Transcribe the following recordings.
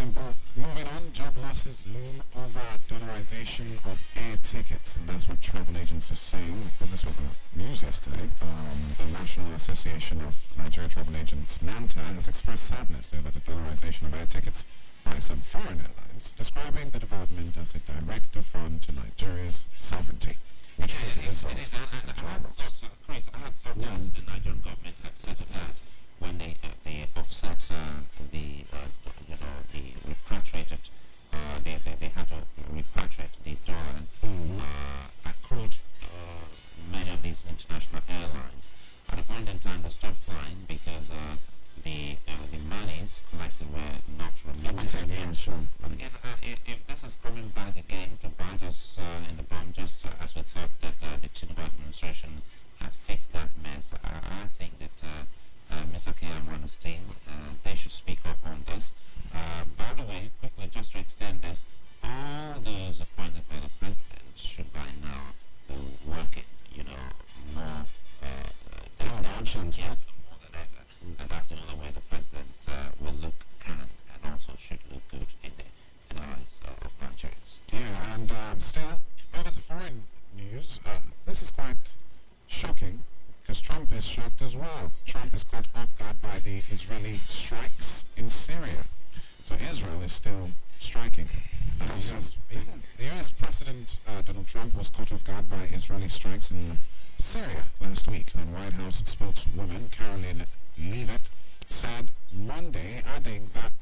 Moving on, job losses loom over dollarization of air tickets, and that's what travel agents are saying. Of course, this was in the news yesterday. The National Association of Nigeria Travel Agents, NANTA, has expressed sadness over the dollarization of air tickets by some foreign airlines, describing the development as a direct affront to Nigeria's sovereignty, which could result in job loss. Chris, I had thought that the Nigerian government had settled that when they offset the repatriated, they had to repatriate the dollar accrued many of these international airlines. At a point in time, they stopped flying because the monies collected were not remitted. But again, if this is coming back again to bite us in the bum, just as we thought that the Tinubu administration had fixed that mess, I think that Mr. Keyamo and his team, they should speak up on this. By the way, quickly, just to extend this, all those appointed by the president should by now be working, more functions, yes, more than ever. And that's the only way the president will look can and also should look good in the eyes of Nigerians. Yeah, and still, over to foreign news, this is quite shocking because Trump is shocked as well. Trump is caught off guard by the Israeli strikes in Syria. So Israel is still striking. The US President Donald Trump was caught off guard by Israeli strikes in Syria last week, and White House spokeswoman Caroline Leavitt said Monday, adding that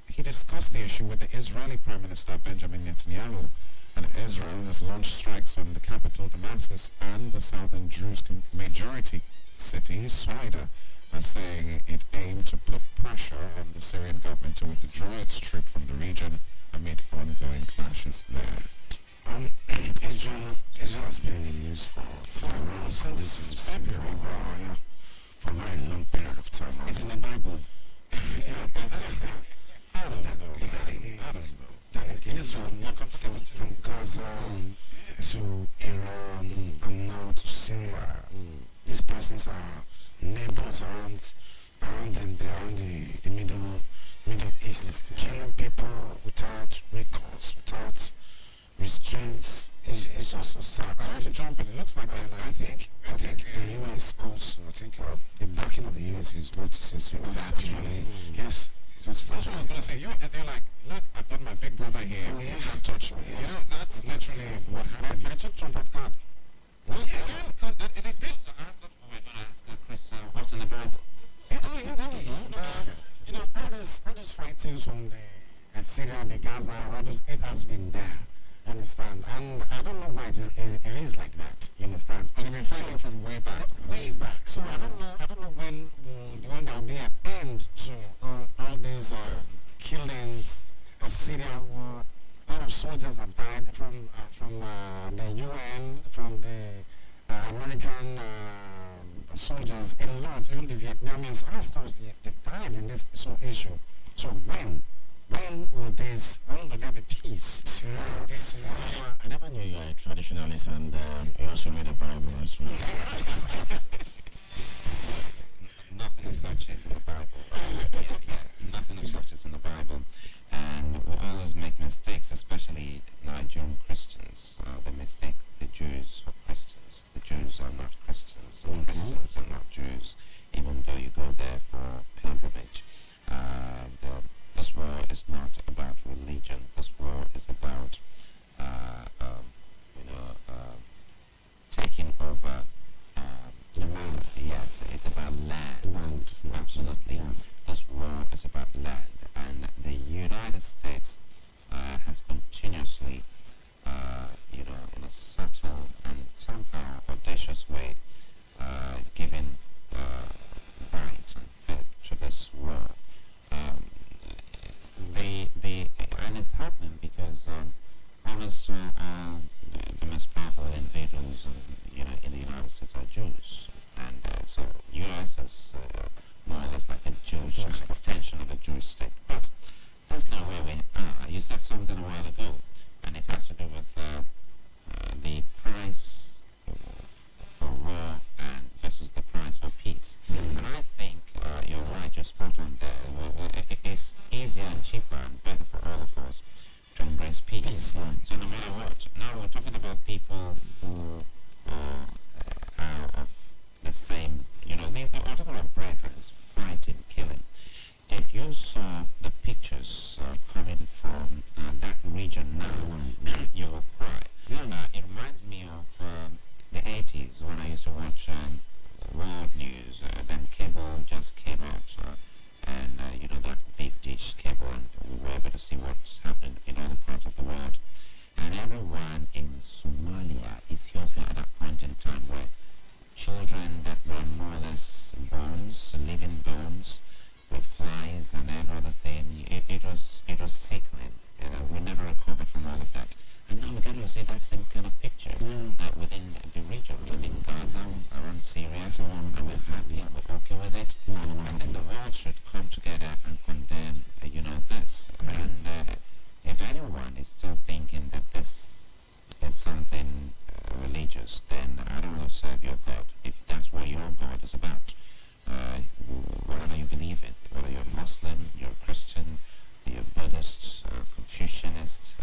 he discussed the issue with the Israeli Prime Minister Benjamin Netanyahu, and Israel has launched strikes on the capital Damascus and the southern Druze majority city Swaida, saying it aimed to put pressure on the Syrian government to withdraw its troops from the region amid ongoing clashes there. Israel has been in the news for around since February. For a very long period of time. It's in the Bible. I don't know. Israel, from Gaza to Iran and now to Syria. These persons are neighbors around them. They're around the Middle East, killing people without recourse, without restraints. It's just so sad. Sorry to jump in. It looks like I think the US also. I think the backing of the US is what is exactly. Yes. That's what I was going to say. They're like, look, I've got my big brother here. Oh, yeah. Can't touch me. That's literally what happened. But it took Trump off guard. Well, again, because it did. I thought we were going to ask Chris, what's in the Bible? Yeah, there we go. All these fightings from the Syria, the Gaza, all those, it has been there. You understand? And I don't know why it is like that. You understand? But they've been fighting from way back. Way back. So I don't know when there will be an end to all these killings, Syria war. A lot of soldiers have died from the UN, from the American soldiers, a lot, even the Vietnamese, and of course they've died in this issue. So when will there be peace? I never knew you were a traditionalist and you also read the Bible as well. Nothing of such is in the Bible. Nothing of such is in the Bible. And we always make mistakes, especially Nigerian Christians. They mistake the Jews for Christians. The Jews are not Christians, and Christians are not Jews, even though you go there for pilgrimage. This war is not about religion. This war is about, taking over land. Yes, it's about land. Absolutely. This war is about land. And the United States has continuously, in a subtle and somehow audacious way, given right and fit to this war. And it's happening because almost the most powerful individuals in the United States are Jews, and so U.S. is more or less like a Jewish extension of a Jewish state. But that's not where we are. You said something a while ago, and it has to do with the price for war and versus the price for peace. And I think you're right. You're spot on there. It's easier and cheaper and better Yes. So no matter what, now we're talking about people who are of the same, we're talking about brethren fighting, killing. If you saw the pictures coming from that region now, you will cry. It reminds me of the 80s when I used to watch world news. Then cable just came out, and that big dish cable, and we were able to see what's happening in other parts of the world. And everyone in Somalia, Ethiopia, at that point in time, were children that were more or less bones, living bones, with flies and every other thing. It was sickening. We never recovered from all of that. And now we're going to see that same kind of picture within the region, within Gaza, around Syria, and we're happy and we're okay with it. I think the world should come together and condemn, this. And if anyone is still thinking that this is something religious, then I don't want to serve your God, if that's what your God is about. Whatever you believe in, whether you're Muslim, you're Christian, you're Buddhist, Confucianist,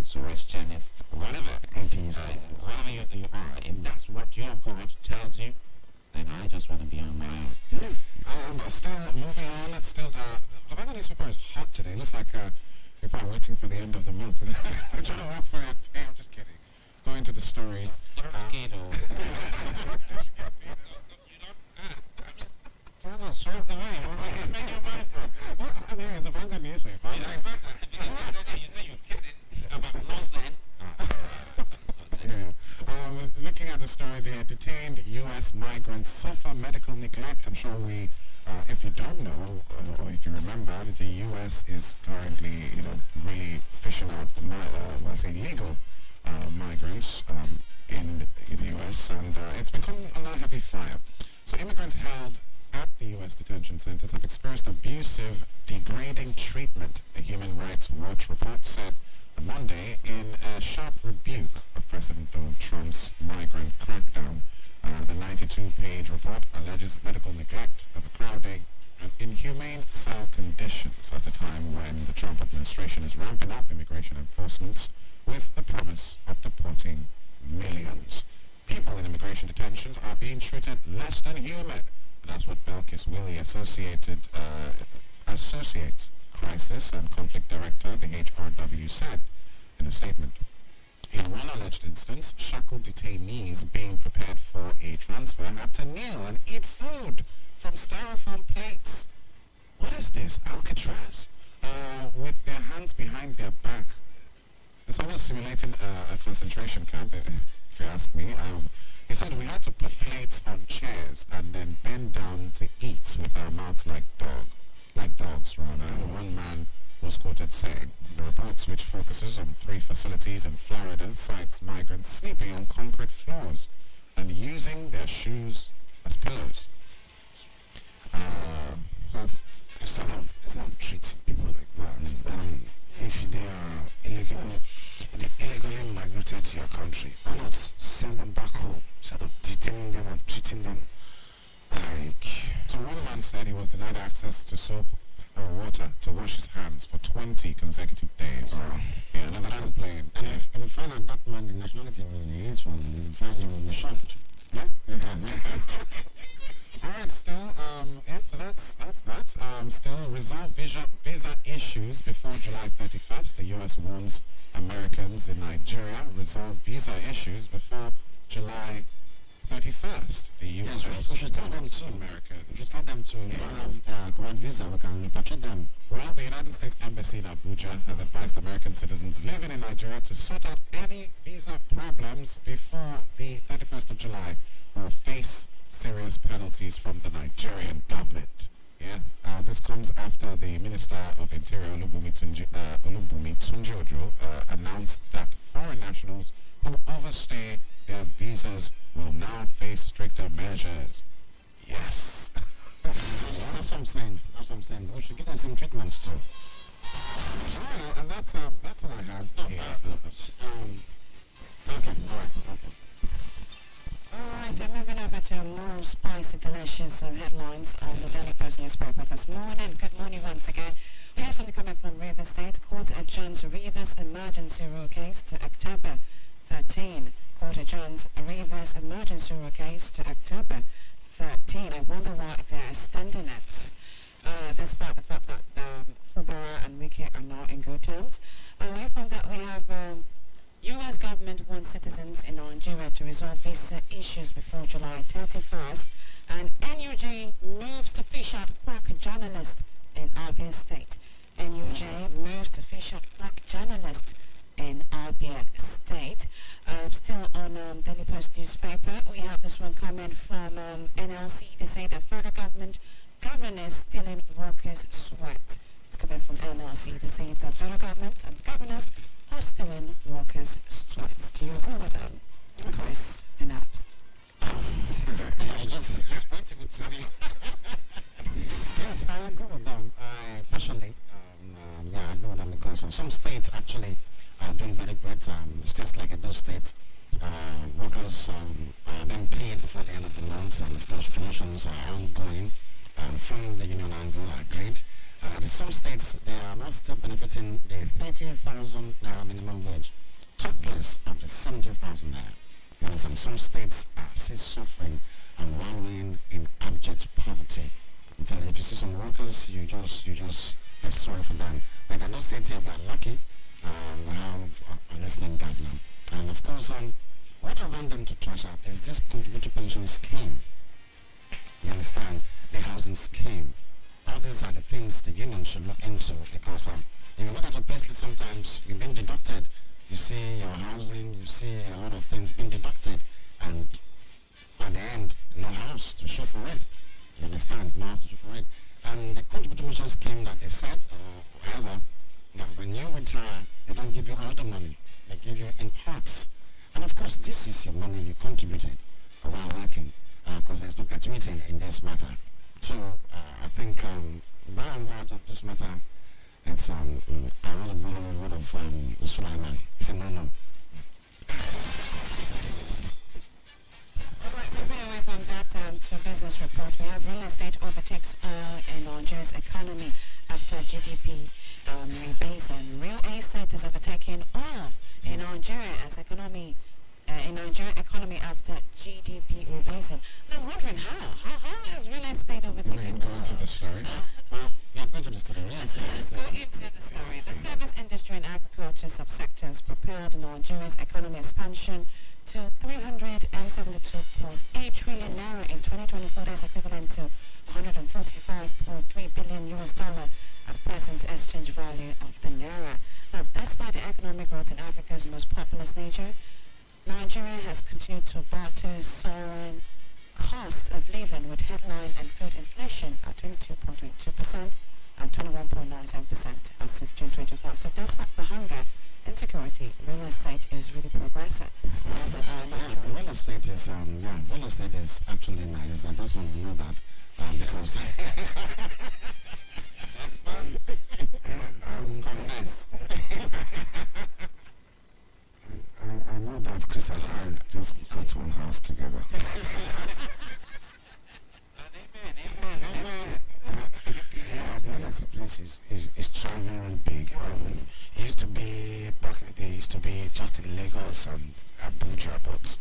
Zoroastrianist, whatever, atheist, whatever you are, if that's what your God tells you, then I just want to be on my own. Still moving on, the weather newspaper is hot today. Looks like people are waiting for the end of the month. They're trying to work for it. I'm just kidding. Going to the stories. Tell us, show us the way. Where you make your money from? Well, I mean, it's a Vanguard newspaper. You say you're kidding about Northland. Looking at the stories here, detained U.S. migrants suffer medical neglect. I'm sure if you don't know, or if you remember, the U.S. is currently, really fishing out, when I say legal migrants in the U.S., and it's become under heavy fire. So immigrants held at the U.S. detention centers have experienced abusive, degrading treatment, a Human Rights Watch report said on Monday in a sharp rebuke of President Donald Trump's migrant crackdown. The 92-page report alleges medical neglect of a crowding and inhumane cell conditions at a time when the Trump administration is ramping up immigration enforcement with the promise of deporting millions. People in immigration detentions are being treated less than human. And that's what Belkis Willie, Associate Crisis and Conflict Director, the HRW, said in a statement. In one alleged instance, shackled detainees being prepared for a transfer had to kneel and eat food from styrofoam plates. What is this, Alcatraz? With their hands behind their back. It's almost simulating a concentration camp, if you ask me. He said we had to put plates on chairs and then bend down to eat with our mouths like dogs rather. One man was quoted saying, the report, which focuses on 3 facilities in Florida, cites migrants sleeping on concrete floors and using their shoes as pillows. So instead of treating people like that, if they are illegally migrated to your country, why not send them back home instead of detaining them and treating them like... So one man said he was denied access to soap or water to wash his hands for 20 consecutive days. Yeah, another complaint. And if you find out that man, the nationality he is from, you will be shocked. Yeah. Alright, still, so that's that. Still, resolve visa issues before July 31st. The U.S. warns Americans in Nigeria resolve visa issues before July 31st. The U.S. we should tell them to. Americans. We should tell them to have correct visa. We can repatriate them. Well, the United States Embassy in Abuja has advised American citizens living in Nigeria to sort out any visa problems before the 31st of July or face serious penalties from the Nigerian government. Yeah, this comes after the Minister of Interior Olubunmi Tunji-Ojo announced that foreign nationals who overstay their visas will now face stricter measures. Yes. That's what I'm saying. We should give them some treatment too. Alright, and that's all I have here. Okay, alright. Alright, moving over to more spicy, delicious headlines on the Daily Post newspaper this morning. Good morning once again. We have something coming from Rivers State. Court adjourns Rivers emergency rule case to October 13. Court adjourns Rivers emergency rule case to October 13. I wonder why they're extending it. Despite the fact that Fubara and Wiki are now in good terms. Away from that, we have U.S. government wants citizens in Nigeria to resolve visa issues before July 31st, and NUJ moves to fish out quack journalist in Abia State. NUJ moves to fish out quack journalist in Abia State. Still on Daily Post newspaper, we have this one coming from NLC. They say the federal governors stealing workers' sweat. It's coming from NLC. They say the federal government and governors are stealing workers' sweat. Do you agree with them, Chris and Abs? I just went to tell you. Yes, I agree with them. Partially, I agree with them because some states actually are doing very great. States like those states, workers are being paid before the end of the month, and of course promotions are ongoing from the union angle. Agreed. Some states, they are not still benefiting the 30,000 naira minimum wage, topless of the 70,000 naira. Whereas some states are still suffering and wallowing in abject poverty. Until if you see some workers, you just be sorry for them. But in those states here, we are lucky. We have a listening governor. And of course, what I want them to trash out is this contributory pension scheme. You understand? The housing scheme. All these are the things the union should look into, because if you look at your payslip, sometimes you've been deducted. You see your housing, you see a lot of things being deducted, and at the end, no house to show for it. You understand? No house to show for it. And the contributory pension scheme that they said, however, now when you retire, they don't give you all the money. They give you in parts. And of course, this is your money you contributed while working, because there's no gratuity in this matter. So I think by and large of this matter, it's I want to borrow a word of Sulaiman. He said no. Alright, moving away from that to business report, we have real estate overtakes oil in Nigeria's economy after GDP rebasing. Real estate is overtaking oil in Nigeria as economy after GDP rebasing. I'm wondering how is real estate overtaking Go oil? into the story. Yeah, go to the story. Let's go into the story. The service industry and agriculture subsectors propelled Nigeria's economy expansion to 372.8 trillion naira in 2024. That's equivalent to 145.3 billion US dollar at present exchange value of the naira. Now, despite the economic growth in Africa's most populous Nigeria has continued to battle soaring cost of living with headline and food inflation at 22.22% and 21.97% as of June 2024. So despite the hunger, insecurity, real estate is really progressing. Real estate is actually nice, and that's when we know that because Confess. I know that Chris and I just got one house together. Yeah, the real estate place is thriving really big. It used to be, back in the day, it used to be just in Lagos and Abuja, but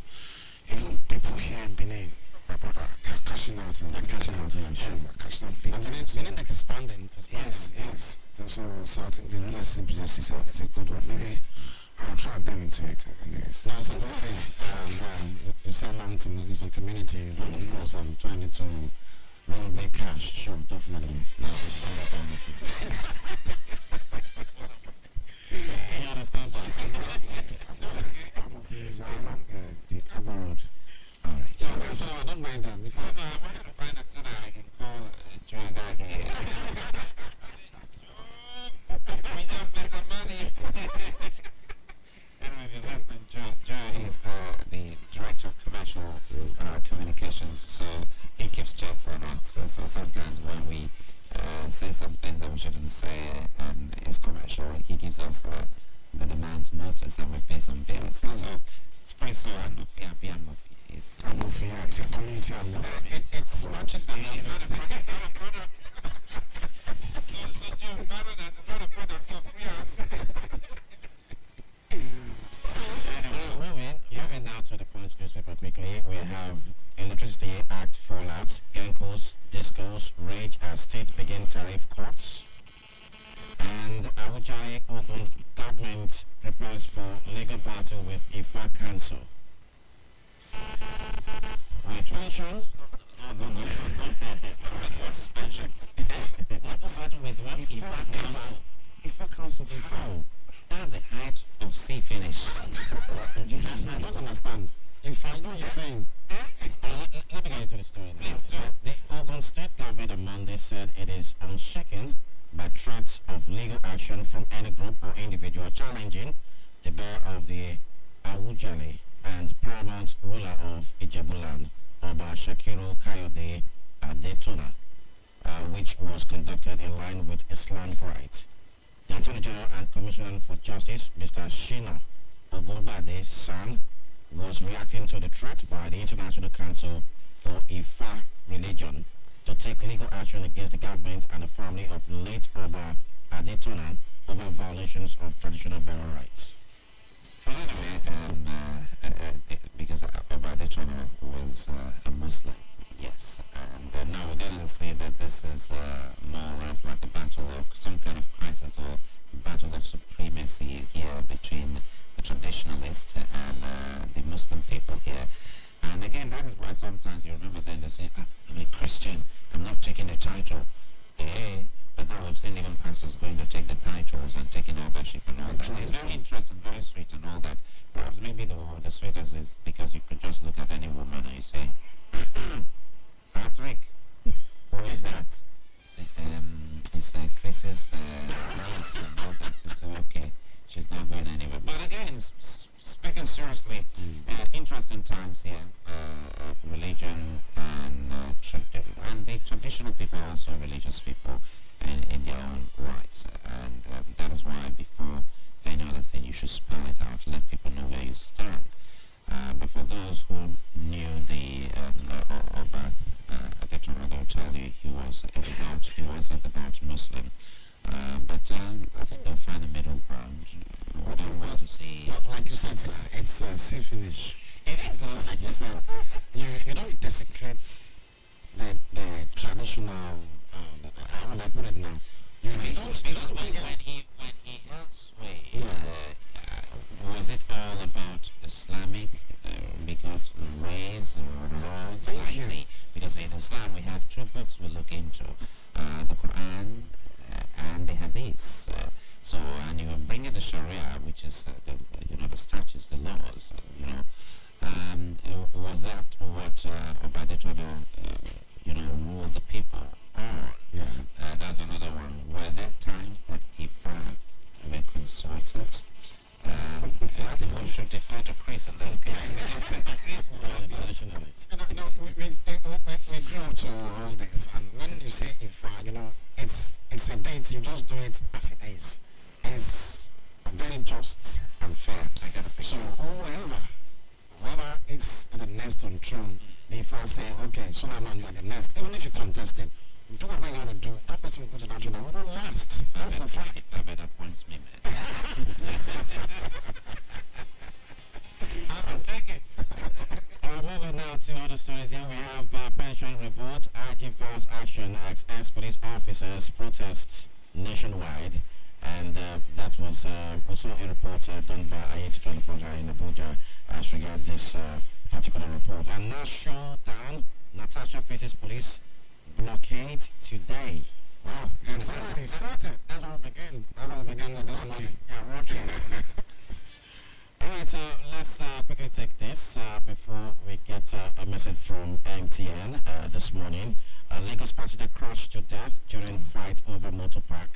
even people here in Benin, my brother, they are cashing out. They're cashing out big time. Benin like expanding. Yes. So I think the real estate business is a good one. Maybe I'll try and dive into it. Anyways. No, it's a good thing. You sell land to some communities, and of course, I'm trying to real big cash. Sure, definitely. That's wonderful with you. You understand that? I'm of these along the Abba Road. Alright. So I don't mind that because I wanted to find out so that I can call Joe Gagi. We just make some money. Anyway, if you're listening, Joe is the director of commercial communications, so he keeps checks on us. So sometimes when we say something that we shouldn't say and it's commercial, he gives us the demand notice and we pay some bills. So pretty soon, it's Amofia is a community I love. it's much of the not a product. So Joe, rather than prepares for legal battle with IFA Council. With pension, Battle with what? IFA Council. IFA Council, IFA. At the height of sea finish. I don't understand. If I know what you're saying, let me get into the story now. The Ogun State government on Monday said it is unshaken by threats of legal action from any group or individual challenging the bear of the Awujale and paramount ruler of Ijebuland, Oba Shakiru Kayode Adetona, which was conducted in line with Islamic rights. The Attorney General and Commissioner for Justice, Mr. Shina Ogunbade San, was reacting to the threat by the International Council for Ifa Religion to take legal action against the government and the family of late Oba Adetona over violations of traditional burial rights. Well, anyway, because Oba Adetona was a Muslim, yes, and now we're going to say that this is more or less like a battle of some kind of crisis or battle of supremacy here between the traditionalists and the Muslim people here. And again, that is why sometimes you remember then they say, I'm a Christian, I'm not taking the title. But now we've seen even pastors going to take the titles and taking ownership and all that. It's very interesting, very sweet and all that. Perhaps maybe the sweetest is because you could just look at any woman and you say, Patrick, who is that? It's Chris's niece and all that. You say, okay, she's not going anywhere. But again, speaking seriously, interesting times here. Religion and the traditional people are also religious people in their own rights. And that is why before any other thing, you should spell it out, let people know where you stand. But for those who knew the Oba Adetona, they'll tell you he was a devout Muslim. But I think they'll find a middle ground. We don't want to see. like you said, sir, it's sea finish. It is. Like you said, you don't desecrate the traditional. How would I put it now? You Because when he held sway, was it all about Islamic because ways or laws? Thank you. Because in Islam we have two books we look into, the Quran and the Hadith. And you bring in the Sharia, which is the statutes, the laws. Was that what Obadetodo ruled the people on? Yeah. That's another one. Were there times that Ifa were consulted? I think we should defer to Chris in this case. Traditionalists. We grew to all this, and when you say if it's a date, you just do it as it is. It's very just and fair. I got a So picture. whoever is the next on throne, if I say, okay, Solomon, you are the next, even if you contest it, do whatever you want to do, that person will go to that throne, will not last. That's the fact. If better points me, man. I'll take it. Moving now to other stories here, we have pension revolt, IG vows action as ex-police officers protests nationwide. And that was also a report done by IH24 in Abuja as regards this particular report. And now showdown, Natasha faces police blockade today. Wow, it's already started. That will begin with this morning. Yeah, okay. Alright, let's quickly take this before we get a message from MTN this morning. Lagos passenger crushed to death during fight over motor park.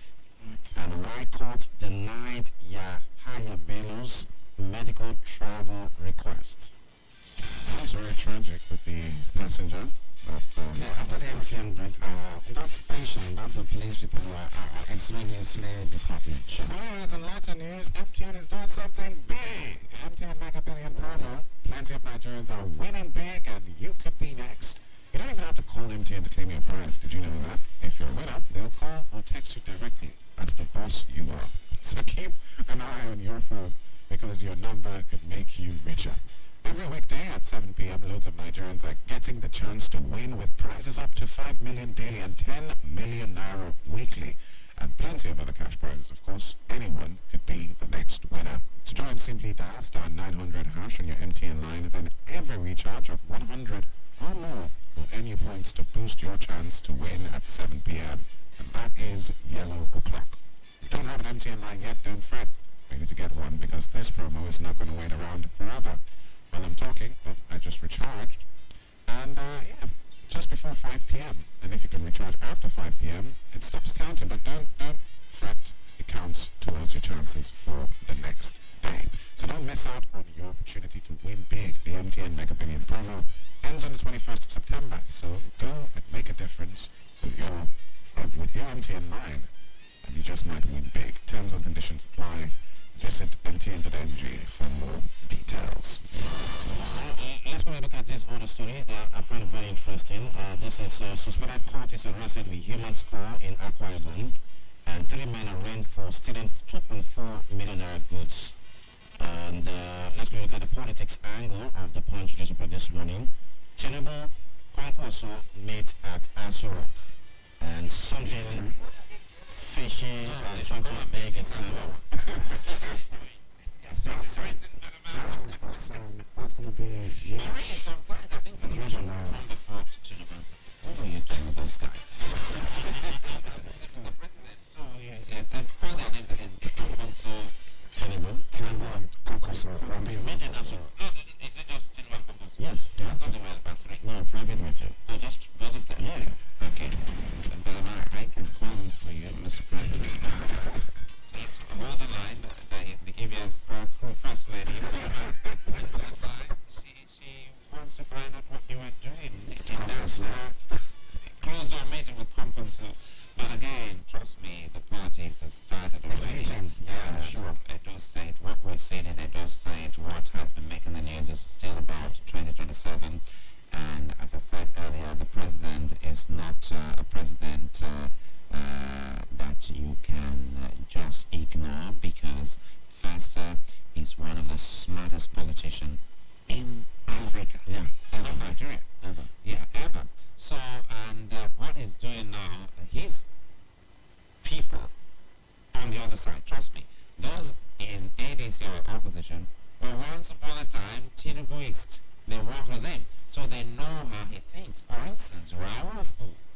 And why court denied Yahaya Bello's medical travel request. That was very tragic with the passenger. After the MTN break, that's pension, that's a place people are extremely disheartening. Anyways, in lighter news, MTN is doing something big. MTN Mega Billion promo. Plenty of Nigerians are winning big, and you could be next. You don't even have to call MTN to claim your prize. Did you know that? If you're a winner, they'll call or text you directly. That's the boss you are. So keep an eye on your phone, because your number could make you richer. Every weekday at 7 p.m., loads of Nigerians are getting the chance to win with prizes up to 5 million daily and 10 million naira weekly. And plenty of other cash prizes, of course. Anyone could be the next winner. It's MTN line, then every recharge of 100 or more will earn you points to boost your chance to win at 7 p.m. And that is yellow o'clock. If you don't have an MTN line yet, don't fret. You need to get one because this promo is not going to wait around forever. While I'm talking, I just recharged. And just before 5 p.m. And if you can recharge after 5 p.m., it stops counting. But don't fret. It counts towards your chances for the next day. So don't miss out on your opportunity to win big. The MTN Mega Billion promo ends on the 21st of September. So go and make a difference with your MTN line. And you just might win big. Terms and conditions apply. Visit mtn.ng for more details. Let's go and look at this other story that I find very interesting. This is suspected cultists arrested with human skull in Akwa Ibom, and 3 men arraigned for stealing 2.4 million naira goods. And let's go and look at the politics angle of the Punch newspaper this morning. Tinubu Kwankwaso met at Aso Rock, and something fishy and something big is coming. That's going to be a huge alliance. What are you doing with those guys? This is the president, so and call their names again. Also, Tinubu and Kwankwaso. Meeting Aso Rock. no, is it just Tinubu and Kwankwaso? Yes. I thought there were about 3. No, private meeting. Oh, just both of them? Yeah. Okay. But I can call them for you, Mr. President. Please hold the line. The EBS crew first lady. She wants to find out what you were doing in that closed door meeting with Kwankwaso. But again, trust me, the politics has started already. Yeah, sure. Edo State, what we're seeing in Edo State, what has been making the news is still about 2027. And as I said earlier, the president is not a president that you can just ignore because first, he's one of the smartest politicians in Africa. Yeah. Not Nigeria. Ever. Yeah, ever. So, and what he's doing now, his people on the other side, trust me, those in ADC or opposition were once upon a time Tinubuist. They work with him, so they know how he thinks. For instance, Raoul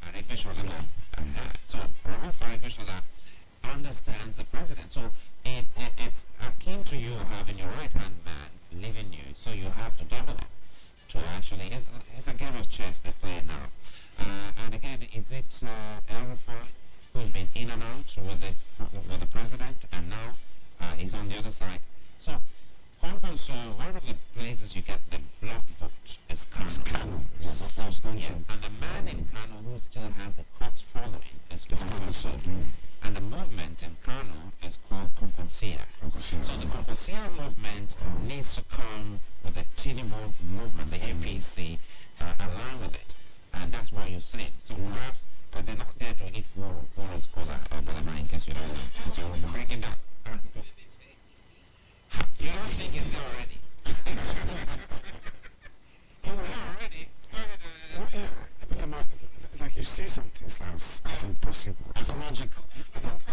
Aregbesola. So Raoul Aregbesola understands the president. So it's akin to you having your right-hand man leaving you, so you have to double up to actually, it's a game of chess they play now. And again, is it El Rufai who's been in and out with the president, and now he's on the other side? So, so one of the places you get the block vote is Kano. Yes. And the man in Kano who still has the cult following is Kwankwaso. And the movement in Kano is called Kompensia. So the Kompensia movement needs to come with the Tinubu movement, the APC, along with it. And that's what you're saying. So perhaps they're not there to eat Goro's cola, but in case you don't know. So we're breaking down. You don't think it's there already? It's there already? Go ahead. It's like you say some things as impossible. That's magic.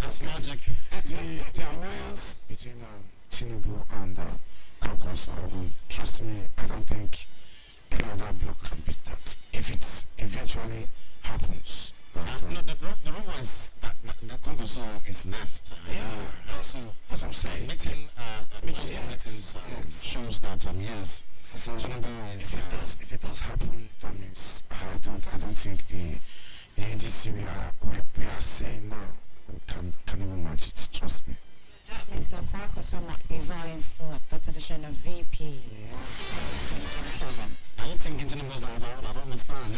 That's magic. The alliance between Tinubu and Kwankwaso, trust me, I don't think any other bloc can beat that. If it eventually happens. No, the rumor is that Kwankwaso is next. So that's what I'm saying. Meeting shows that yes. So Tinubu is. if it does happen, that means I don't think the ADC we are saying now can even match it. Trust me. So that means Kwankwaso might be vying for the position of VP. Are you thinking Tinubu's out? I don't understand.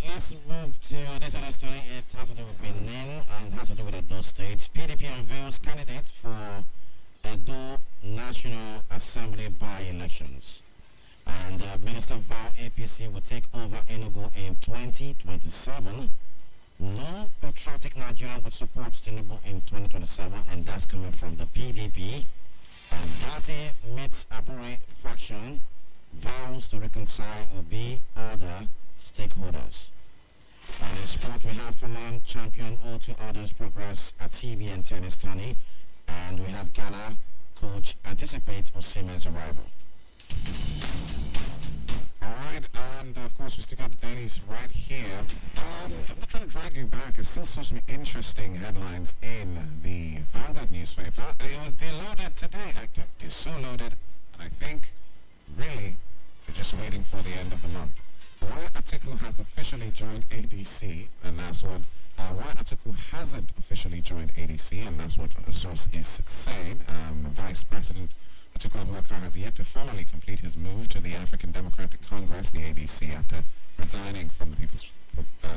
Let's move to this other story. It has to do with Benin and has to do with Edo State. PDP unveils candidates for Edo National Assembly by-elections. And Minister vow APC will take over Enugu in 2027. No patriotic Nigerian would support Tinubu in 2027, and that's coming from the PDP. And Dati meets Abure faction, vows to reconcile Obi, other stakeholders. And in sport, we have Fulham champion O2 others progress at TBN tennis tourney, and we have Ghana coach anticipate Osimhen's arrival? Alright, and of course we still got the dailies right here. I'm not trying to drag you back. It's still so many interesting headlines in the Vanguard newspaper. They're loaded today. They're so loaded, and I think really they're just waiting for the end of the month. Why Atiku has officially joined ADC, and that's what. Why Atiku hasn't officially joined ADC, and that's what a source is saying. Vice President Atiku Abubakar has yet to formally complete his move to the African Democratic Congress, the ADC, after resigning from the People's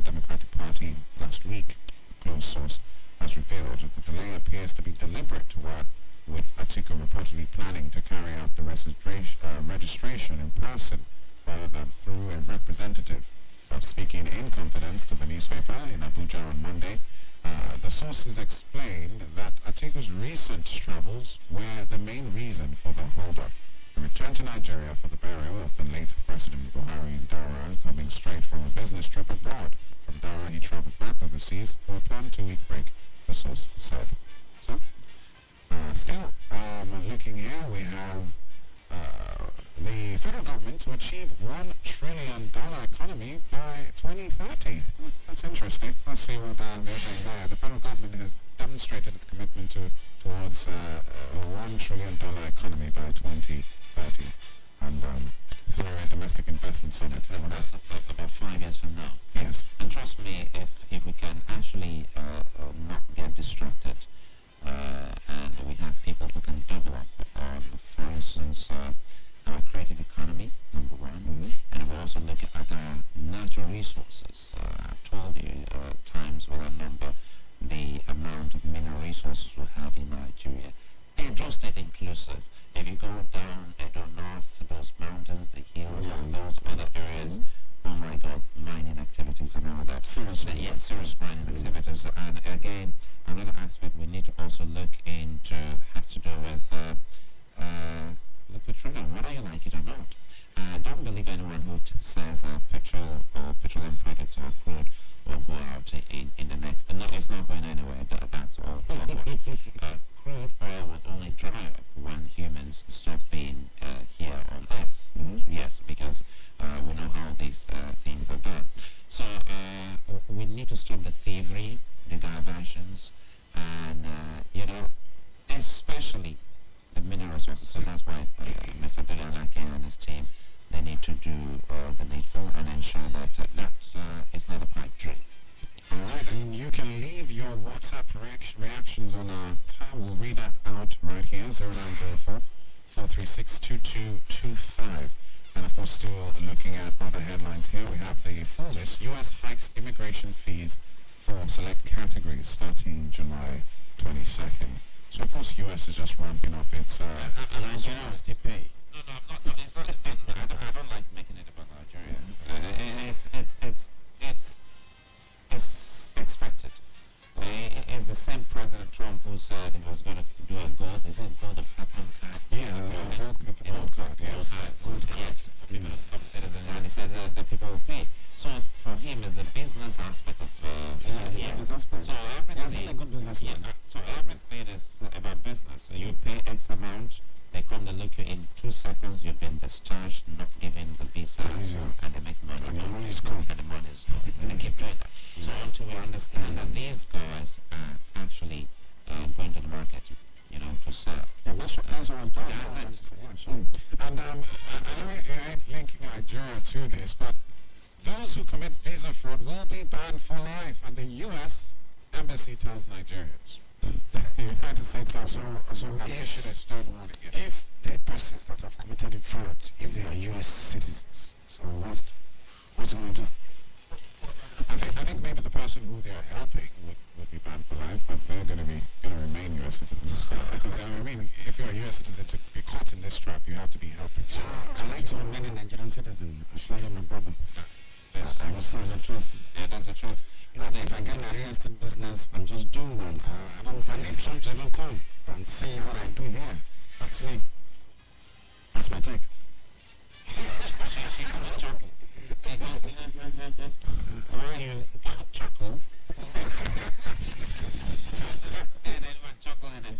Democratic Party last week. A close source has revealed that the delay appears to be deliberate, with Atiku reportedly planning to carry out the registration in person rather than through a representative. Speaking in confidence to the newspaper in Abuja on Monday, the sources explained that Atiku's recent travels were the main reason for the hold-up. He returned to Nigeria for the burial of the late President Buhari in Dara, coming straight from a business trip abroad. From Dara, he traveled back overseas for a planned 2-week break, the source said. So, still, looking here, we have the federal government to achieve $1 trillion economy by 2030. That's interesting. Let's see what they're saying there. The federal government has demonstrated its commitment towards a $1 trillion economy by 2030. And through a domestic investment summit. Well, that's about 5 years from now. Yes. And trust me, if we can actually not get distracted, and we have people who can develop, for instance, our creative economy, number one, and we also look at our natural resources. I've told you times without number the amount of mineral resources we have in Nigeria. Edo State inclusive. If you go down Edo North, those mountains, the hills, and those other areas, oh my God, mining activities and all that. Yes, serious mining activities. And again, another aspect we need to also look into has to do with the petroleum, whether you like it or not. Don't believe anyone who says petrol or petroleum products or crude will go out in the next. No, it's not going anywhere. That's all. Crude oil will only dry up when humans stop being here on Earth. Yes, because we know how these things are done. So we need to stop the thievery, the diversions, and especially the mineral resources. So that's why Mr. Delalake and his team, they need to do the needful and ensure that is not a pipe dream. Alright, and you can leave your WhatsApp reactions on our tab. We'll read that out right here, 0904 436 2225. And of course, still looking at other headlines here, we have the full list. U.S. hikes immigration fees for select categories starting July 22nd. So of course, U.S. is just ramping up its... Nigeria will still pay. No, it's not. I don't like making it about Nigeria. It's expected. It's the same President Trump who said he was going to do a gold. Is it gold or platinum card? Yeah, the gold card, yes. Yes, for people, for citizens, and he said that the people will pay. So for him, it's the business aspect of. It's a business aspect. So everything. He's been a good businessman. So everything is about business. So you pay X amount. They come to look you in 2 seconds. You've been discharged, not given the visa, and they make money. And the money is gone. And the money is gone. And they keep doing that. So until we understand that these guys are actually going to the market, to sell. Yeah, that's what I'm talking That's about. it. Yeah, sure. And I know you ain't linking Nigeria to this, but those who commit visa fraud will be banned for life, and the U.S. Embassy tells Nigerians. The United States government has issued a stern warning. If the persons that have committed fraud, if they are U.S. citizens, so what's going to do? I think maybe the person who they are helping would be banned for life, but they're going to remain U.S. citizens. Because if you're a U.S. citizen to be caught in this trap, you have to be helping. I like to remain a Nigerian citizen. I fly my brother. Yes. I will say the truth. Yeah, that's the truth. If I get my real estate business, I'm just doomed, and I need Trump to even come and see what I do here. That's me. That's my take. She was chuckle. Why you chuckle? And then one chuckle and then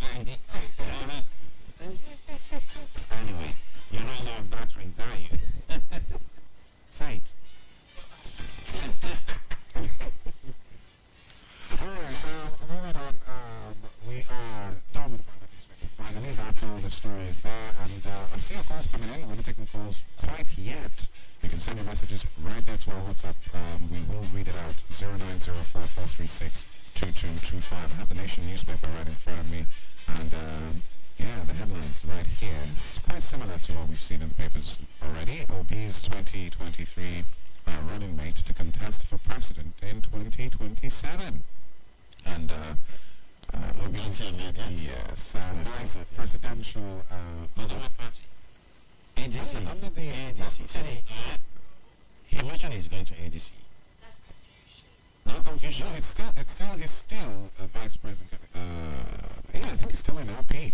So the story is there, and I see your calls coming in. We're not taking calls quite yet. You can send your messages right there to our WhatsApp. We will read it out. 0904-436-2225. I have the Nation newspaper right in front of me, and yeah, the headlines right here. It's quite similar to what we've seen in the papers already. OB's 2023 running mate to contest for president in 2027. And OB's, yes, vice presidential party. ADC. under the ADC. He mentioned he's going to ADC. No confusion. No, he's still a vice president. Yeah, I think he's still in LP.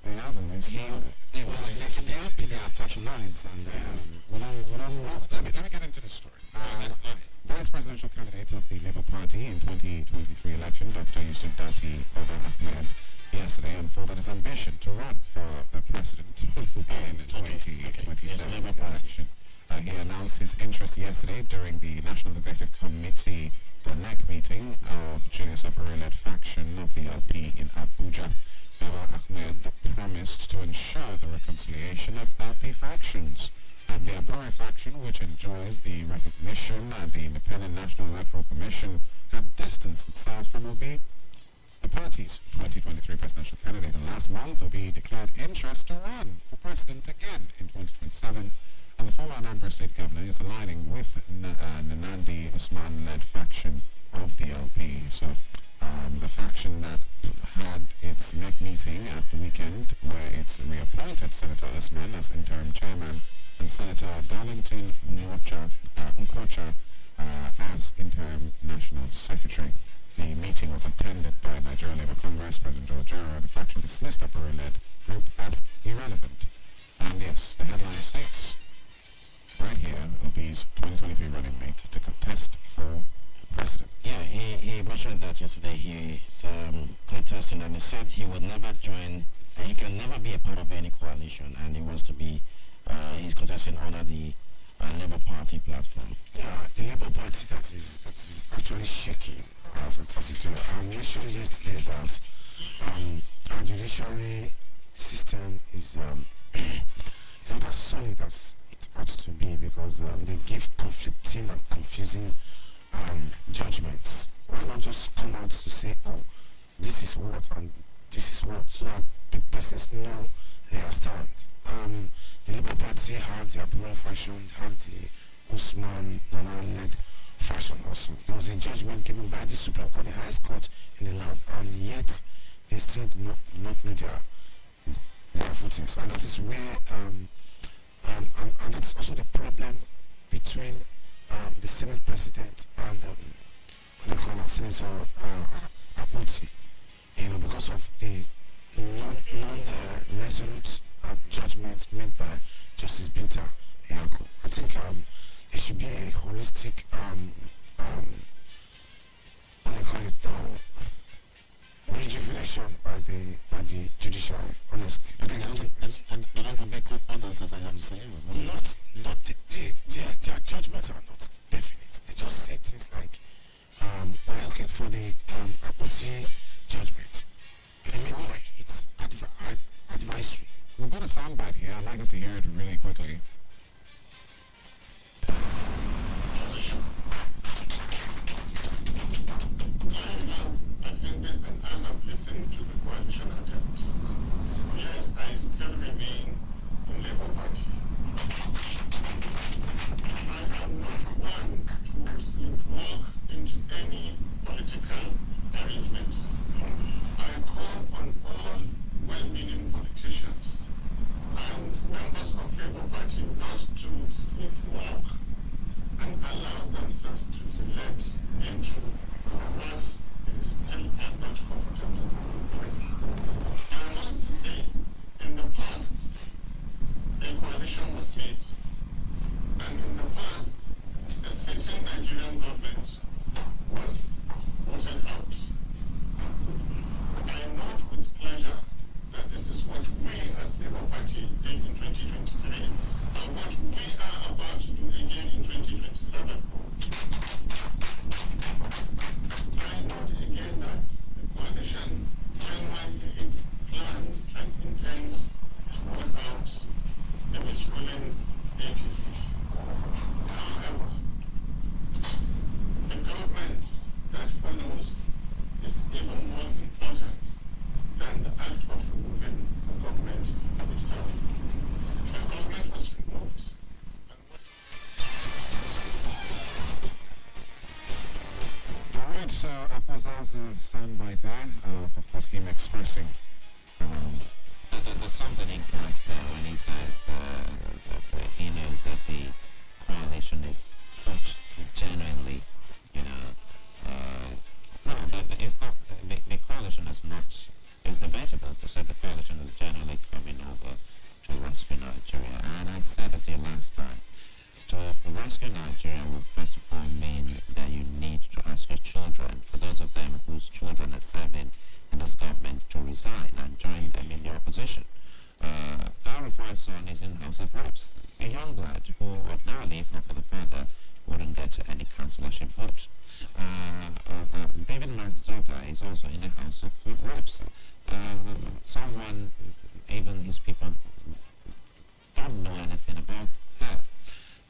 He hasn't. He's still. The LP, they are factionalized, and Let me get into the story. Vice presidential candidate of the Labour Party in 2023 election, Dr. Yusuf Dati Baba Ahmed, yesterday unfolded his ambition to run for the president in the 2027 election. He announced his interest yesterday during the National Executive Committee, the NEC meeting of Julius Abure-led faction of the LP in Abuja. Baba Ahmed promised to ensure the reconciliation of LP factions. And the Abure faction, which enjoys the recognition and the Independent National Electoral Commission, had distanced itself from Obi, the party's 2023 presidential candidate. And last month, Obi declared interest to run for president again in 2027. And the former Anambra State governor is aligning with Nnamdi Usman-led faction of the LP. So the faction that had its NEC meeting at the weekend, where it's reappointed Senator Usman as interim chairman and Senator Darlington Nkwocha as interim national secretary. The meeting was attended by Nigeria Labour Congress President George Jara. The faction dismissed Abure-led group as irrelevant. And yes, the headline states right here, Obi's 2023 running mate to contest for president. Yeah, he mentioned that yesterday. He's contesting, and he said he would never join, he can never be a part of any coalition, and he wants to be, he's contesting under the Labour Party platform. yeah, the Labour Party that is actually shaking. I mentioned yesterday that our judiciary system is not as solid as it ought to be, because they give conflicting and confusing judgments. Why not just come out to say, oh, this is what and this is what, so that the persons know their stand. The Labour Party have the Abure faction, have the Usman Nana-led faction also. There was a judgment given by the Supreme Court, the highest court in the land, and yet they still do not know their footings. And that is where, and that's also the problem between the Senate President and what they call Senator Akpoti, because of the non-resolute judgment made by Justice Binta Nyako. I think it should be a holistic, what they call it now, rejuvenation by the judiciary, honestly. They don't make others, as I am saying. Their judgments are not definite. They just say things like, okay, for the Akpoti judgment, they make it like it's advisory. We've got a soundbite here. I'd like us to hear it really quickly. Attended and I have listened to the coalition attempts. Yes, I still remain in Labour Party. I am not one to sleepwalk into any political arrangements. I call on all well-meaning politicians and members of Labour Party himself. The complaint was removed. Alright, so of course that was a soundbite there of course him expressing There's something incorrect there when he says that he knows that the coalition is not genuinely, no, it's not, the coalition is not, it's debatable to say the coalition is genuinely coming over to rescue Nigeria. And I said it the last time, to rescue Nigeria would first of all mean that you need to ask your children, for those of them whose children are serving in this government, to resign and join them in the opposition. Our son is in House of Reps, a young lad who ordinarily, if not for the father, wouldn't get any councillorship vote. David Mark's daughter is also in the House of Reps. Someone, even his people, don't know anything about her,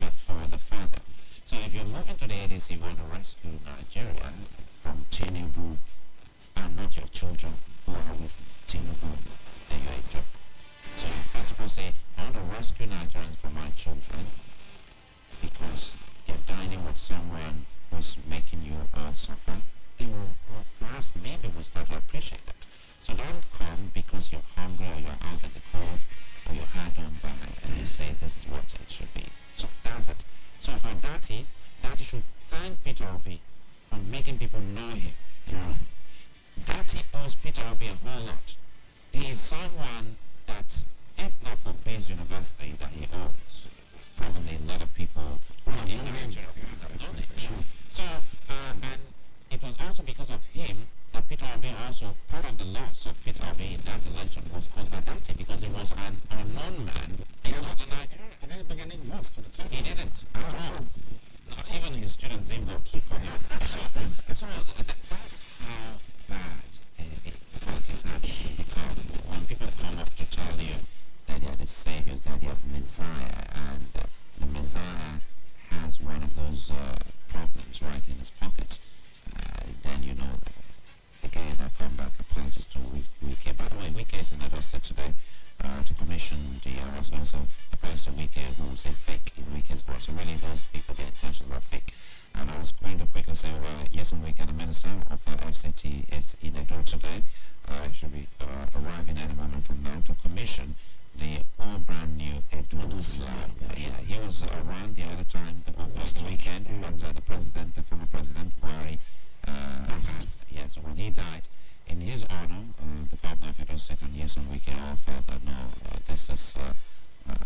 but for the father. So if you move into the ADC, you want to rescue Nigeria from Tinubu, and not your children who are with Tinubu, then you're a joke. So you first of all say, I want to rescue Nigerians from my children because they're dining with someone who's making you all suffer. They will perhaps maybe will start to appreciate that. So don't come because you're hungry or you're out in the cold or you're hard on by and you say this is what it should be. So that's it. So for Dati should thank Peter Obi for making people know him. yeah. Dati owes Peter Obi a whole lot. He is someone that, if not for Bayes University that he owns, probably a lot of people in Nigeria would have known it. So, and it was also because of him that Peter Obi also, part of the loss of Peter Obi in that election was caused by Dati because he was an unknown man because of the Nigeria. I didn't bring any votes to the table. He didn't at all. Not even his students didn't vote for him. So that's how bad politics has become. When people come up to tell you that they are the saviors, that they are the Messiah, and the Messiah has one of those problems right in his pocket, then you know that. Again, I come back, apologies to Wike. By the way, Wike is in Edo State today to commission the I was going to say apologies to Wike, who will say fake in Wike's voice. So really those people, their intentions are fake. And I was going to quickly say, yes, Wike, the Minister of FCT, is in Edo today. Should be arriving any moment from now to commission the all brand new Edo line. He was around the other time, last weekend, but the president, the former president, Buhari, so when he died, in his honor, the governor of Edo State and Nyesom Wike all felt that no, this is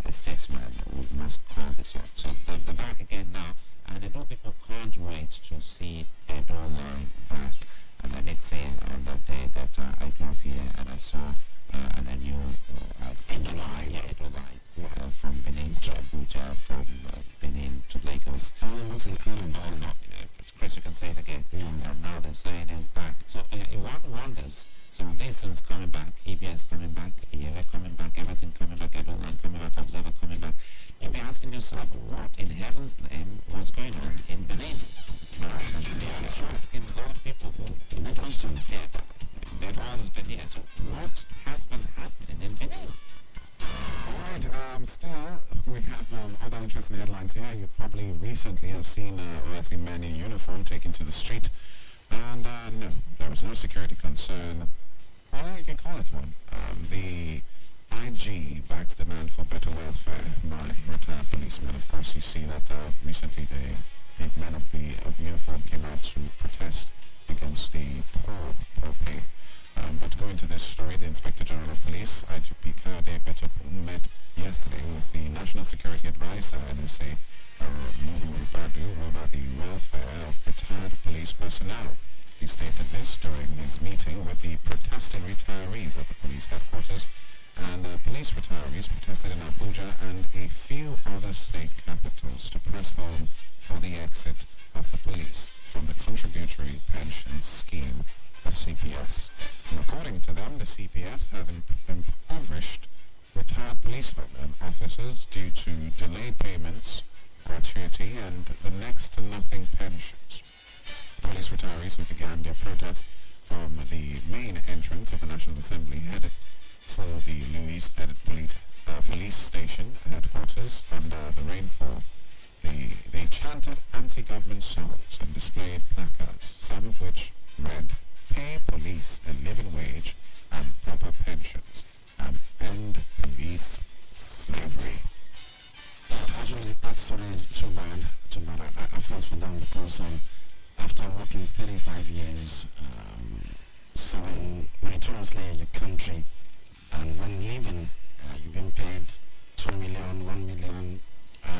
a statesman, we must call this off. So they're back again now, and Edo people can't wait to see Edo line back. And I did say on that day that I grew up here and I saw and I knew Edo line from Benin to Abuja, from Benin to Lagos. Chris, you can say it again. And now they're saying it's back. So one wonders, so these things coming back, EBS coming back, EAA coming back, everything coming back, Edo line coming back, Observer coming back. You'll be asking yourself, what in heaven's name was going on in Benin? I'm sure asking a lot of people who question. They've always been here. So what has been happening in Benin? Alright, still, we have other interesting headlines here. You probably recently have seen men in uniform taken to the street. And no, there was no security concern. Well, you can call it one. The IG backs demand for better welfare by retired policemen. Of course, you see that recently the men of uniform came out to protest against the poor pay. But going to this story, the Inspector General of Police, IGP Kayode Egbetokun, met yesterday with the National Security Advisor, NSA, Nuhu Badu, over the welfare of retired police personnel. He stated this during his meeting with the protesting retirees at the police headquarters, and police retirees protested in Abuja and a few other state capitals to press home for the exit of the police from the contributory pension scheme, the CPS. And according to them, the CPS has impoverished retired policemen and officers due to delayed payments, gratuity, and the next to nothing pensions. Police retirees who began their protest from the main entrance of the National Assembly headed for the Louis Edith police station headquarters under the rainfall. They chanted anti-government songs and displayed placards, some of which read, "Pay police a living wage and proper pensions, and end police slavery." Actually, that story is too bad. Too bad. I felt for them because after working 35 years, serving meritoriously your country, and when leaving, you've been paid 2 million, 1 million.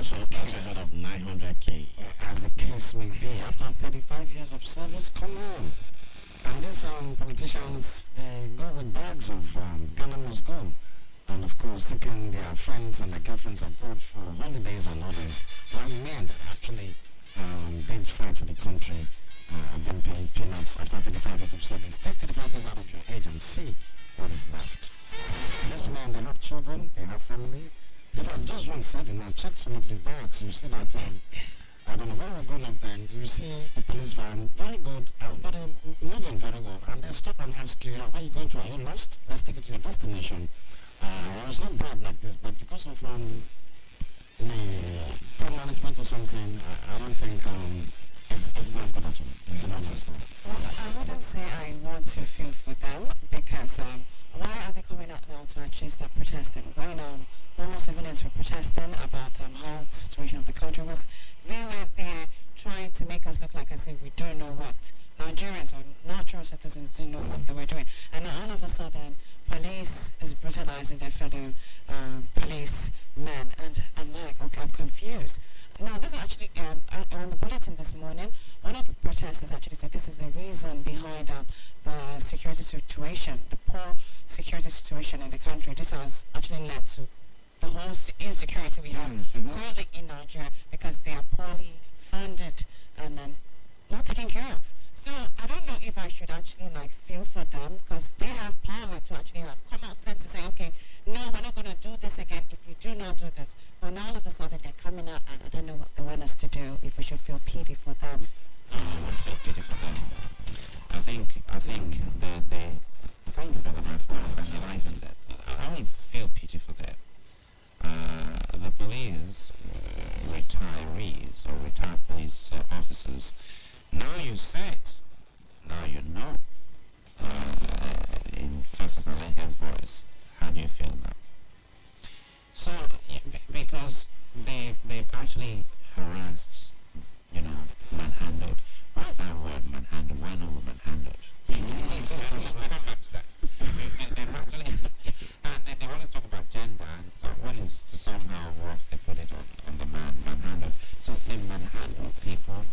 So that's out of 900K. As the case may be, after 35 years of service, come on. And these politicians, they go with bags of Ghana must go. And of course, taking their friends and their girlfriends abroad for holidays and others, while men that actually did fight for the country have been paying peanuts after 35 years of service. Take 35 years out of your age and see what is left. These men, they have children, they have families. If I just want serving, now check some of the barracks, you see that, I don't know where we're going up there, you see the police van, very good, but moving very well. And they stop and ask you, where are you going to? Are you lost? Let's take it to your destination. I was not bad like this, but because of the poor management or something, I don't think it's not good at all. It's not good. Well, I wouldn't say I want to feel for them because why are they coming out now to actually start protesting? When normal civilians were protesting about how the situation of the country was, they were there trying to make us look like as if we don't know what Nigerians or natural citizens didn't know what they were doing. And now all of a sudden, police is brutalizing their fellow policemen. And I'm like, okay, I'm confused. Now, this is actually, on the bulletin this morning, one of the protesters actually said this is the reason behind the security situation, the poor security situation in the country. This has actually led to the whole insecurity we have currently in Nigeria because they are poorly funded and not taken care of. So I don't know if I should actually feel for them because they have power to actually come out and say, okay, no, we're not going to do this again if you do not do this. But now all of a sudden they're coming out and I don't know what they want us to do, if we should feel pity for them. No, I won't feel pity for them. I think that they, thank you very much for analyzing that. I won't feel pity for them. The police, retirees or retired police officers, now you say it, now you know. In Francis Alenka's voice, how do you feel now? So, because they've actually harassed, manhandled. Why is that word manhandled? Why not manhandled? We'll come back to that. They've actually, and they always talk about gender, and so one is to somehow rough, they put it on the manhandled. So they manhandle people,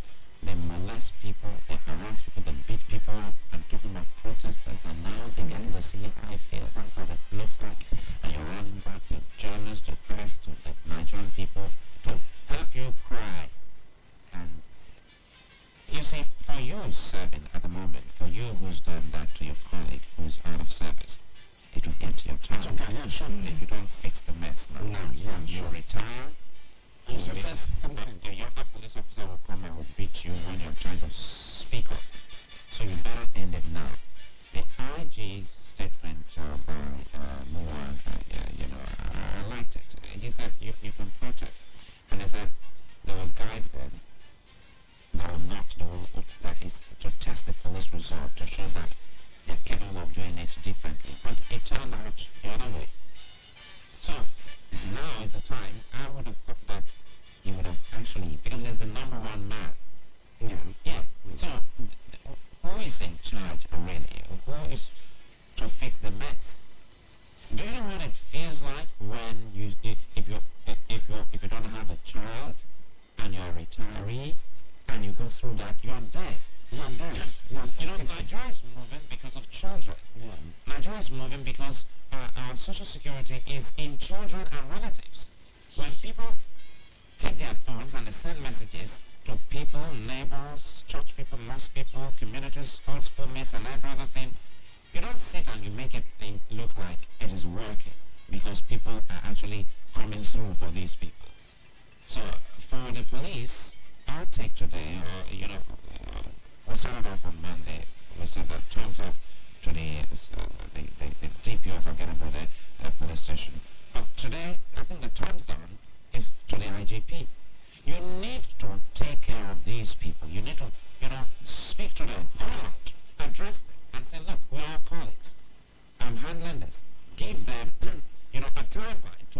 they molest people, they harass people, they beat people up. I'm talking about protesters, and now they're getting to see how I feel, how it looks like, and you're running back to journalists, to press, to the Nigerian people, to help you cry. And you see, for you serving at the moment, for you who's done that to your colleague who's out of service, it will get to your time. Okay, yeah, sure. If you don't fix the mess now, you retire. You should face something. A younger police officer will come and will beat you when you're trying to speak up. So you better end it now. The IG statement by Moore, I liked it. He said you can protest. And he said they will guide them. They will not do that is to test the police resolve to show that they're capable of doing it differently. But it turned out the other way. So now is the time. I would have thought that he would have actually, because he's the number one man. Yeah. So who is in charge really? Who is to fix the mess? Do you know what it feels like when if you don't have a child and you're a retiree and you go through that, you're dead. Nigeria is moving because of children. Nigeria is moving because our social security is in children and relatives. When people take their phones and they send messages to people, neighbors, church people, mosque people, communities, old school mates, and every other thing, you don't sit and you make it look like it is working because people are actually coming through for these people. So for the police, our take today, we started off on Monday. We said that turns up to the DPO, forget about the police station. But today, I think the time's done is to the IGP. You need to take care of these people. You need to, speak to them, address them, and say, look, we're all colleagues. I'm handling this. Give them, a timeline to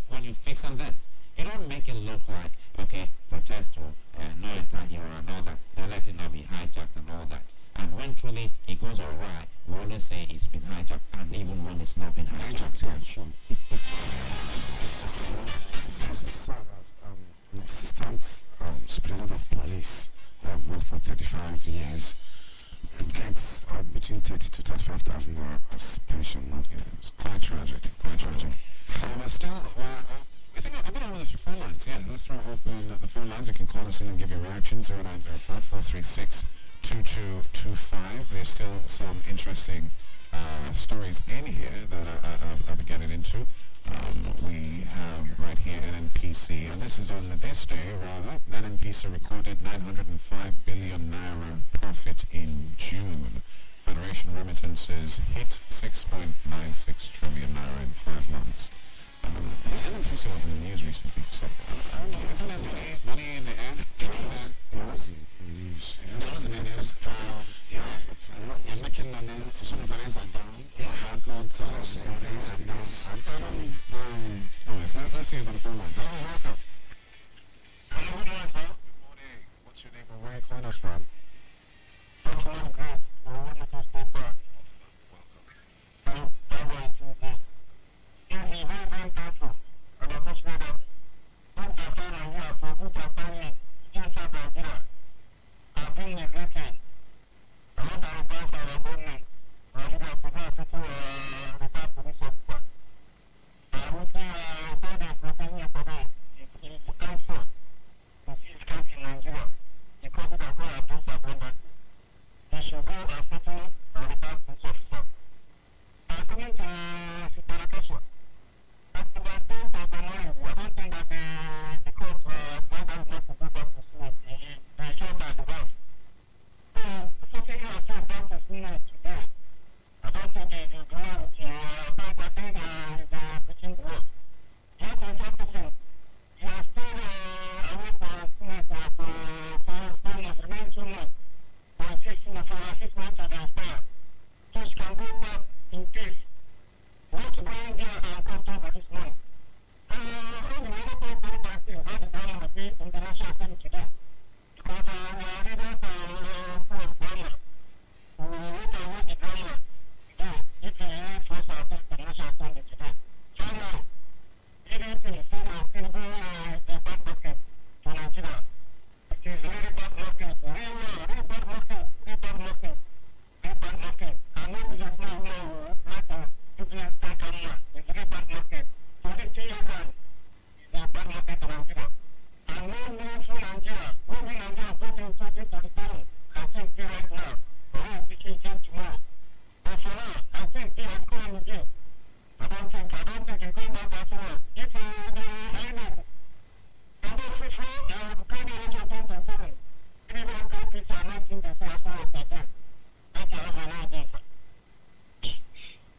when you fix on this. You don't make it look like, okay, protest or no anti-hero and all that. They let it not be hijacked and all that. And when truly it goes awry, we always say it's been hijacked, and even when it's not been hijacked. Yeah, sure. It's also sad as an assistant superintendent of police who have worked for 35 years gets between 30 to 35,000 naira as pension monthly. It's quite tragic, quite tragic. I think I'm going to open the phone lines. Yeah, let's throw open the phone lines. You can call us in and give your reaction. 0904-436-2225. There's still some interesting stories in here that I'll be getting into. We have right here NNPC, and this is on this day, rather. NNPC recorded 905 billion naira profit in June. Federation remittances hit 6.96 trillion naira in 5 months. NNPC was in the news recently for something. Isn't that money in the air? It was in the news. It was in the news. You're making money, so some of the are down. God's let's see who's on the phone lines. Hello, welcome. Hello, good morning, sir. Good morning. What's your name and where are you calling us from? Welcome.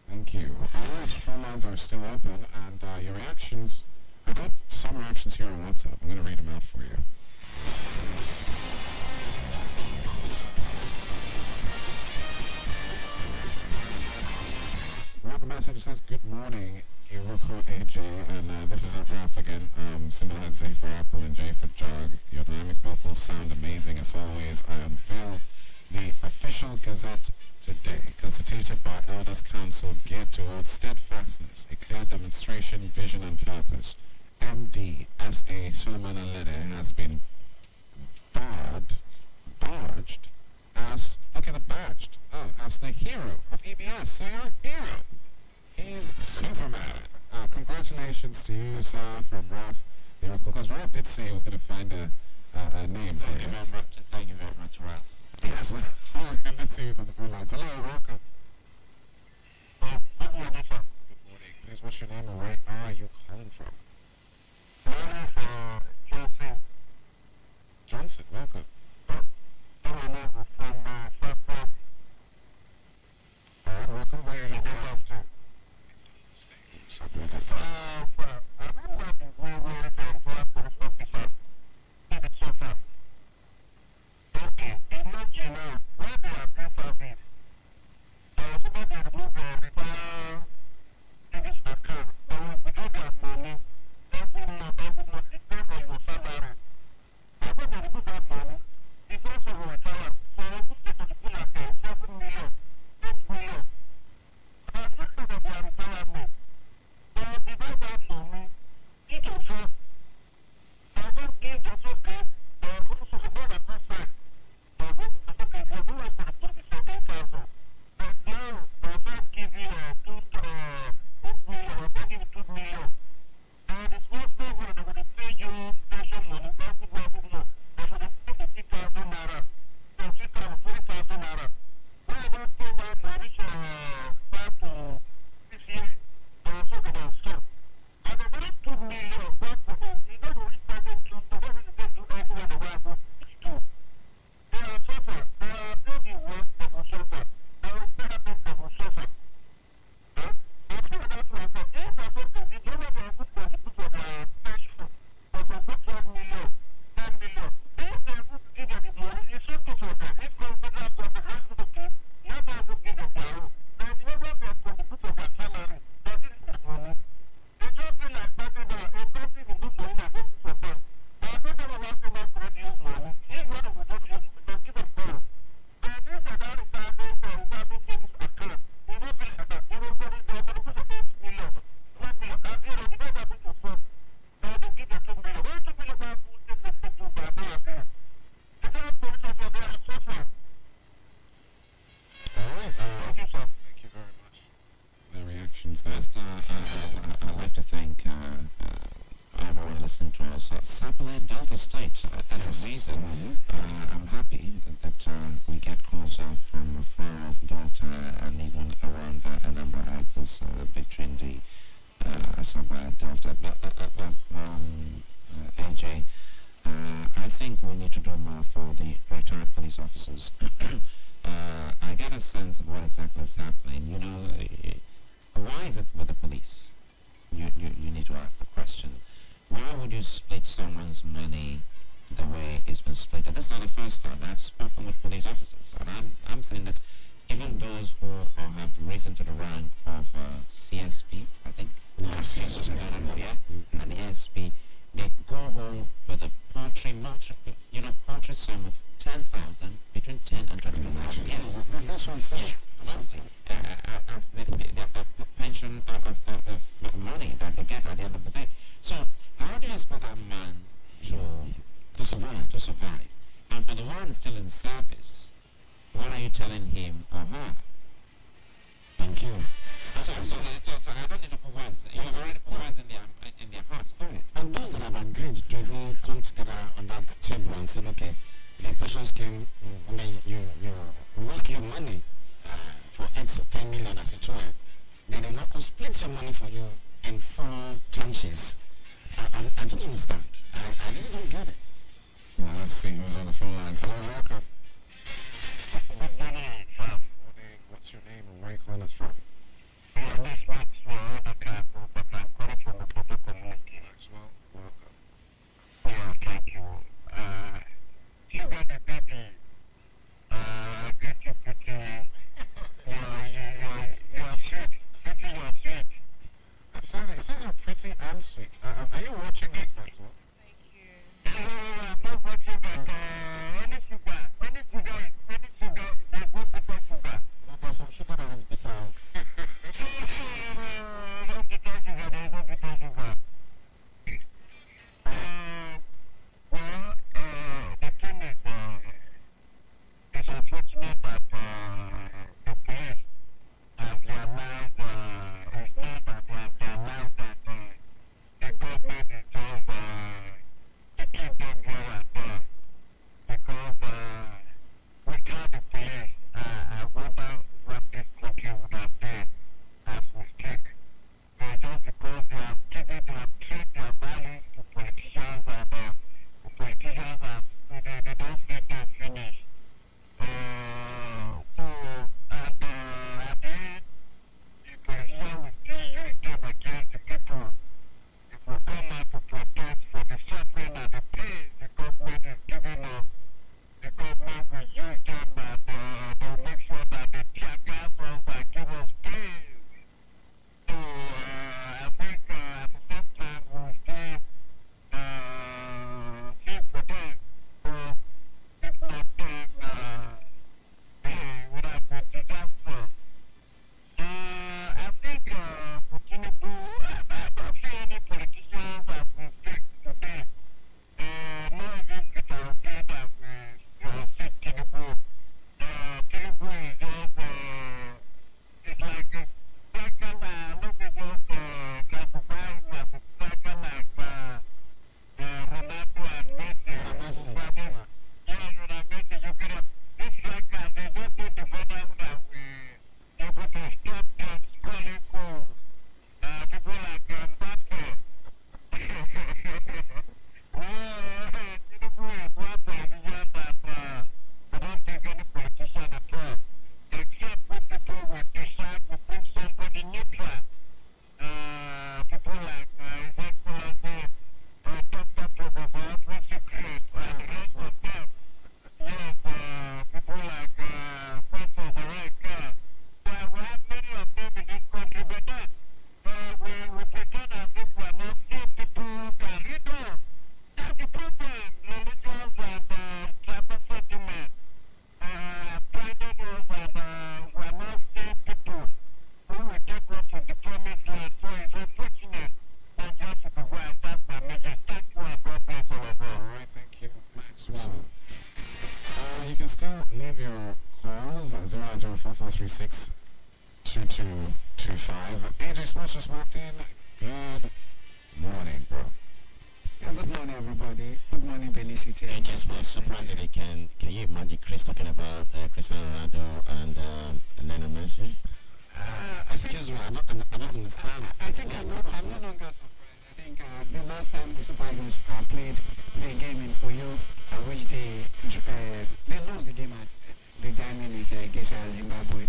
Thank you. Alright, the phone lines are still open, and your reactions. I got some reactions here on WhatsApp. I'm going to read them out for you. We have a message that says, "Good morning, Iroko AJ," and this is Ralph again. Symbol has Z for Apple and J for Jog. Your dynamic vocals sound amazing as always. I unveil the official gazette today, constituted by Elders Council, geared towards steadfastness, a clear demonstration, vision and purpose. MD S.A. Suleiman Alede has been badged as the hero of EBS. So you're a hero. He's Superman. Congratulations to you, sir, from Ralph. Because Ralph did say he was going to find a name for you. Thank you very much, Ralph. Yes. Alright, let's see who's on the phone lines. Hello, welcome. Good morning, sir. Good morning. Please, what's your name and where are you calling from? My name is Johnson. Johnson, welcome. I'm from Southwest. Alright, welcome. Where are you calling from? From I'd like to thank everyone listening to us. Sapele Delta State, that's amazing. I'm happy that we get calls from far off Delta and even around Anambra axis between the Asaba Delta. AJ, I think we need to do more for the retired police officers. I get a sense of what exactly is happening. You know, why is it with the police? You need to ask the question. Why would you split someone's money the way it's been split? And this is not the first time. I've spoken with police officers, and I'm saying that even those who have risen to the rank of CSP, I think, CSP, and the ASP, they go home with a paltry sum of 10,000, between 10 and 25,000. Yes. This one says. As the pension of money that they get at the end of the day. So, how do you expect that man to survive? And for the one still in service, what are you telling him or her? Thank you. So I don't need to put words. You have already put words in their hearts. Go ahead. And those that have agreed to even come together on that table and say, okay, the pension scheme, I mean, you work your money for 8 to 10 million as you try, then they're not going to split your money for you in 4 tranches. I don't understand. I really don't get it. Well, let's see who's on the phone lines. Hello, welcome. Good morning, sir. Morning. What's your name and where are you calling us from? This Maxwell, but I'm calling from the Popo community. Maxwell, welcome. Yeah, thank you. Sugar the baby. Get you pretty. You're sweet. Pretty, you're sweet. It says you're pretty and sweet. Are you watching us, Maxwell? I'm not watching, but any sugar, there's no bitter sugar. No, but some sugar that is bitter. No bitter sugar, there's no bitter sugar. Well, the thing is, it's unfortunate that the police have realized, it's not that they have realized that the government is just keep them here and there because without the police, I wonder what this country would have been as we speak. Just because they have trained their values to politicians and the politicians have, they don't feed them finish. So, at the end, the politician will still use them against the people. It will come out to protest for the suffering and the pain the government is giving us. The government will use them and they'll make sure that they tear gas us and give us pain. So I think at the same time we'll still see for them. So if not then they would have been disaster. I think for Tinubu, I don't see any politicians as we speak today. Not even Peter Obi that we see Tinubu. Tinubu is just, it's like a second, let me just classify him as a second like Ronaldo and Messi. Yes, Ronaldo Messi, you could have, this like they just don't defend them that we able to stop them scoring goals. People like Mbappe. Tinubu is one politician that I don't think any politician at all, except when people will decide to bring somebody neutral. People like His Excellency Dr. Professor Alfred Secret and the rest of them. Yes, people like Professor Zareka. We have many of them in this country, but then we pretend as if we are not seeing people who can lead us. That's the problem. Religions and tribal sentiment blinded us, and we are not seeing people who will take us to the promised land. So it's unfortunate. Nigerians should be wise. That's my message. Thank you and God bless all of us. All right, thank you, Maxwell. You can still leave your calls at 0904436 2222. 825. AJ Sports just walked in. Good morning, bro. Yeah, good morning, everybody. Good morning, Benin City. And just was surprisingly, can you imagine Chris talking about Cristiano Ronaldo and Lionel Messi? Excuse me, I don't understand. I think I'm no longer surprised. I think the last time the Super Eagles played a game in Oyo, which they lost the game at the diamond against Zimbabwe.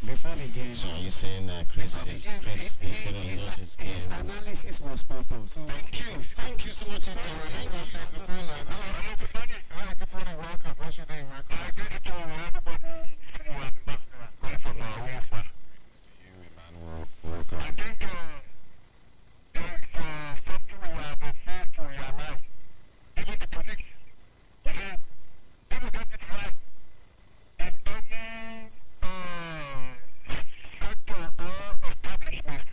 Before the game. So are you saying Chris is going to lose his game? His analysis was spot on. So Thank you so much, AJ. Let's go straight to the phone lines. Hi, good morning, welcome. What's your name, welcome? I get to everybody who was going from UEFA. You, Emmanuel, welcome. I think there's something we have failed to realize. Even the police, you see, people get it right in any sector or establishment.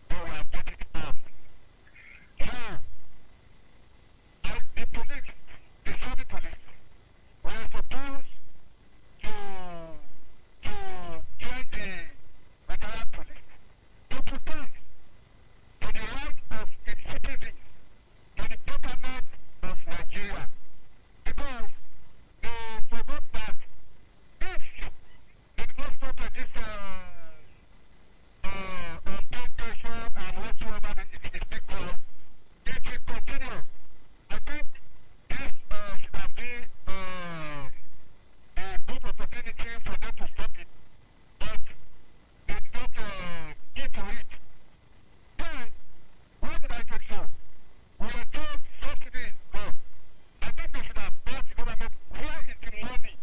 They will have get it wrong. Now, the police, the city police, were supposed to join the retired police to protect for the right of its citizens to the betterment of Nigeria. Because they forgot that if they did not stop at this temptation and whatsoever it is being called, it will continue. I think this should have been a good opportunity for them to stop it, but they did not give to it. Then, why did I take so? We were told subsidies go. I think they should have asked the government where is the money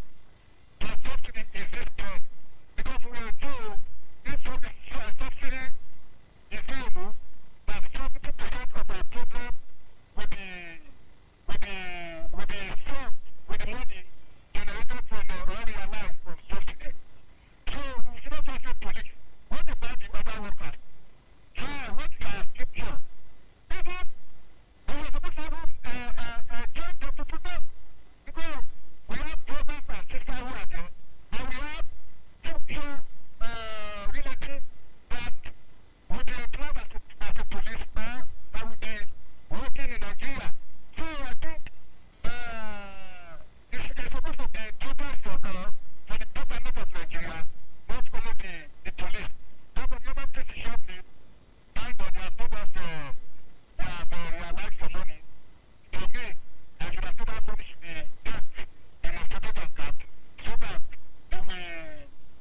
for subsidy is this spent? Because we were told this subsidy is removed, that 70% of our problem will be solved with the money generated from or realized from subsidy. So we should not just say police. What about the other workers? What is our scripture? Even we were supposed to have joint them to prevent, because we have brothers and sisters who are there, and we have future relatives that will be employed as a policeman and will be working in Nigeria. So I think it's supposed to be total for the government of Nigeria, not only the police. But the government takes the short lead. Thank God they have told us they have realized some money. To me, I should have told that money should be kept in a separate account so that they will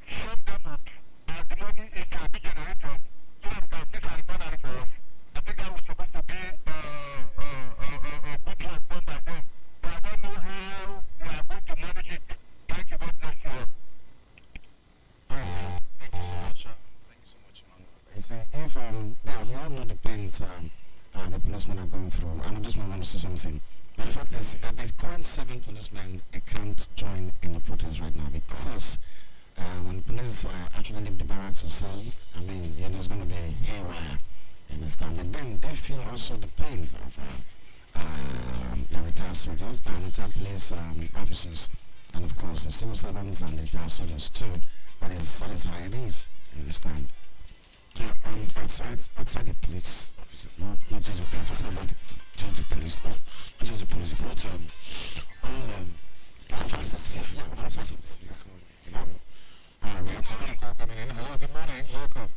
sum them up as the money is to be generated so that we can fix our refinery for us. I think that was supposed to be a good work done by them. But I don't know how they are going to manage it. Thank you, God bless you all. thank you so much. Thank you so much, Emmanuel. It's, if yeah, we all know the pains the policemen are going through. I just want to say something. But the fact is, the current 7 policemen can't join in the protest right now because when police actually leave the barracks or cell, I mean, there's going to be haywire. You understand? But then they feel also the pains of the retired soldiers and retired police officers, and of course the civil servants and the retired soldiers too. That is how it is. You understand? Yeah, outside the police officers, not just we're talking about just the police, not just the police, but all facets. Facets. Alright, we have another call coming in. Hello, good morning, welcome.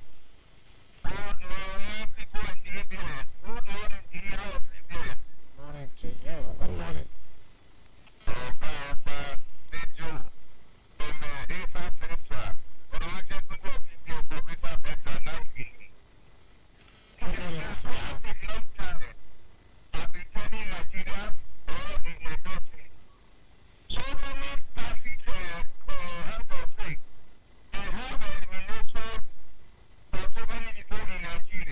Good morning, people in Libya. Good morning, hero of Libya. Good morning to you. Good morning. So many people in Nigeria.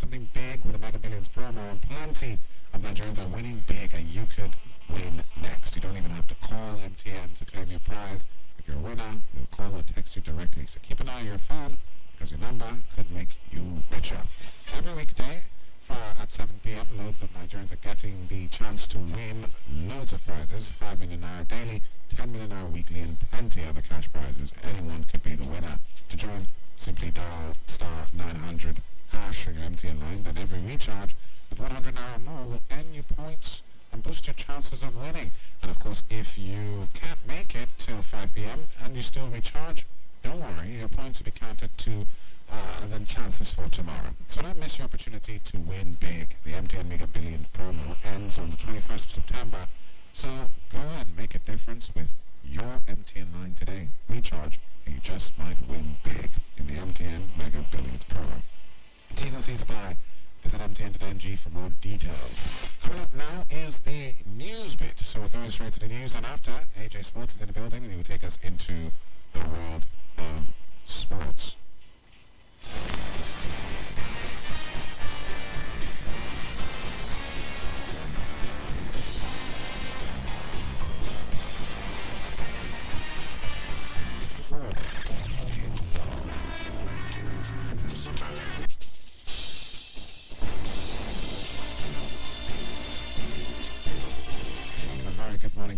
something big with a Mega Billions promo, and plenty of Nigerians are winning big, and you could win next. You don't even have to call MTN to claim your prize. If you're a winner, they'll call or text you directly. So keep an eye on your phone, because your number could make you richer. Every weekday at 7 p.m., loads of Nigerians are getting the chance to win loads of prizes, 5 million naira daily, 10 million naira weekly, and plenty other cash prizes. Anyone could be the winner. To join, simply dial star 900 hash on your MTN line. Then every recharge of 100 naira or more will earn you points and boost your chances of winning. And of course, if you can't make it till 5 p.m. and you still recharge, don't worry, your points will be counted to the chances for tomorrow. So don't miss your opportunity to win big. The MTN Mega Billion promo ends on the 21st of September. So go and make a difference with your MTN line today. Recharge and you just might win big in the MTN Mega Billion promo. T's and C's apply. Visit mtn.ng for more details. Coming up now is the news bit. So we're going straight to the news, and after, AJ Sports is in the building and he will take us into the world of sports.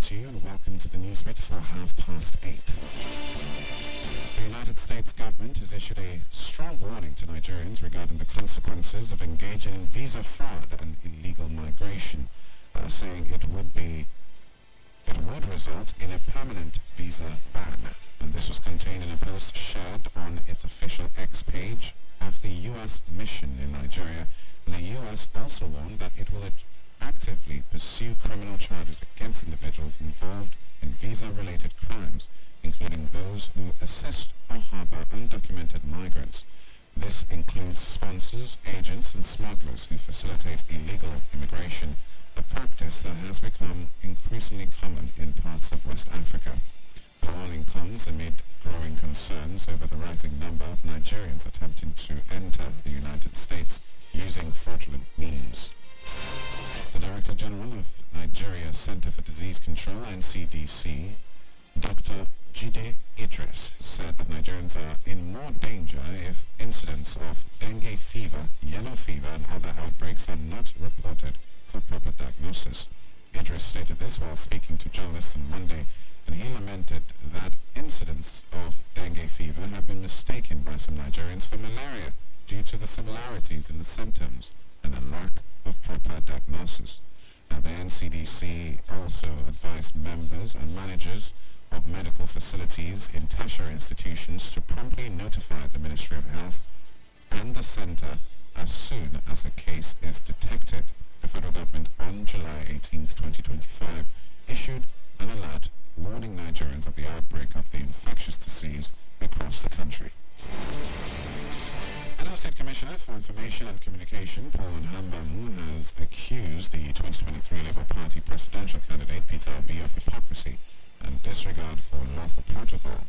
To you and welcome to the Newsbit for 8:30. The United States government has issued a strong warning to Nigerians regarding the consequences of engaging in visa fraud and illegal migration, saying it would result in a permanent visa ban. And this was contained in a post shared on its official X page of the U.S. mission in Nigeria. And the U.S. also warned that it will actively pursue criminal charges against individuals involved in visa-related crimes, including those who assist or harbor undocumented migrants. This includes sponsors, agents, and smugglers who facilitate illegal immigration, a practice that has become increasingly common in parts of West Africa. The warning comes amid growing concerns over the rising number of Nigerians attempting to enter the United States using fraudulent means. The Director General of Nigeria Center for Disease Control, NCDC, Dr. Jide Idris, said that Nigerians are in more danger if incidents of dengue fever, yellow fever, and other outbreaks are not reported for proper diagnosis. Idris stated this while speaking to journalists on Monday, and he lamented that incidents of dengue fever have been mistaken by some Nigerians for malaria due to the similarities in the symptoms and a lack of proper diagnosis. The NCDC also advised members and managers of medical facilities in tertiary institutions to promptly notify the Ministry of Health and the Center as soon as a case is detected. The federal government on July 18, 2025, issued an alert warning Nigerians of the outbreak of the infectious disease across the country. Edo State Commissioner for Information and Communication, Paul Nhambam, has accused the 2023 Labour Party presidential candidate, Peter Obi, of hypocrisy and disregard for lawful protocol.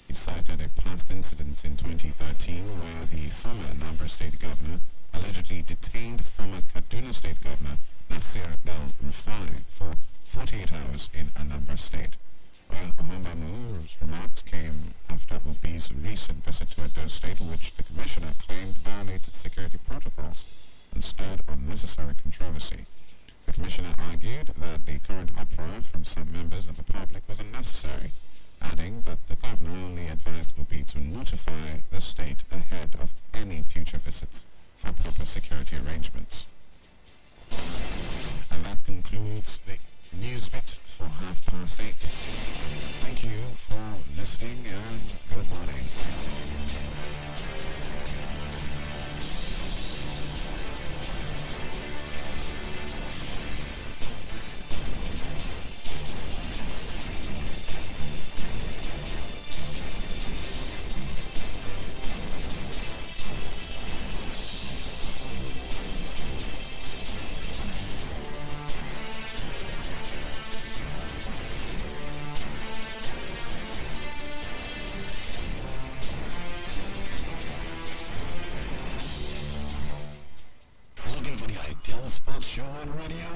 He cited a past incident in 2013 where the former Anambra State Governor allegedly detained former Kaduna State Governor Nasir El-Rufai for 48 hours in Anambra State. Nhambam's remarks came after Obi's recent visit to Edo State, which the commissioner claimed violated security protocols and stirred unnecessary controversy. The commissioner argued that the current uproar from some members of the public was unnecessary, adding that the governor only advised Obi to notify the state ahead of any future visits for proper security arrangements. And that concludes the news bit for 8:30. Thank you for listening and good morning. The Sports Show on radio.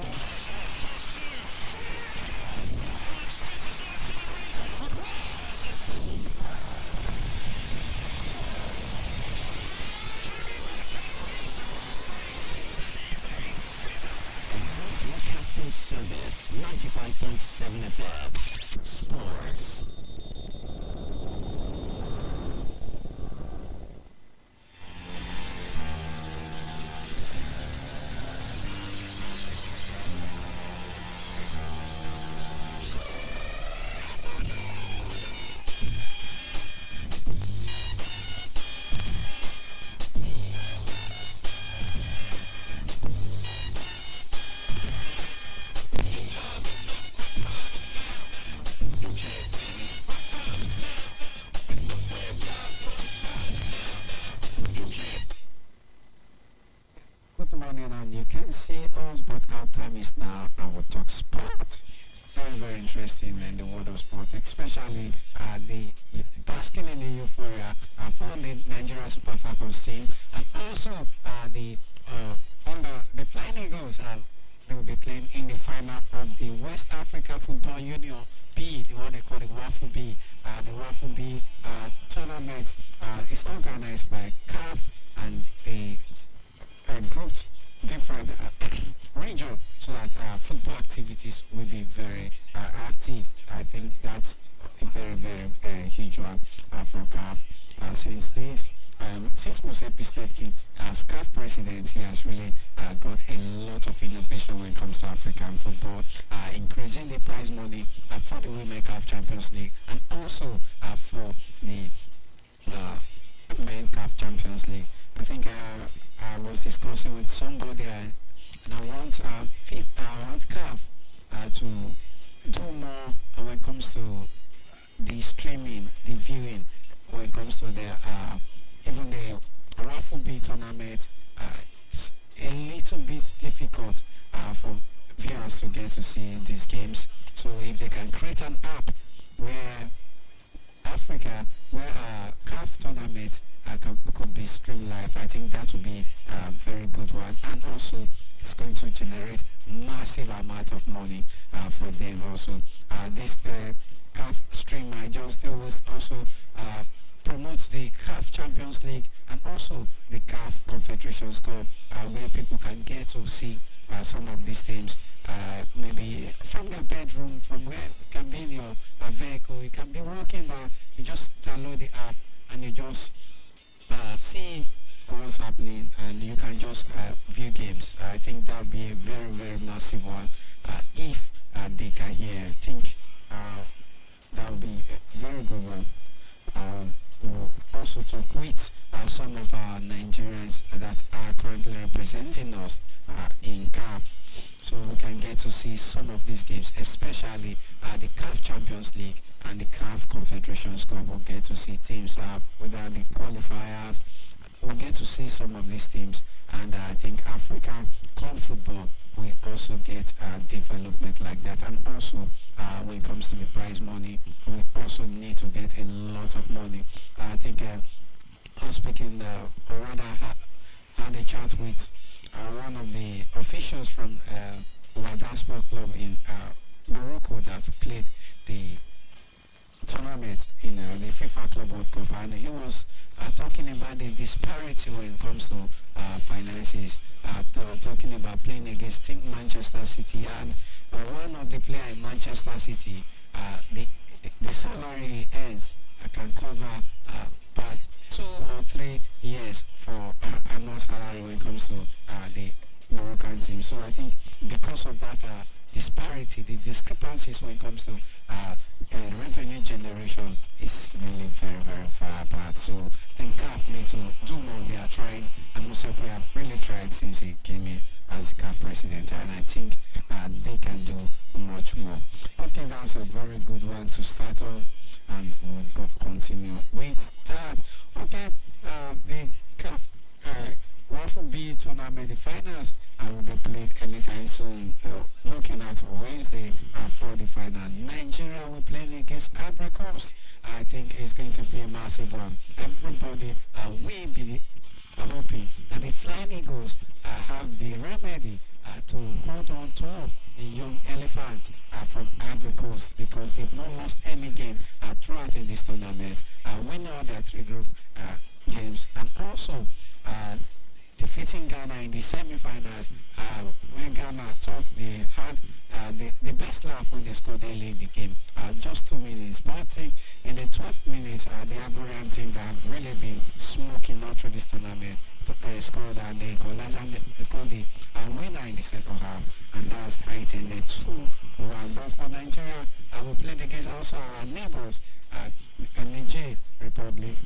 Broadcasting service 95.7 FM. Sports. Good morning, and you can see us, but our time is now, and we'll talk sport. Very, very interesting in the world of sports, especially the basking in the euphoria for the Nigeria Super Falcons team, and also the Flying Eagles. They will be playing in the final of the West Africa Football Union B, the one they call the WAFU B. The WAFU B tournament is organized by CAF, and the grouped different region so that football activities will be very active. I think that's a very, very huge one from CAF. Since Musepi stepped in as CAF president, he has really got a lot of innovation when it comes to African football, increasing the prize money for the Women CAF Champions League, and also for the Men CAF Champions League. I think I was discussing with somebody, and I want CAF to do more when it comes to the streaming, the viewing, when it comes to the even the Raffle B tournament. It's a little bit difficult for viewers to get to see these games. So if they can create an app where CAF tournament could be streamed live, I think that would be a very good one, and also it's going to generate massive amount of money for them. Also, this CAF stream always also promotes the CAF Champions League and also the CAF Confederations Cup, where people can get to see some of these teams, maybe from their bedroom, from where you can be in your vehicle, you can be walking, but you just download the app and you just see what's happening, and you can just view games. I think that would be a very, very massive one if they can hear. I think that would be a very good one. We'll also talk with some of our Nigerians that are currently representing us in CAF, so we can get to see some of these games, especially the CAF Champions League and the CAF Confederations Cup. We'll get to see teams without the qualifiers. We'll get to see some of these teams, and I think African club football will also get development like that. And also, when it comes to the prize money, we also need to get a lot of money. I think I was speaking, or rather had a chat with one of the officials from Wydad Sport Club in Morocco that played the tournament in the FIFA Club World Cup, and he was talking about the disparity when it comes to finances, talking about playing against Manchester City, and one of the players in Manchester City, the salary ends can cover about 2 or 3 years for annual salary when it comes to the Moroccan team. So I think because of that disparity, the discrepancies when it comes to revenue generation is really very, very far apart. So I think CAF need to do more. They are trying, and Musepe have really tried since he came in as the CAF president, and I think they can do much more. I think that's a very good one to start on, and we'll continue with that. Okay, the CAF WAFU B tournament, the finals will be played anytime soon. Looking at Wednesday for the final, Nigeria will play against Ivory Coast. I think it's going to be a massive one. Everybody will be hoping that the Flying Eagles have the remedy to hold on to the young elephants from Ivory Coast, because they've not lost any game throughout in this tournament, winning all their 3 group games, and also defeating Ghana in the semi-finals when Ghana thought they had the best laugh when they scored early in the game, just 2 minutes. But I think in the 12 minutes, the Ivorian team that have really been smoking all through this tournament scored, and they equalized, and they got the winner in the second half, and that's how it ended 2-1. But for Nigeria, we played against also our neighbors, Niger Republic,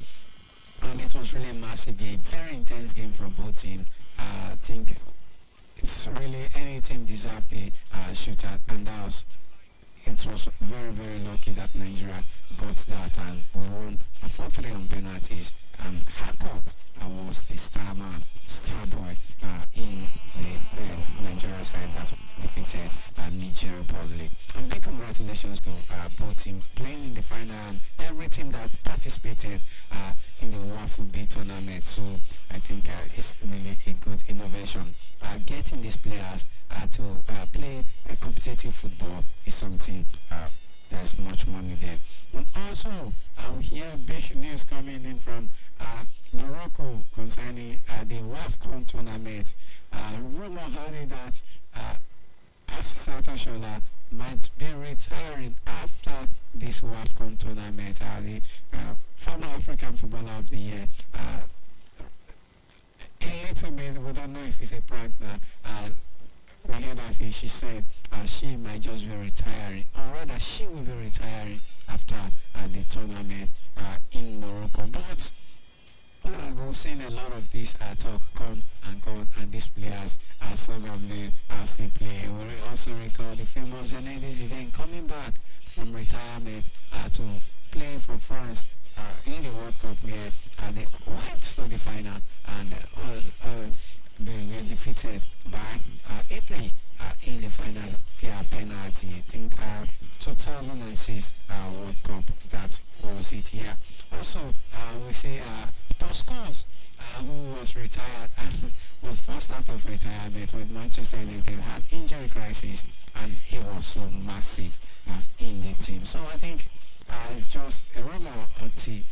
and it was really a massive game, very intense game from both teams. I think it's really any team deserved the shootout, and it was very, very lucky that Nigeria got that, and we won 4-3 on penalties. And Harcourt was the star boy in the Nigeria side that defeated Niger Republic. And big congratulations to both teams playing in the final and every team that participated in the Waffle B tournament. So I think it's really a good innovation. Getting these players to play competitive football is something there's much money there. And also, we hear big news coming in from Morocco concerning the WAFCON tournament. Rumor had it that Asisat Oshola might be retiring after this WAFCON tournament. The former African Footballer of the Year. A little bit, we don't know if it's a prank now. We hear that she said she might just be retiring, or rather she will be retiring after the tournament in Morocco. But we've seen a lot of this talk come and go, and these players, some of them still play. We also recall the famous Zinedine Zidane coming back from retirement to play for France in the World Cup, where they went to the final and they were defeated by Italy in the finals via penalty. I think 2006 World Cup, that was it here. Also, we see Paul Scholes, who was retired and was forced out of retirement when Manchester United had injury crisis, and he was so massive in the team. So I think it's just a rumor until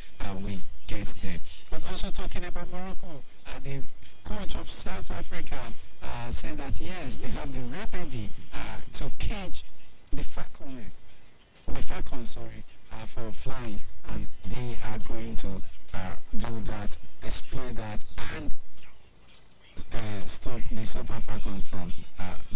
we get there. But also talking about Morocco, the coach of South Africa said that yes, they have the remedy to cage the falcons, for flying, and they are going to do that, exploit that, and stop the Super Falcons from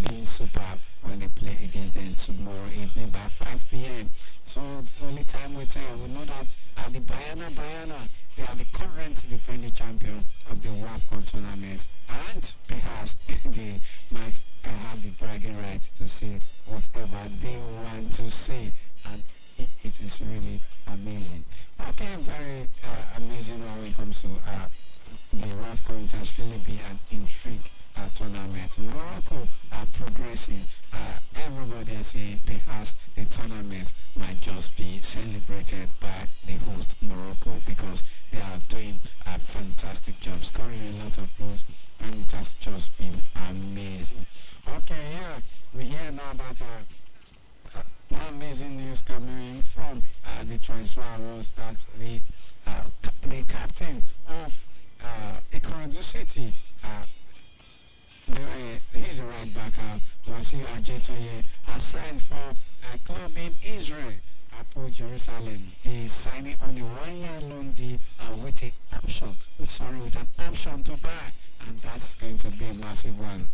being superb when they play against them tomorrow evening by 5 p.m. So only time will tell. We know that the Bayana, they are the current defending champions of the WAFCON tournament, and perhaps they might have the bragging right to say whatever they want to say, and it is really amazing. Okay, very amazing when it comes to the WAFCON. It has really been an intrigue tournament. Morocco are progressing. Everybody is saying perhaps the tournament might just be celebrated by the host Morocco, because they are doing a fantastic job, scoring a lot of goals, and it has just been amazing. Okay, yeah, we hear now that one amazing news coming from the transfer was that the captain of Ikorodu City, he's a right back, Wasiu Ajetoye, has signed for a club in Israel, Apple Jerusalem. He's signing on a 1-year loan deal with an option to buy, and that's going to be a massive one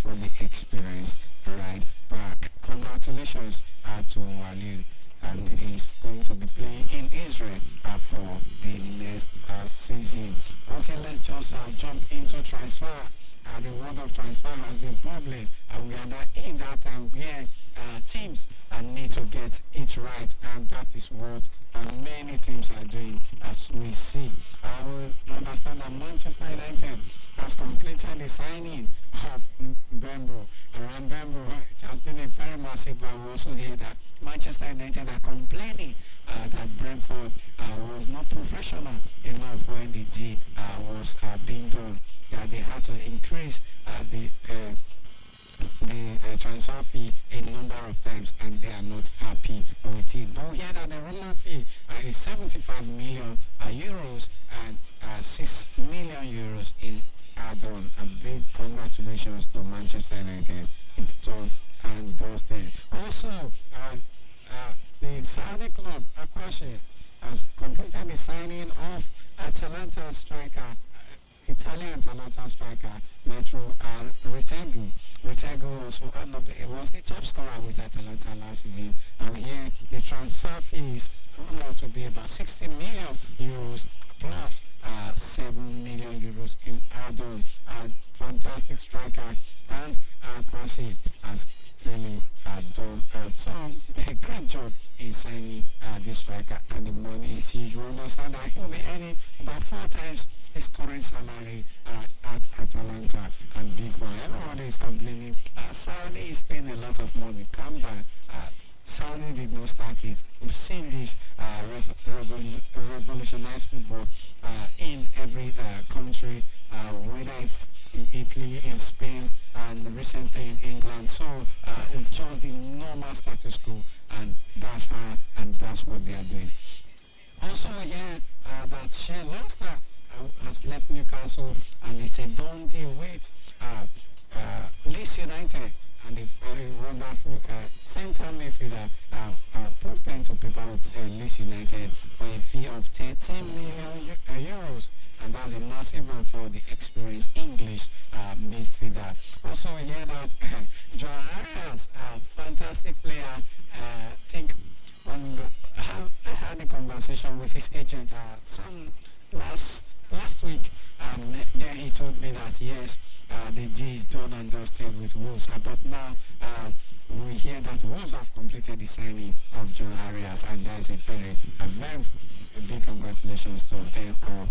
for the experienced right back. Congratulations to Waliu, and he's going to be playing in Israel for the next season. Okay, let's just jump into transfer. The world of transfer has been bubbling, and we are in that time where teams need to get it right, and that is what many teams are doing, as we see. We understand that Manchester United has completed the signing of Mbembo. Around Mbembo, it has been a very massive one. We also hear that Manchester United are complaining that Brentford was not professional enough when the deal was being done. They had to increase the transfer fee a number of times and they are not happy with it. But we hear that the Roma fee is 75 million euros and 6 million euros in add-on. And big congratulations to Manchester United. It's done and dusted. Also, the Saudi club, Aquashe, has completed the signing of Atalanta striker, Italian Atalanta striker, Metro Retegui. Retegui was the top scorer with Atalanta last season. And here the transfer fee is rumored to be about 60 million euros plus 7 million euros in add-on. Fantastic striker, and Kwasi has really done a great job in signing this striker, and the money is huge. You understand that he'll be earning about 4 times his current salary at Atalanta, and big one. Everyone is complaining. Saudi is paying a lot of money. Calm down. Saudi did not start it. We've seen this revolutionize football in every country, whether it's in Italy, in Spain, and recently in England. So it's just the normal status quo, and that's how and that's what they are doing. Also here that Shane Longstaff has left Newcastle, and it's a done deal with Leeds United, and a very wonderful centre midfielder put pen to paper with Leeds United for a fee of 13 million euros, and that's a massive one for the experienced English midfielder. Also, we hear that John Arias, a fantastic player, think when I had a conversation with his agent some last week, and then he told me that yes, the deal is done and dusted with Wolves, but now we hear that Wolves have completed the signing of John Arias, and that's a very big congratulations to them all.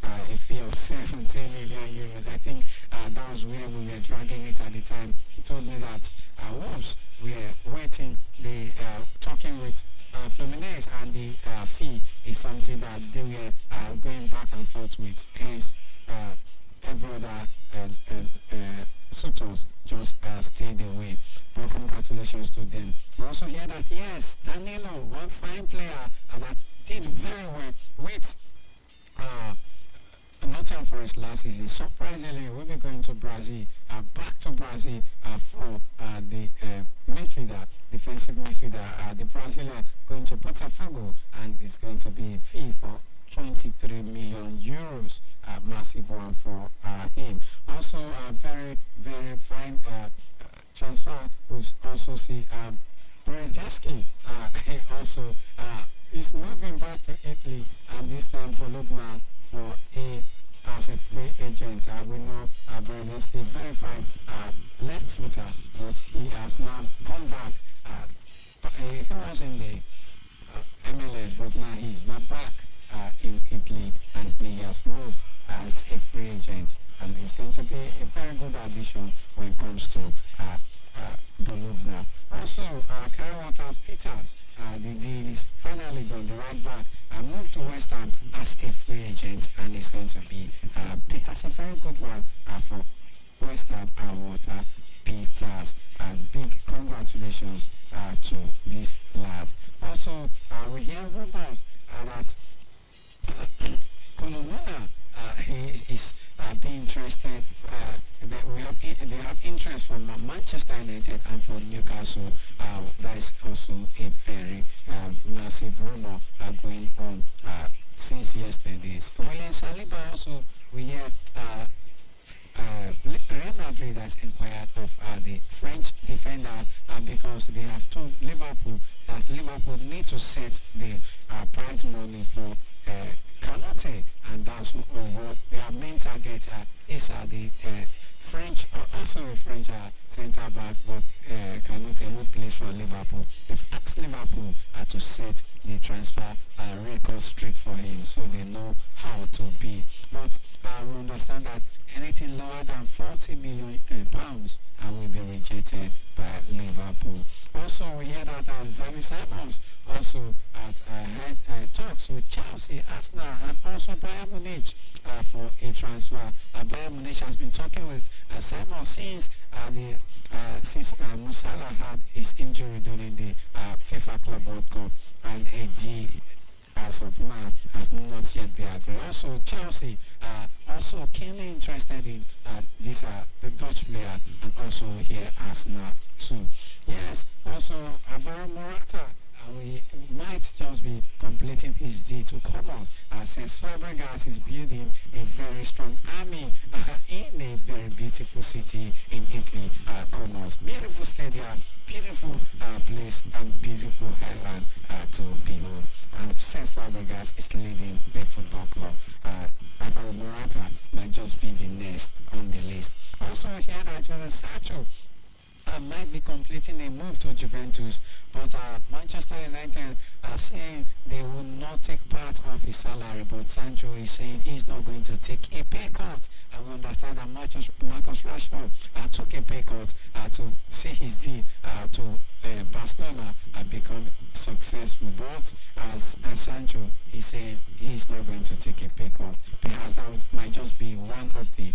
A fee of 17 million euros. I think that was where we were dragging it at the time. He told me that Wolves were waiting, talking with Fluminense, and the fee is something that they were going back and forth with. Hence, every other suitors just stayed away. But congratulations to them. We also hear that yes, Danilo, one fine player, that did very well with Nottingham Forest last season. Surprisingly, we'll be going to Brazil, back to Brazil for the midfielder, defensive midfielder, the Brazilian going to Botafogo, and it's going to be a fee for 23 million euros, a massive one for him. Also, a very, very fine transfer. We also see Brzezinski. He also is moving back to Italy, and this time Bologna for as a free agent. We know Brzezinski, very fine left footer, but he has now come back. He was in the MLS, but now he's back in Italy, and he has moved as a free agent, and he's going to be a very good addition when it comes to Bologna. Also, Kyle Walters-Peters, the deal is finally done. The right back moved to West Ham as a free agent, and it's going to be has a very good one for West Ham and Walters-Peters. And big congratulations to this lad. Also, we hear rumors that Colomona is being interested. They have interest from Manchester United and from Newcastle. That is also a very massive rumor going on since yesterday. William Saliba also, we hear Real Madrid has inquired of the French defender because they have told Liverpool that Liverpool need to set the prize money for Kanouté, and that's what their main target is. The French, also a French centre back, but Kanouté, who plays for Liverpool, they've asked Liverpool to set the transfer record straight for him, so they know how to be. But we understand that anything lower than 40 million pounds will be rejected by Liverpool. Also, we hear that Xavi Simons also has had talks with Chelsea, Arsenal, and also Bayern Munich for a transfer. Bayern Munich has been talking with Simons since Musiala had his injury during the FIFA Club World Cup, and a deal as of now has not yet been agreed. Also, Chelsea also keenly interested in this the Dutch player, and also here Arsenal too. Yes, also Alvaro Morata. We might just be completing his deal to come out. Since Fabregas is building a very strong army in a very beautiful city in Italy, Como. Beautiful stadium, beautiful place, and beautiful island to behold. And since Fabregas is leading the football club, Alvaro Morata might just be the next on the list. Also here that Jadon Sancho might be completing a move to Juventus, but Manchester United are saying they will not take part of his salary, but Sancho is saying he's not going to take a pay cut. And we understand that Marcus Rashford took a pay cut to see his deal to Barcelona become successful, but as Sancho is saying he's not going to take a pay cut. Perhaps that might just be one of the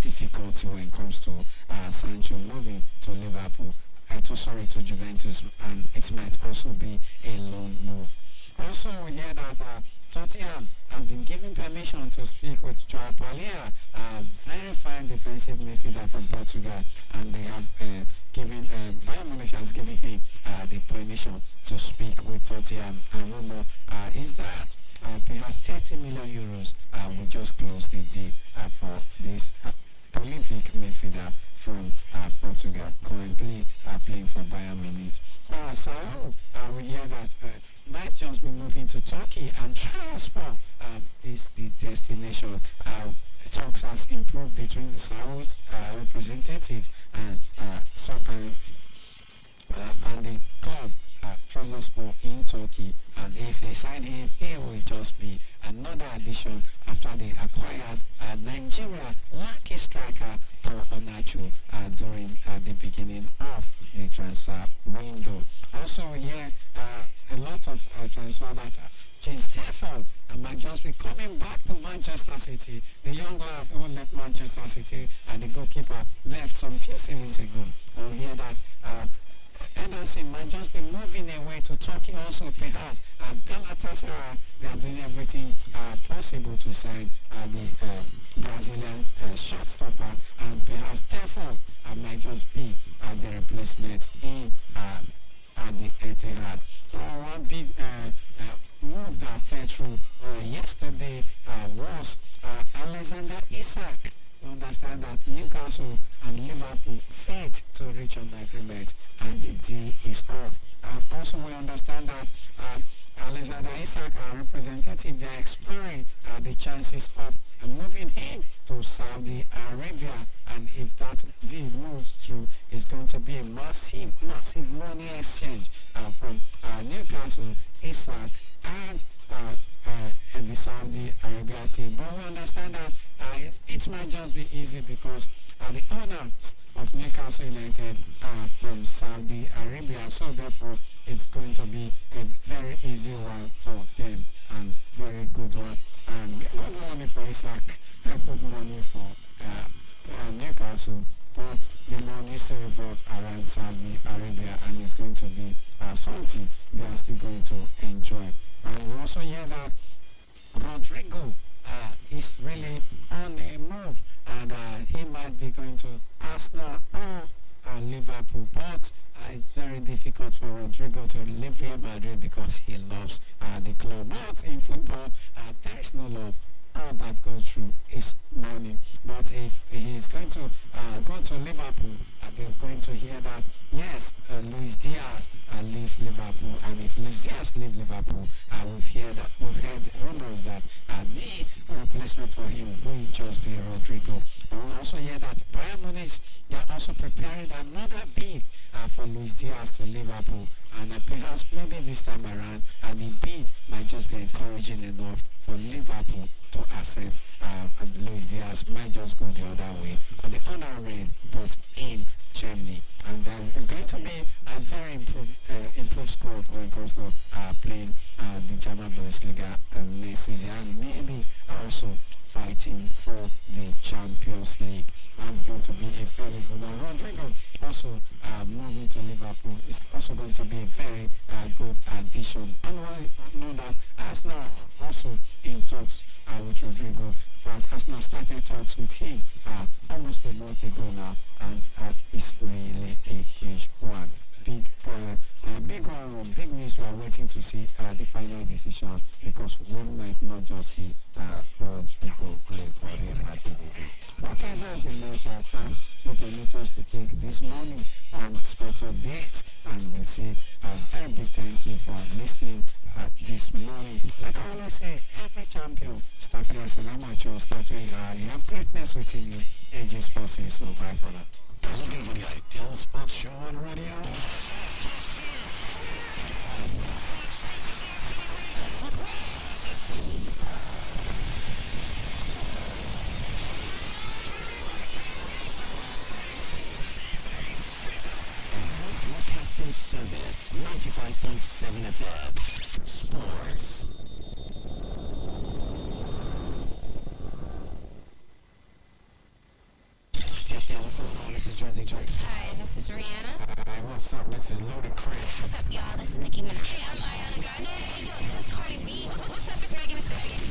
difficulty when it comes to Sancho moving to Liverpool, to Juventus, and it might also be a loan move. Also, we hear that Tottenham have been given permission to speak with Joao Palhinha, a very fine defensive midfielder from Portugal, and they have given Bayern Munich has given him the permission to speak with Tottenham. And rumor is that perhaps 30 million euros will just close the deal for this prolific midfielder from Portugal, currently playing for Bayern Munich. We hear that might just be moving to Turkey, and Transport is the destination. Talks has improved between the Saud's representative and the club, Trabzonspor in Turkey, and if they sign him, he will just be another addition after they acquired Nigeria lucky striker Paul Onachu during the beginning of the transfer window. Also, here a lot of transfer data. James Stafford might just be coming back to Manchester City. The young lad who left Manchester City and the goalkeeper left some few seasons ago. We hear that Ederson might just be moving away to Turkey also, perhaps. Galatasaray, they are doing everything possible to sign the Brazilian shortstopper, and perhaps Stafford might just be the replacement in at the Etihad. One big move that fell through yesterday was Alexander Isak. We understand that Newcastle and Liverpool failed to reach an agreement, and the deal is off. Also, we understand that Alexander Isak, our representative, they are exploring the chances of moving him to Saudi Arabia, and if that deal moves through, it's going to be a massive money exchange from Newcastle, Isak, and the Saudi Arabia team. But we understand that it might just be easy because the owners of Newcastle United are from Saudi Arabia, so therefore it's going to be a very easy one for them, and very good one, and good money for Isak, good money for Newcastle, but the money still revolves around Saudi Arabia, and it's going to be something they are still going to enjoy. And we also hear that Rodrigo is really on a move, and he might be going to Arsenal or Liverpool, but it's very difficult for Rodrigo to leave Real Madrid because he loves the club. But in football, there is no love. All that goes through is money. But if he is going to go to Liverpool, they're going to hear that yes, Luis Diaz leaves Liverpool, and if Luis Diaz leaves Liverpool, we've heard rumors that the replacement for him will just be Rodrigo. But we also hear that Bayern Munich, they are also preparing another bid for Luis Diaz to Liverpool, and perhaps maybe this time around, the bid might just be encouraging enough for Liverpool to accept and Luis Diaz might just go the other way. On the other red, but in Germany. And it's going to be a very improved squad when it comes to playing the German Bundesliga next season, and maybe also fighting for the Champions League. That's going to be a very good one. Rodrigo also moving to Liverpool is also going to be a very good addition. And I know that Arsenal also in talks with Rodrigo. Arsenal started talks with him almost a month ago now, and that is really a huge one. Big news. We are waiting to see the final decision, because we might not just see Rodrigo play for Real Madrid. But that's not the match. Our time will permit us to take this morning on Sports Update, and we say a very big thank you for listening this morning. Like I always say, every champion started as an amateur, you have greatness within you. AJ Sports says so. Bye for now. Looking for the ideal sports show on radio? Broadcasting service 95.7 FM. Sports. What's going on? This is Jersey Drake. Hi, this is Rihanna. Hey, what's up? This is Ludacris. What's up, y'all? This is Nicki Minaj. Hey, I'm Ariana Grande. Hey, yo, this is Cardi B. What's up? It's Megan Thee Stallion.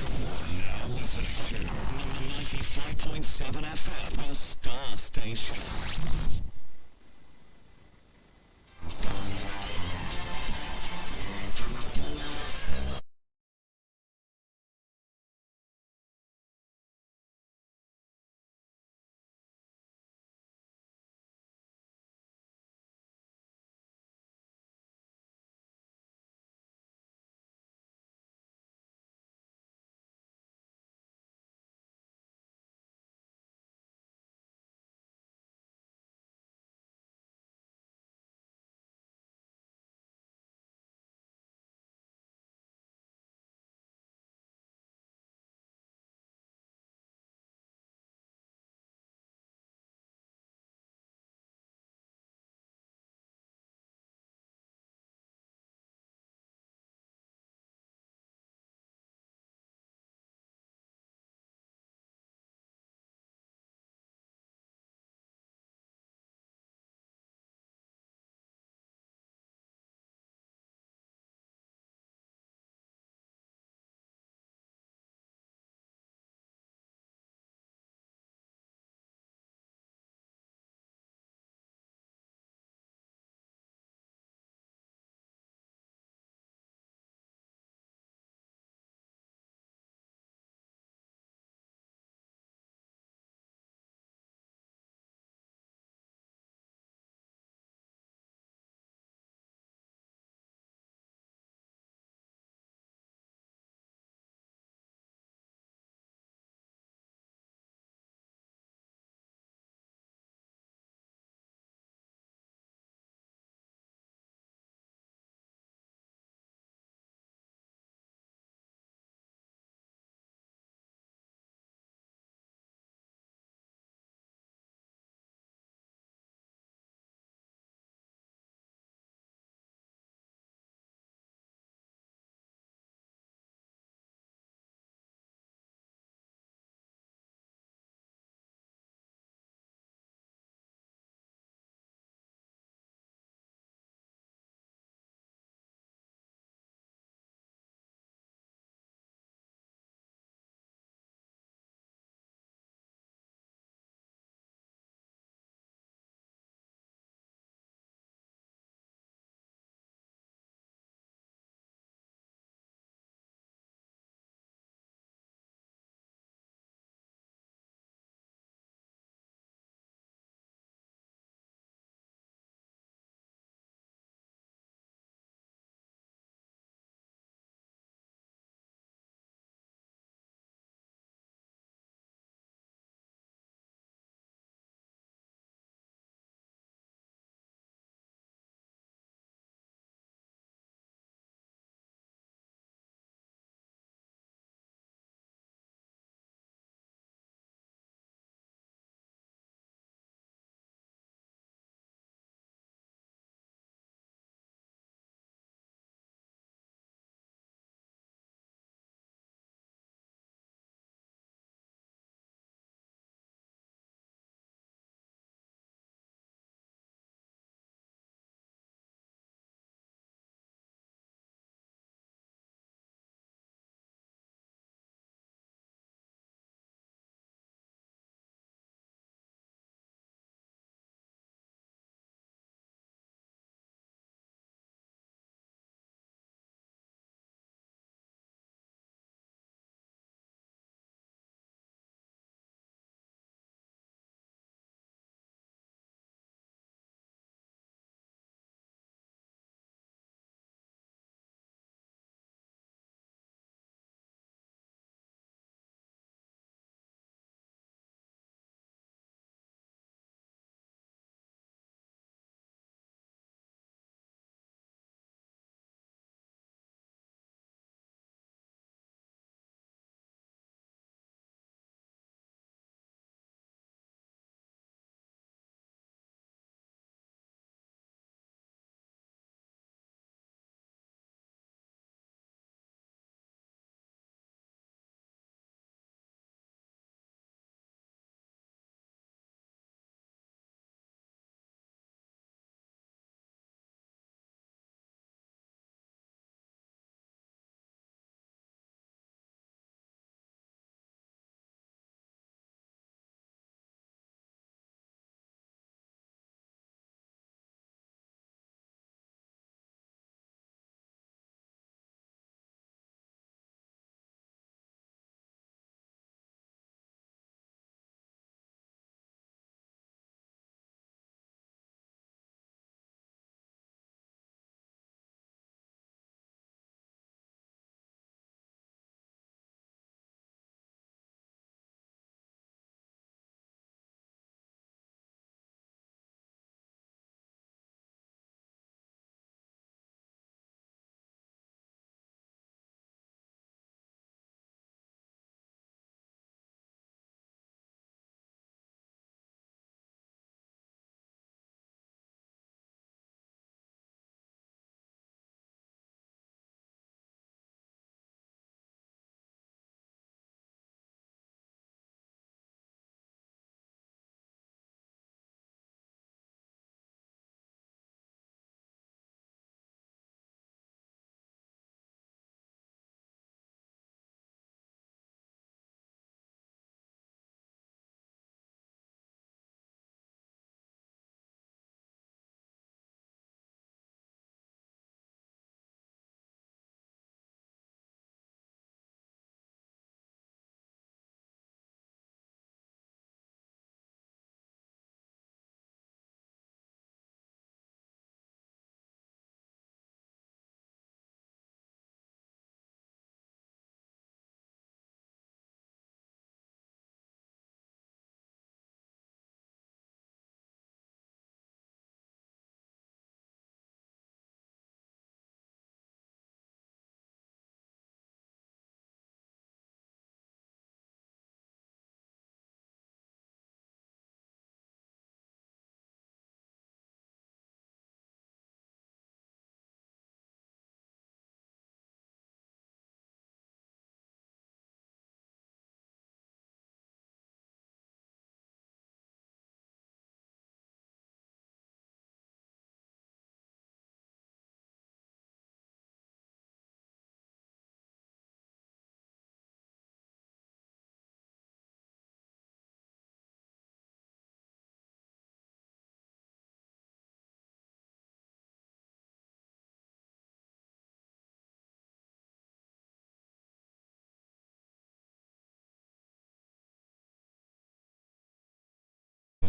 Now listening to 95.7 FM, the Star Station.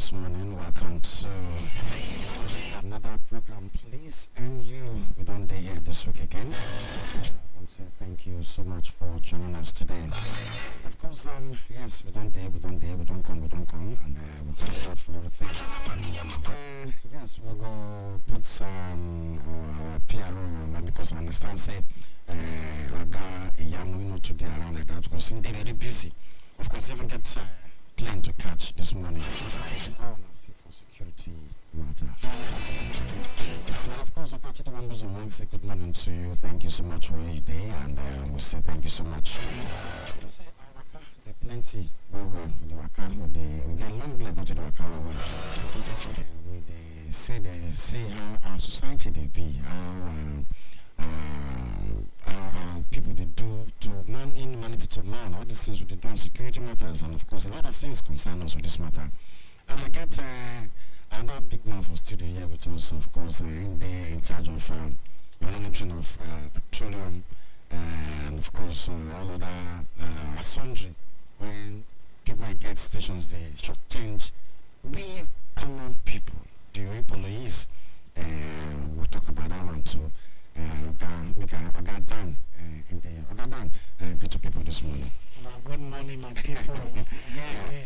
this morning. Welcome to another program. Please and you, we don't dare here this week again. I want to say thank you so much for joining us today. Of course, yes, we don't come, and we thank God for everything. Yes, we'll go put some PRO on them because I understand, say, Raga, Yamu, today around like that because they're very busy. Of course, even get plane to catch this morning. For security matter. Of course, I want to say good morning to you. Thank you so much for your day, and we say thank you so much. There plenty. The waka, we get long way go to the waka. We see how our society they be, how people they do to man in humanity to man, all these things they do on security matters, and of course a lot of things concern us with this matter. And I get another big man for studio here with us, of course, in charge of monitoring of petroleum, and of course all other sundry. When people get stations, they should change. We common people, the employees, we'll talk about that one too. We got done good to people this morning. Good morning, my people.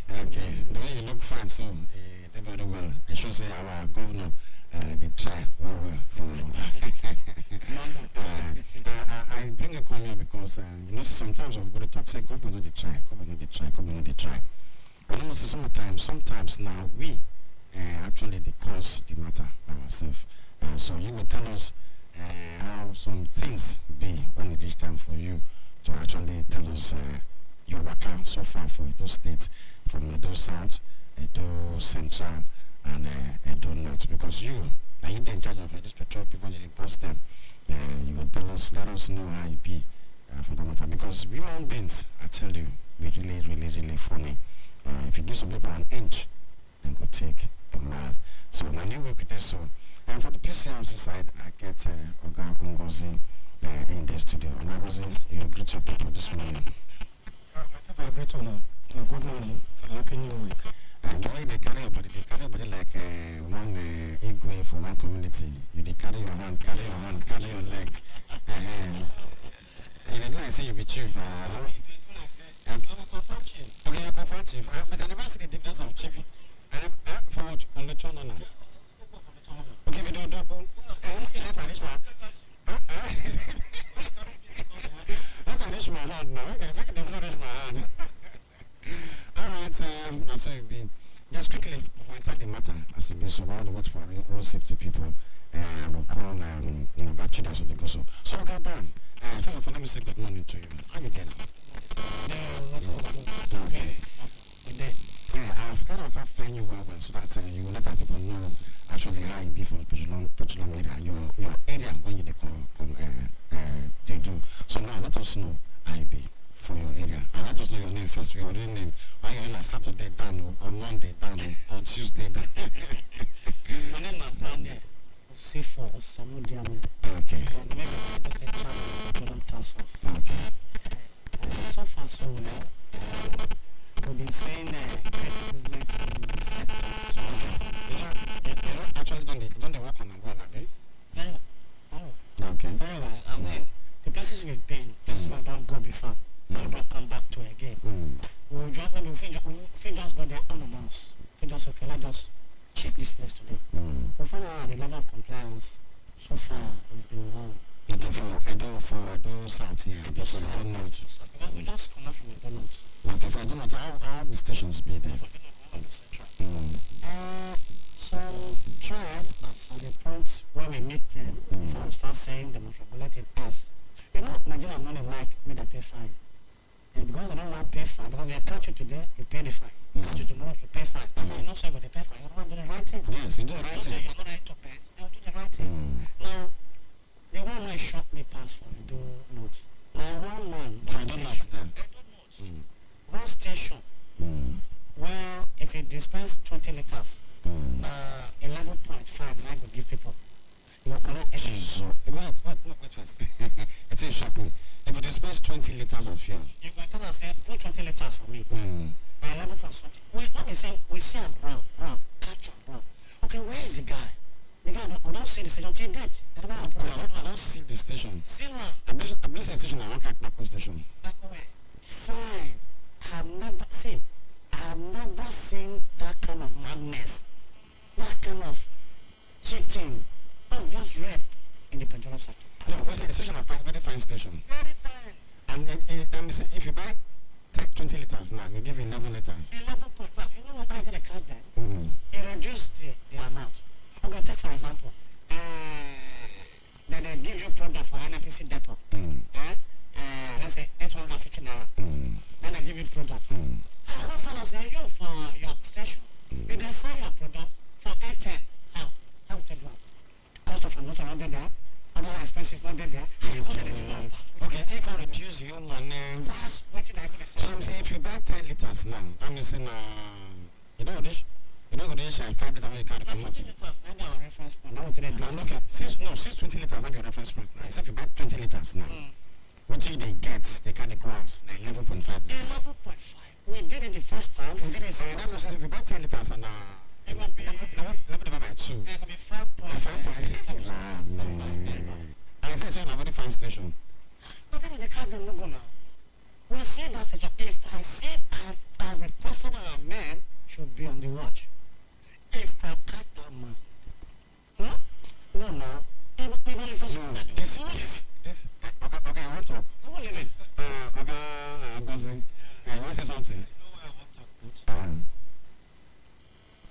Okay, the way you look fine, so they very well. I should say our governor, they try well. I bring a call here because you know sometimes we're going to talk say government they try. But you know sometimes now we actually they cause the matter ourselves. So you will tell us how some things be when it is time for you to actually tell us your waka so far for Edo State, from Edo South, Edo Central, and Edo North, because you are in charge of this petrol people that post them. You will tell us, let us know how it be for the matter, because we human beings, I tell you, we're really funny. If you give some people an inch, then go take a mile. So my new week with this, so and for the PCMC side, I get Oga Ngozi in the studio. Ngozi, you greet your people this morning. I greet you now. Good morning. Happy New Week. The way they carry your body like one igwe for one community. You they carry your hand, carry your leg. You didn't like say you be chief. Okay, you're confirmed chief. But I never see the difference of chief. For on the channel now. Okay, we don't double. Let I reach my hand now. Let I reach my hand. Alright, now so it be. Just quickly, we'll enter the matter as it be. So, we'll watch for road safety people. We'll call, battery that's what they go. So I'll get done. First of all, let me say good morning to you. How you get okay. I've got to find you well so that you will let our people know actually how it be for petroleum area, your area when you come they do. So now let us know how it be for your area. And let us know your name first. Your real name. Why you're in a Saturday down or Monday down or Tuesday down. My name is Daniel C4 Samudiame. Okay. And maybe I just a child of Petroleum Task Force. Okay. So far so well. We've been saying improvements in the sector. You know, actually don't they work on umbrella, eh? Very well. Okay. Very well. I mean, the places we've been, places we don't go before, we don't come back to again. We'll just, maybe if we just go there unannounced, if we just, okay, let's just check this place today. We find out the level of compliance so far has been well. Okay, for Edo South here, Edo for South, Edo North. because we just come out from Edo North. Okay, for Edo North, how the stations be there? So try as at the point where we meet them, before we start saying they must regulate it as. You know, Nigeria not like me that pay fine. And because they don't want to pay fine, because they catch you today, you pay the fine. Catch you tomorrow, you pay fine. After you know say they pay fine, you don't do the right thing. Yes, you do the right Say thing. you're not right to pay, they'll do the right thing. Now, the one way shocked me past for Edo North. Now one man, So I don't know what's there. one station where if you dispense 20 liters, 11.5 I go give people. You will collect extra. Jesus. Wait first. It is shocking. If if you dispense 20 liters of fuel, You go tell us, say, put 20 liters for me. mm, 11 plus something. Let me say, we see a brown, catch a brown. Okay, where is the guy? The guy, we don't see the station till date. I don't know. I don't see the station. See one. I believe the station, I want to Kpakpo station. Back away. Fine. I have never seen that kind of madness, that kind of cheating, of just rape in the petroleum sector. No, but the station, a very fine station. Very fine. And let me say, if you buy, take 20 liters now, we give you 11 liters. 11.5. You know what I did a cut then? Mm-hmm. It reduced the amount. Okay, take for example, that they give you product for NPC depot. Let's say 850 naira. Then they give you product. How far as you for your station? If they sell your product for 810, how? How would you do it? Cost of promotion not there, other expenses not there. Okay, you can reduce your money. That's what I can say. So I'm saying if you buy 10 liters now, I'm saying, you know this? You know this 5 liters when you carry come out. 20 liters, then our reference point. Now what did I do? Okay, since 20 liters, that's your reference point. Now, if you buy 20 liters now, what do they get? They carry go out, like 11.5 liters. 11.5. We did it the first time. We did it. That means if you buy 10 liters and It will be 11 divided by 2. it will be 5.5. I say it's a very fine station. But then the car don't go now. We see that station. If I see I've requested our men should be on the watch. If I cut that man, no. Even if it's This. Okay, I want to talk. who will live in? Gozi, I want to say something.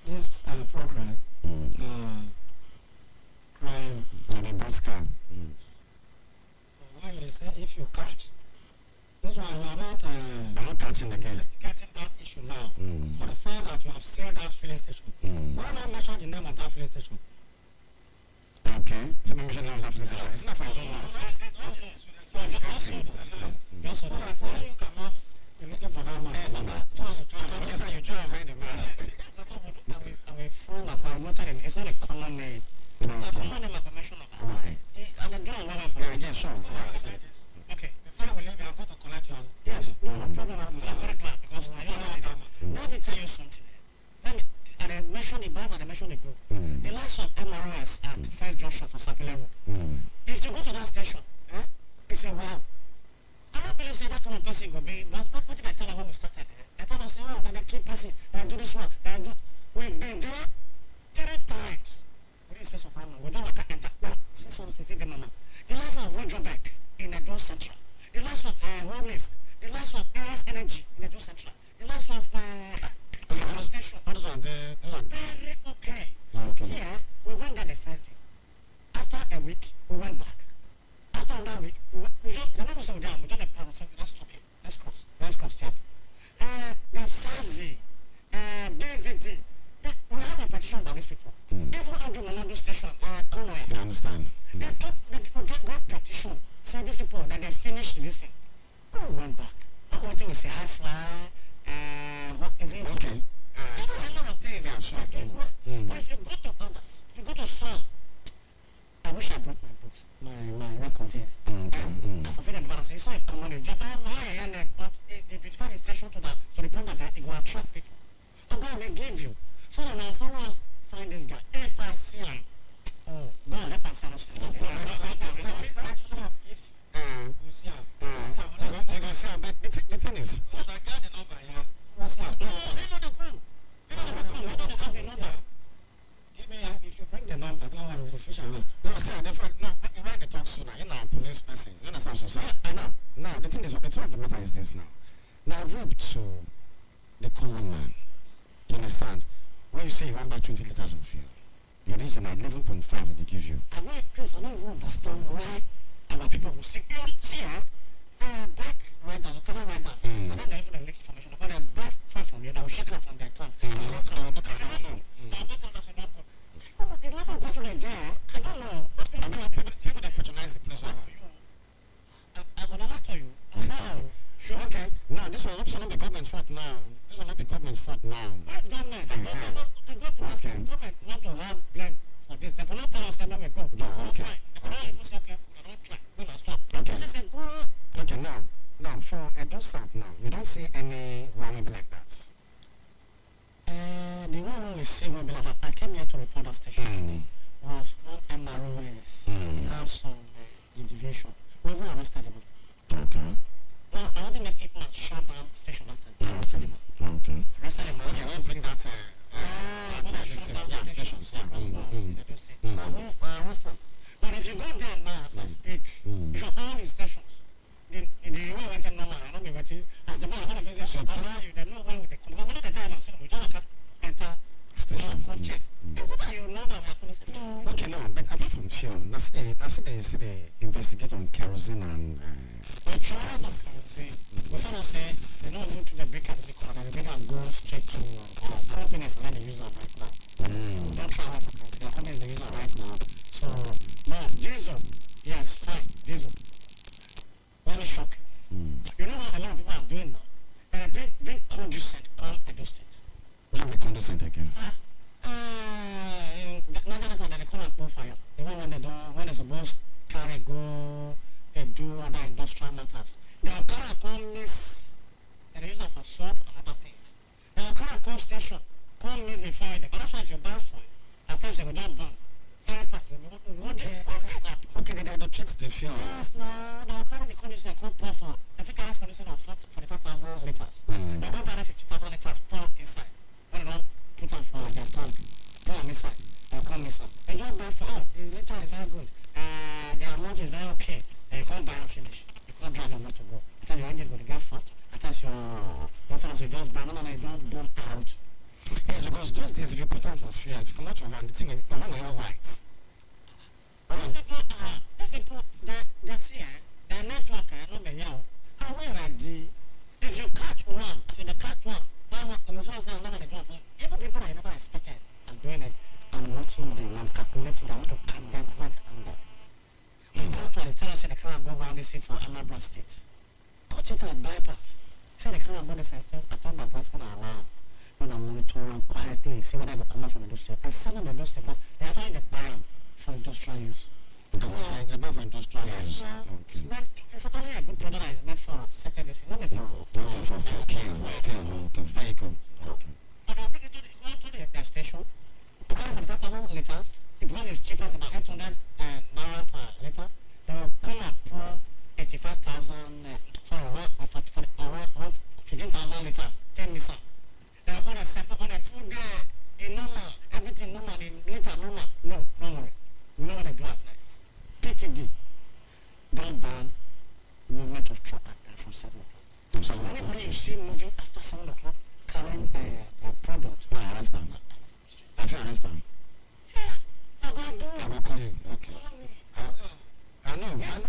This program, crime. The bus crime. Why they say if you catch, this one you are not I'm not catching the game. investigating that issue now. For the fact that you have said that filling station. Why not mention the name of that filling station? Okay. So maybe mention the name of the station. It's not for you now. Also, why you cannot be looking for that man? Because you drive very the man. I'm a friend of mine. It's not a common name. The common name I mention about. And I don't know for Yeah, sure. Okay, before we leave, I'm going to collect your. Yes, no problem. I'm very glad because I don't know that. Let me tell you something. And I mentioned the bad and I mentioned the good. The likes of MRS at First Junction for Sapele Road. If you go to that station, it's a wow. I don't believe say that kind of person will be. What did I tell them when we started? I told them, say, oh, when they keep passing, and do this one, and do. We've been there 3 times. With this face of Rama, we don't want to enter. Now, this one is the mama. The last of Roger Beck in the Edo Central. The last of Homeless. The last of AS Energy in the Edo Central. The last of Station. Those are Very okay. Okay. See, we went there the first day. After a week, we went back. After another week, we just, the neighbors were there, we just let's stop here. Let's cross check. The Sazi, DVD, we had a petition by these people. Even Andrew Momodu Station, Conway. I understand. They thought that we got petition, say these people that they finished this thing. When we went back, what we say, high fly, what is it? Okay. You know, a lot of things. Yeah, sure. But if you go to others, if you go to some, I wish I brought my books, my record here. I fulfilled the balance. It's not a common name. But they beautify the station to the point that it will attract people. And God will give you. So that when followers find this guy, if I see him, God help us. You go see, but the thing is, Because I got the number here. What's that? You know the crew. You know the have a number. Give me, if you bring the number, don't worry, we'll fish out. no, see, when they talk sooner, you know, a police person, you understand, so now, the thing is, the truth of the matter is this now. Now, rape to the common man, you understand? When you say you want buy 20 liters of fuel, you reach like 11.5 that they give you. I know, Chris, I don't even understand why our people will see. You see, back riders, Okada riders, and then they even leak information about them back far from you, they will shake out from their tongue. I don't know. The level of patronage there, I don't know. People that patronize the place over. I'm going to lie to you. I know. Sure, okay. Now, this will not be government's fault now. This will not be government's fault now. What government? Government want to have blame for this. They will not tell us that we go. Okay. They will not even say, okay, we don't try. We must stop. Okay. This is a good. Okay, arrested him. Okay. Now, I want to make people shut down station that time. Arrested him. Okay. Arrested him. Okay, we'll bring that. Stations. Now, we arrest him. But if you go there now, as I speak, you should own the stations. The way went in normal, I don't be waiting. At the moment, I'm going to visit. So, there's no way with the come. When they tell you, we don't enter Station. Come check. You know that we are coming. Okay, now, but apart from fuel, I see they investigate on kerosene and. We try to see. We found out say they don't even to the big cap, the big cap go straight to companies that they use it right now. Don't try hard for companies. The companies they use it right now. So now diesel, yes, fine, diesel. Very shocking. You know what a lot of people are doing now? They're being conducent come Edo State. What be conducent again? Nigerians are they call it fire. Even when they're supposed to carry go, they do other industrial matters. They'll carry a miss, and they use it for soap and other things. They'll carry a station, come miss the fire. But that's why if you buy fire, at times they will just burn. Very fast. Okay, they treat the fuel. Yes, no, they'll carry the condition and pour for. I think I have condition of 45,000 liters. They'll go buy 50,000 liters, pour inside. When they don't put on for their tank, pour on inside. They'll come inside. They just buy for, the liter is very good. The amount is very okay. You can't buy and finish. You can't drive them not to go. At times your engine will get fat. At times your finance will just burn and you don't burn out. Yes, because those days if you put on for fuel, if you come out your hand, the thing the hand will white. These people, they see, their network, not the yellow. And where are the, if you catch one, if you catch one, now on the first time, now they do it. Even people that you never expected are doing it. I'm watching them, I'm calculating, I want to cut them one under. They tell us they can't go around this thing for Anambra State. Coach it at bypass. Say they can't go this side. I thought my boss gonna allow. When I'm monitoring quietly, see what I go come out from the doorstep. I sell them the doorstep, but they're actually the buy for industrial use. They buy for industrial use. Okay. It's actually a good product that is meant for certain things, not for vehicle. Okay. But they'll bring it to the station. Because for 5,000 liters, the brand is cheaper, it's about 800 naira per liter. They will come and pour 85,000, 15,000 liters, 10 Nissan. They are going to separate on the food there, in normal, everything normal, in liter normal. No, don't worry. We know what they do at night. PTD, don't ban movement of truck at night from 7 o'clock. So anybody you see moving after 7 o'clock, carrying a product, no, I understand. If you understand. I will call you. Okay. I know. Yes,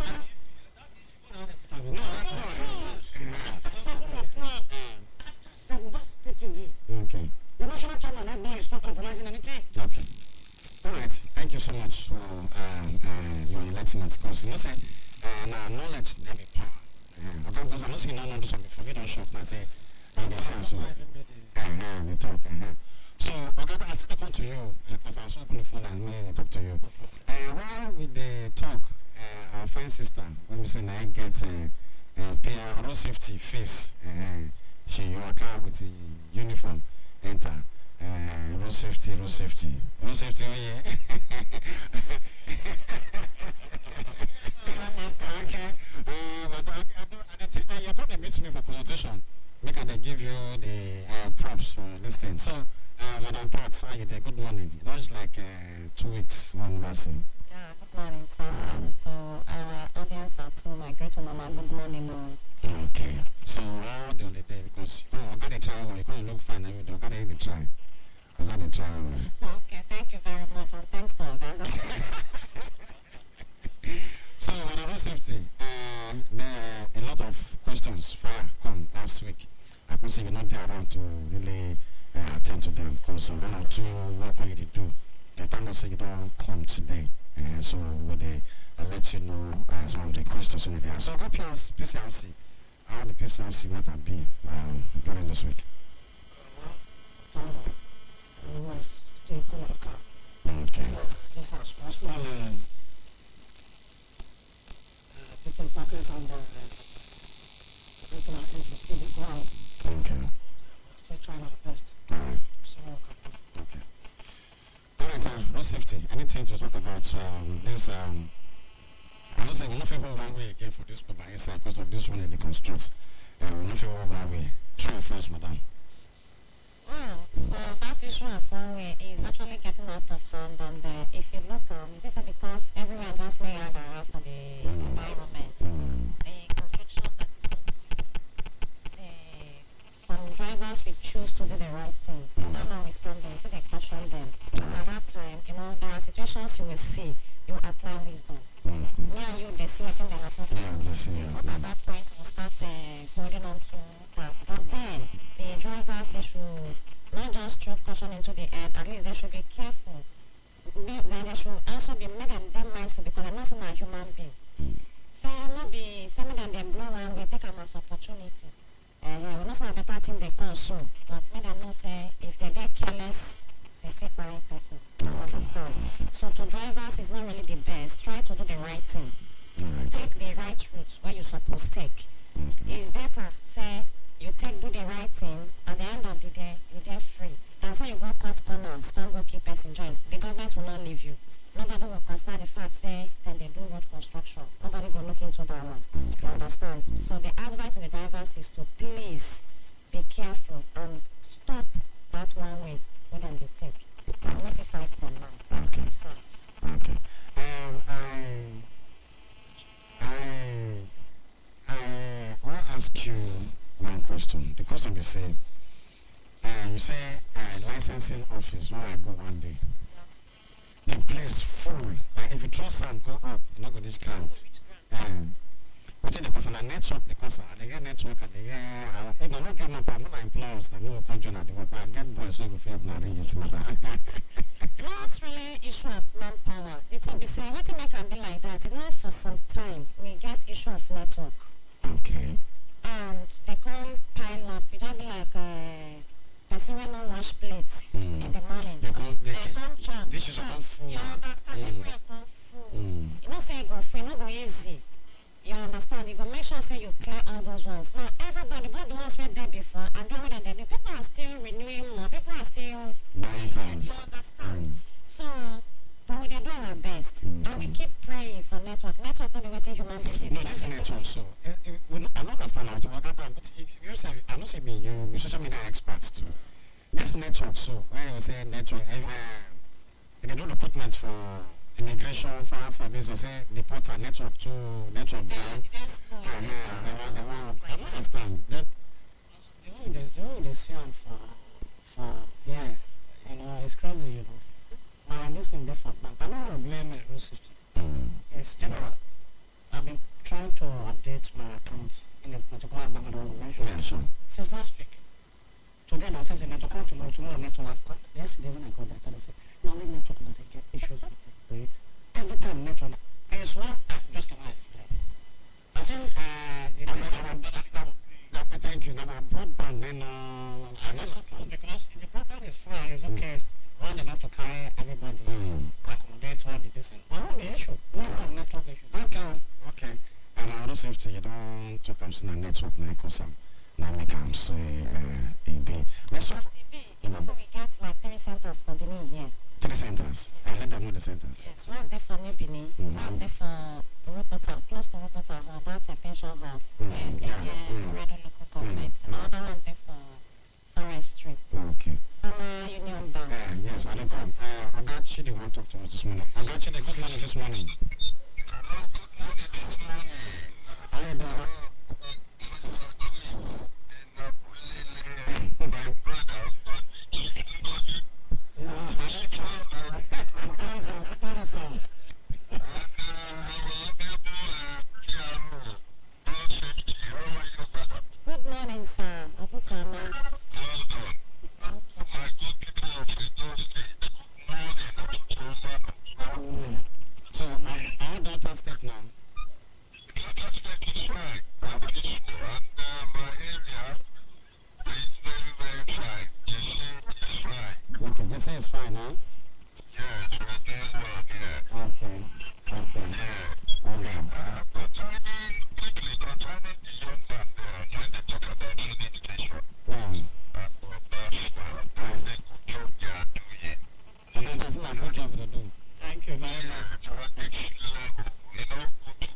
after 7 o'clock. After 7, that's PTD. Okay. The national chairman, that boy is not compromising anything. Okay. All right. Thank you so much for your enlightenment. Because you know, say, now knowledge never be power. Okay, because I'm not saying no do something before. You don't shock now. Say, they say so. They talk. So, okay, I still come to you because I was open the phone and me talk to you. While with the talk, our fine sister, when we say I get road safety face, she walk out with the uniform, enter. Road safety, oh yeah. Okay, but you're going to meet me for consultation. Make they give you the props for this thing. So, Madam Pat, how you there? Good morning. That was like 2 weeks, one vaccine. Yeah, good morning, sir. To our audience and to my great mama, good morning. Okay. So, how do they day? Because you got to try, you can't look fine, you got to try. You got to try. Okay, thank you very much, and thanks to our guys. So, on the road safety, there are a lot of questions fire come last week. I could say you're not there around to really attend to them because one or two work on you do. I thank God say you don't come today. So we'll let you know some of the questions on there. So go PCRC. How the PCRC might have been during this week. Okay. Just a small people pocket and people are interested in ground. Okay. We're still trying our best. All right. So we can do. Okay. All right, road safety. Anything to talk about this I don't say we don't feel one way again for this paper inside because of this one in the construct. We don't feel one way. True first, madam. Well, that issue of one way is actually getting out of hand, and if you look, you see, because everyone just may have for the environment, the construction that is some drivers will choose to do the right thing. Not notwithstanding, until they caution them. Because at that time, there are situations you will see, you apply wisdom. Me and you, they see what they happen to you. But at that point, we'll start holding on to that. But then, the drivers, they should not just throw caution into the air, at least they should be careful. Then they should also be made and be mindful, because I'm not saying a human being. So you'll not be saying that they blow and we take them as opportunity. We're not saying a better thing they consume, but make them not say if they get careless, they take the right person. Understand? So to drivers, it's not really the best. Try to do the right thing. Take the right route where you're supposed to take. It's better, say, you do the right thing, at the end of the day, you're there free. And so you go cut corners, can't go keep passenger. The government will not leave you. Nobody will consider the fact, say, that they do road construction. Nobody will look into that one. You understand? So the advice to the drivers is to please be careful and stop that one way when they take. And if you fight them now, Okay. starts. Okay. I want to ask you one question. The question is saying, you say licensing office where I go one day. The place full. Like if you throw sand, go up, you're not going to reach ground. Which is because on a network, because they get network and they get, if I don't get my power, I'm not employees that no control at the work, I get boys who go for help and arrange it matter. Not really issue of manpower. The thing be saying, what make can be like that? For some time, we get issue of network. Okay. And they come pile up. You don't be like person when no wash plates in the morning. They come chop. dishes will come full. You understand? Everywhere come full. You don't say you go free, not go easy. You understand? You go make sure say you clear all those ones. Now everybody, but the ones were there before and the ones that they do, people are still renewing more. People are still buying cars. You understand? So, but we dey do our best. And we keep praying for network. Network not be waiting human being. No, this is network. So, I don't understand how to work out, but you say, I don't say me, you social media experts too. This network, so, when you say network, they do recruitment for immigration, fire service, or say the ports are network to network jam. I don't understand. The way they see them for it's crazy, Now, this is different, but I don't want to blame road safety. It's general. I've been trying to update my accounts in a particular bank that I mentioned. Yeah, sure. Since last week. Today, the hotel said, network tomorrow network. Yesterday, when I got that, I said, no, only network that they get issues with it. Every time network is what I just cannot explain. I think thank you. Now, broadband, then, and that's okay, because if the broadband is fine, it's okay. Why they have to carry everybody, accommodate all the person? Not the issue. Network issue. Okay. And I don't safety, you don't talk about the network, now, because now make them say, it be. Let's talk. Also, we get like 3 centers for Benin here. 3 centers. I let them know the centers. Yes, one there for New Benin, one there for Rupota, close to Rupota, that's a pension house, where they get local government, and another one there for forestry. Okay. Union Bank. Yes, I don't come. Ogachi, they want to talk to us this morning. Ogachi, good morning this morning. Hello, good morning this morning. How you doing? My brother, but Good morning, sir. Otutama. well done. My good people of Edo State, morning, So, our daughter step now. Delta State is fine, I'm peaceful, and my area is very, very fine. The city is fine. Okay, just say it's fine, huh? Yes, we're doing well, yeah. Okay. Yeah. Okay. Quickly concerning the young man there, when they talk about food education, Yeah. I think good job they are doing. And then that's not a good job to do. Thank you very much. To a next level, good to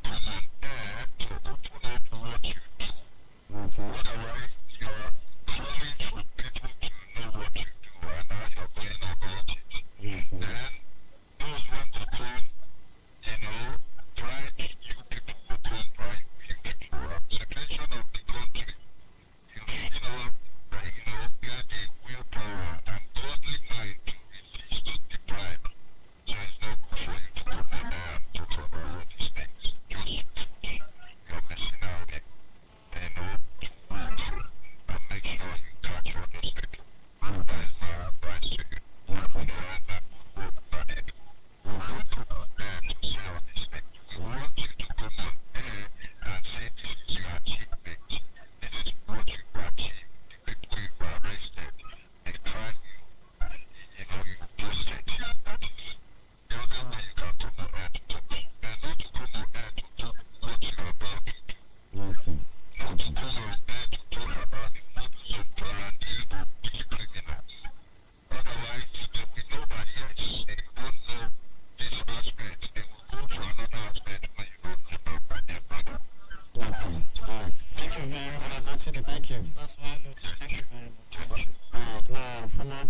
Okay, thank you. That's well noted. Thank you very much. Thank you. Now, former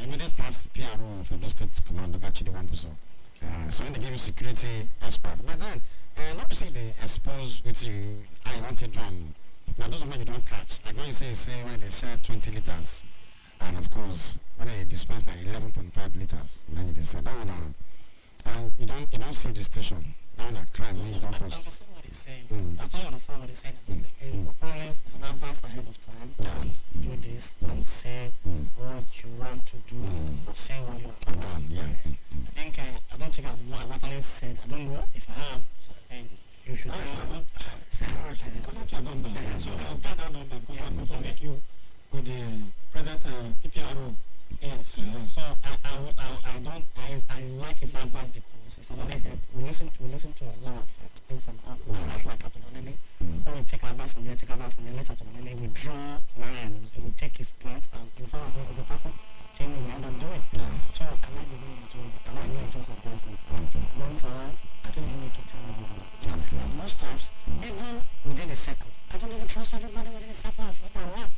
immediate past PRO of Edo State Commander Gachidi Wambuso. So when they give you security expert, but then, let me say they expose with you, I wanted drum. Now, those of you don't catch. Like when you say when they share 20 liters, and of course, when they dispense like 11.5 liters, then they say that one, and you don't see the station. That one a crime when you don't I post. understand what he's saying. I don't understand what he's saying. Police is an advice ahead of time. Do this and say what you want to do, or say what you want to do. Yeah. I don't think I've actually said, I don't know if I have, so I think you should tell me. Come to a number. So I'll get that number because I'm going to make you with the present PPRO. Yes. So I like his advice because it's already help. We listen to a lot of things and like Atononene. When we take advice from here, later Atononene, we draw lines, we take his point, and in fact, it's a perfect thing we end up doing. So I like the way he's doing it. I like the way he just advised me. Going forward, I don't even need to tell anybody. Most times, even within a circle, I don't even trust everybody within a circle of what I want.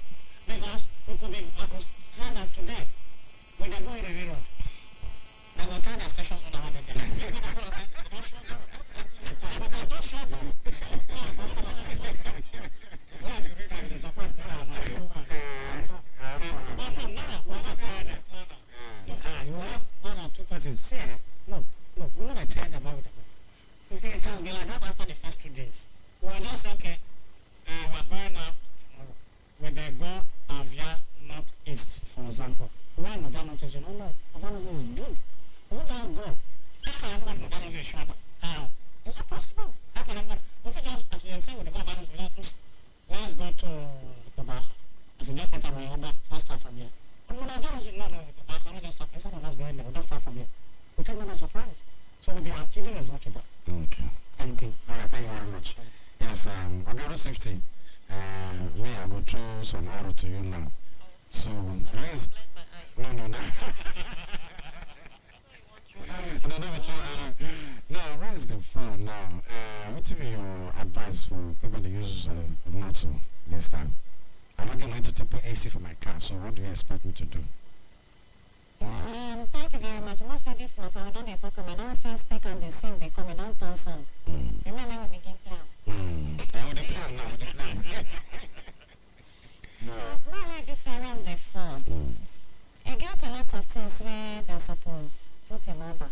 Because we could be, I could say that today, when they go in a road, they will tell the station owner how they get it. They go before and say, don't show them. But they don't show them. So, if you read that, you're surprised. But no, now, we're not tired of it. You have one or two persons say, no, we're not tired about it. It has been like that after the first 2 days. We'll just say, okay, we're going out tomorrow. When they go via northeast, for example, why Novia Northeast? You don't know. Novia Northeast is big. Who does go? How can everyone Novia Northeast is short? How? It's not possible. How can everyone? If you just, as you say, with the Novia Northeast, let's go to the back. If you get better, let's start from here. And when Novia Northeast, no, the back, I'm just start. Instead of us going there, we don't start from here. We take them by surprise. So we'll be achieving as much of that. Okay. Thank you. All right, thank you very much. Yes, Agaro Safety. Me, I go throw some arrow to you now. So, raise. No. Now, raise the phone now. What will be your advice for people to use a motor this time? I'm not going to put AC for my car, so what do you expect me to do? Thank you very much. Not say this matter, I don't need to talk about. I don't first take and they sing, they come and don't turn song. Remember when we begin plan? I would plan now. Now we're just around the phone. You get a lot of things where they suppose put in order.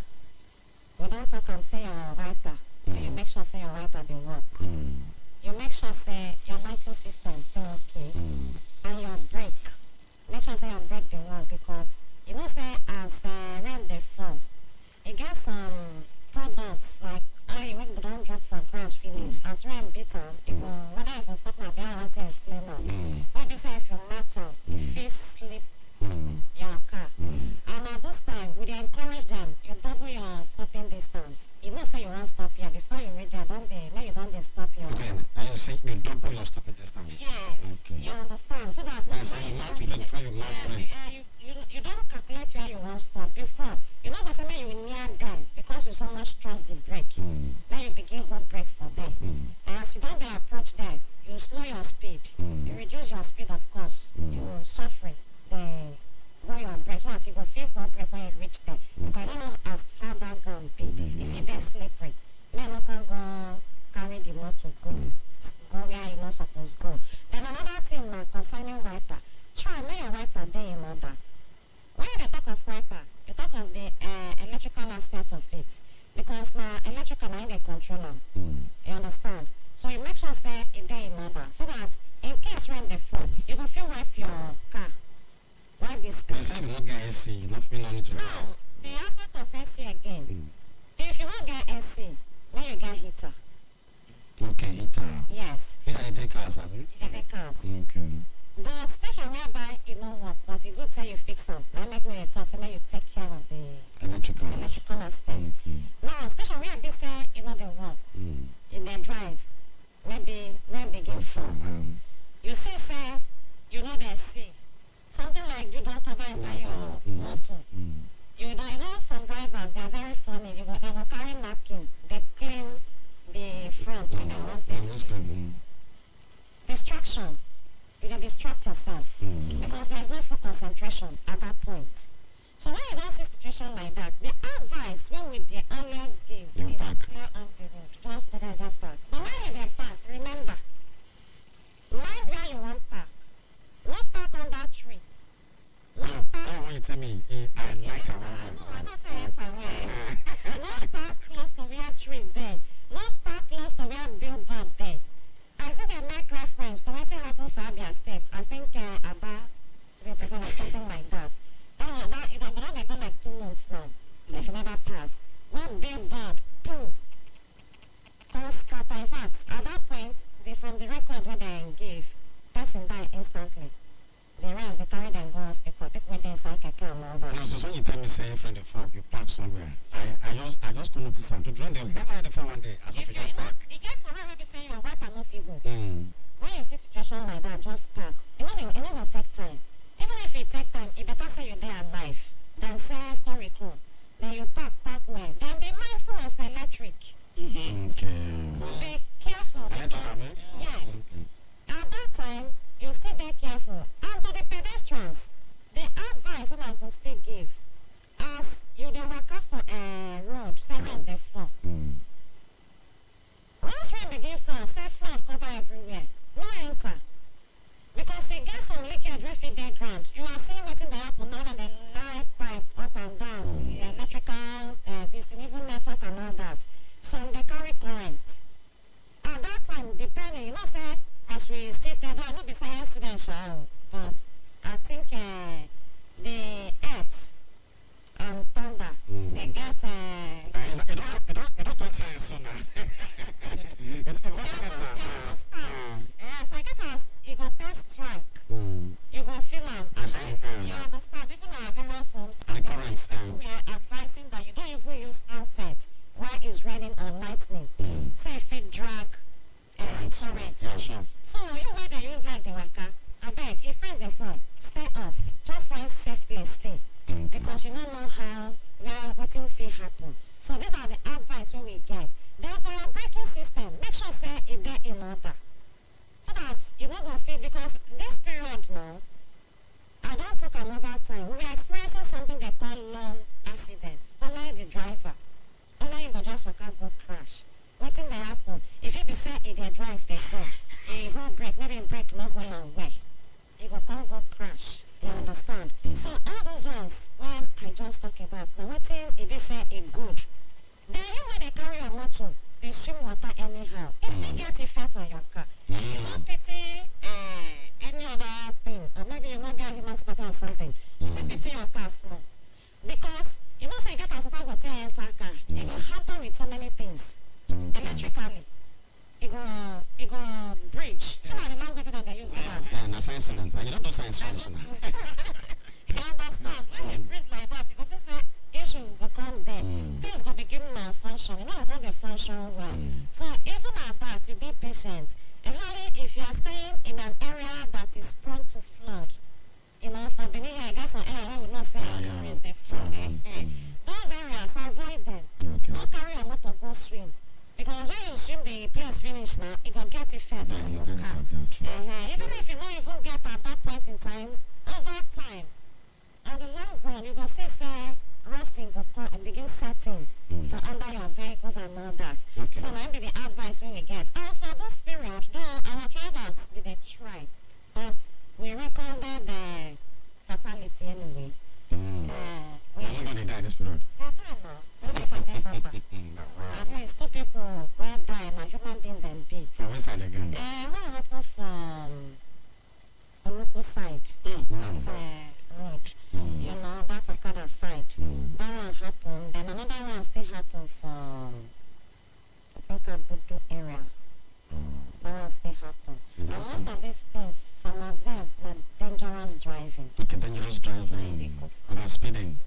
We don't talk and say you're a writer. You make sure say your writer they work. You make sure say your lighting system they okay. And your brake. Make sure say your brake they work because you know say as rain they fall. You get some products like when you don't drop for ground finish, as rain beat on, whether you can stop now, I want to explain now. When they say if you match on, if you slip your car. And at this time, we encourage them, you double your stopping distance. You know say you won't stop here before you reach there, now you don't stop here. Okay, and you say you double your stopping distance. Yes, okay. You understand. So that's so you match brake before you match brake. You don't calculate where you want to stop before. You know, the you near them because you so much trust the brake. Then you begin to brake for them. And as you don't approach them, you slow your speed. You reduce your speed, of course. You will suffer the way your brake so that you will feel more brake when you reach them. Because I don't know as how that ground be. If it is slippery, men can go carry the motor go where you're not supposed to go. Then another thing concerning wiper. Try make your wiper day in order. When you talk of wiper, you talk of the electrical aspect of it. Because now electrical now they control them. You understand? So you make sure say it day in order. So that in case rain they fall, you can feel wipe your car. Wipe this car. But say if you don't get AC, you don't need to do now, the aspect of AC again. If you don't get AC, when you get heater. Okay, heater. Yes. These are the day cars, have you? The cars. Okay. But station whereby it don't work, but you good say you fix them. Now make me talk, so now you take care of the electrical aspect. Now station where they say they work, in their drive, maybe when they get phone. You see say they see something like you don't cover inside your motor. You know some drivers they are very funny. They go carry napkin, they clean the front when they want this. Distraction. like that. The advice when we dey always give You is park. clear off the road. Just do that, just park. But when you dey park, remember, mind where you want park. Not park on that tree. Not No, park. when you tell me, I like our No, I don't say enter where. Not park close to where tree dey. Not park close to where billboard dey. I see they make reference to wetin happen for Abia State. I think Aba, to be precise, or something like that. That you know, they go like 2 months now. If you never pass, one billboard, poo, come scatter. In fact, at that point, from the record where they gave, person die instantly. The rest, they carry them go hospital. People went inside keke and all that. No, so when you tell me, say, friend, the fog, you park somewhere. I just couldn't notice them. To join them, heaven the phone one day. As If if you, you park. it gets somewhere where they say your wife and no fit go. Mm. When you see situation like that, just park. It no go take time. Even if it take time, it better say you're there alive than say story cool. Then you park well. Then be mindful of electric. Okay. Be careful Electric, because abi? yes, at that time you still dey careful. And to the pedestrians, the advice when I go still give, as you dey waka for a road, say rain dey fall. Once rain begin fall, say flood cover everywhere. No enter. Because e get some leakage wey fit dey ground. You are seeing wetin dey happen now, and dey line pipe up and down, electrical, this thing, even network and all that. Some dey carry current. At that time, depending, you know, say as we still tell them, no be science students, but I think the earth and thunder, they get. You don't talk science soon now. You don't talk science now. Yes, I get as you go test strike. You go feel am. You understand? Even our various homes, The currents, we are advising that you don't even use handset while it's raining or lightning. Say if it drag current. Yeah, sure. So you where they use like the waka, I beg, if friend dey fall, stay off. Just find safe place stay. Because you don't know how wetin fit happen. So these are the advice wey we get. Then for your braking system, make sure say e dey in order. So that you no go feel, because this period now, I don talk another time, we are experiencing something they call long accidents. Only the driver, only you go just waka go crash. Wetin dey happen? If it be say e dey drive dey go, e go brake, maybe brake no go long way, e go come go crash. You understand? So all those ones when I just talk about, now wetin e be say e good. Then you wey dey carry your motor, dey swim water anyhow, e still get effect on your car. If you no pity any other thing, or maybe you no get human sympathy or something, still pity your car small. Because you know say you get as water go take enter car, e go happen with so many things. Electrically, it go bridge. So na the language that they use for that. Yeah, na science student. You don't do science finish now. You understand? When you breathe like that, you go see say issues go come there. Things go begin malfunction. You know how they function well. So even at that, you be patient. Especially if you are staying in an area that is prone to flood. You know, for Benin here, I guess some area where we not say rain dey fall. Those areas, avoid them. Don't carry your motor go swim. Because when you swim the place finish now, it will get effect on your car. Even if you don't even get at that point in time, over time, on the long run, you will see say rusting will come and begin setting for under your vehicles and all that. So now be the advice we get. And for this period, though our drivers did they try, but we recorded the fatality anyway. Nobody died this period. At least 2 people were dying, and human being them beat. From which side again? What happened from the local side? That's a road. You know, that's Okada side. That one happened. Then another one still happened from, I think, Abudu area. That one still happened. And most of these things, some of them are dangerous driving. Okay, dangerous driving. Over speeding.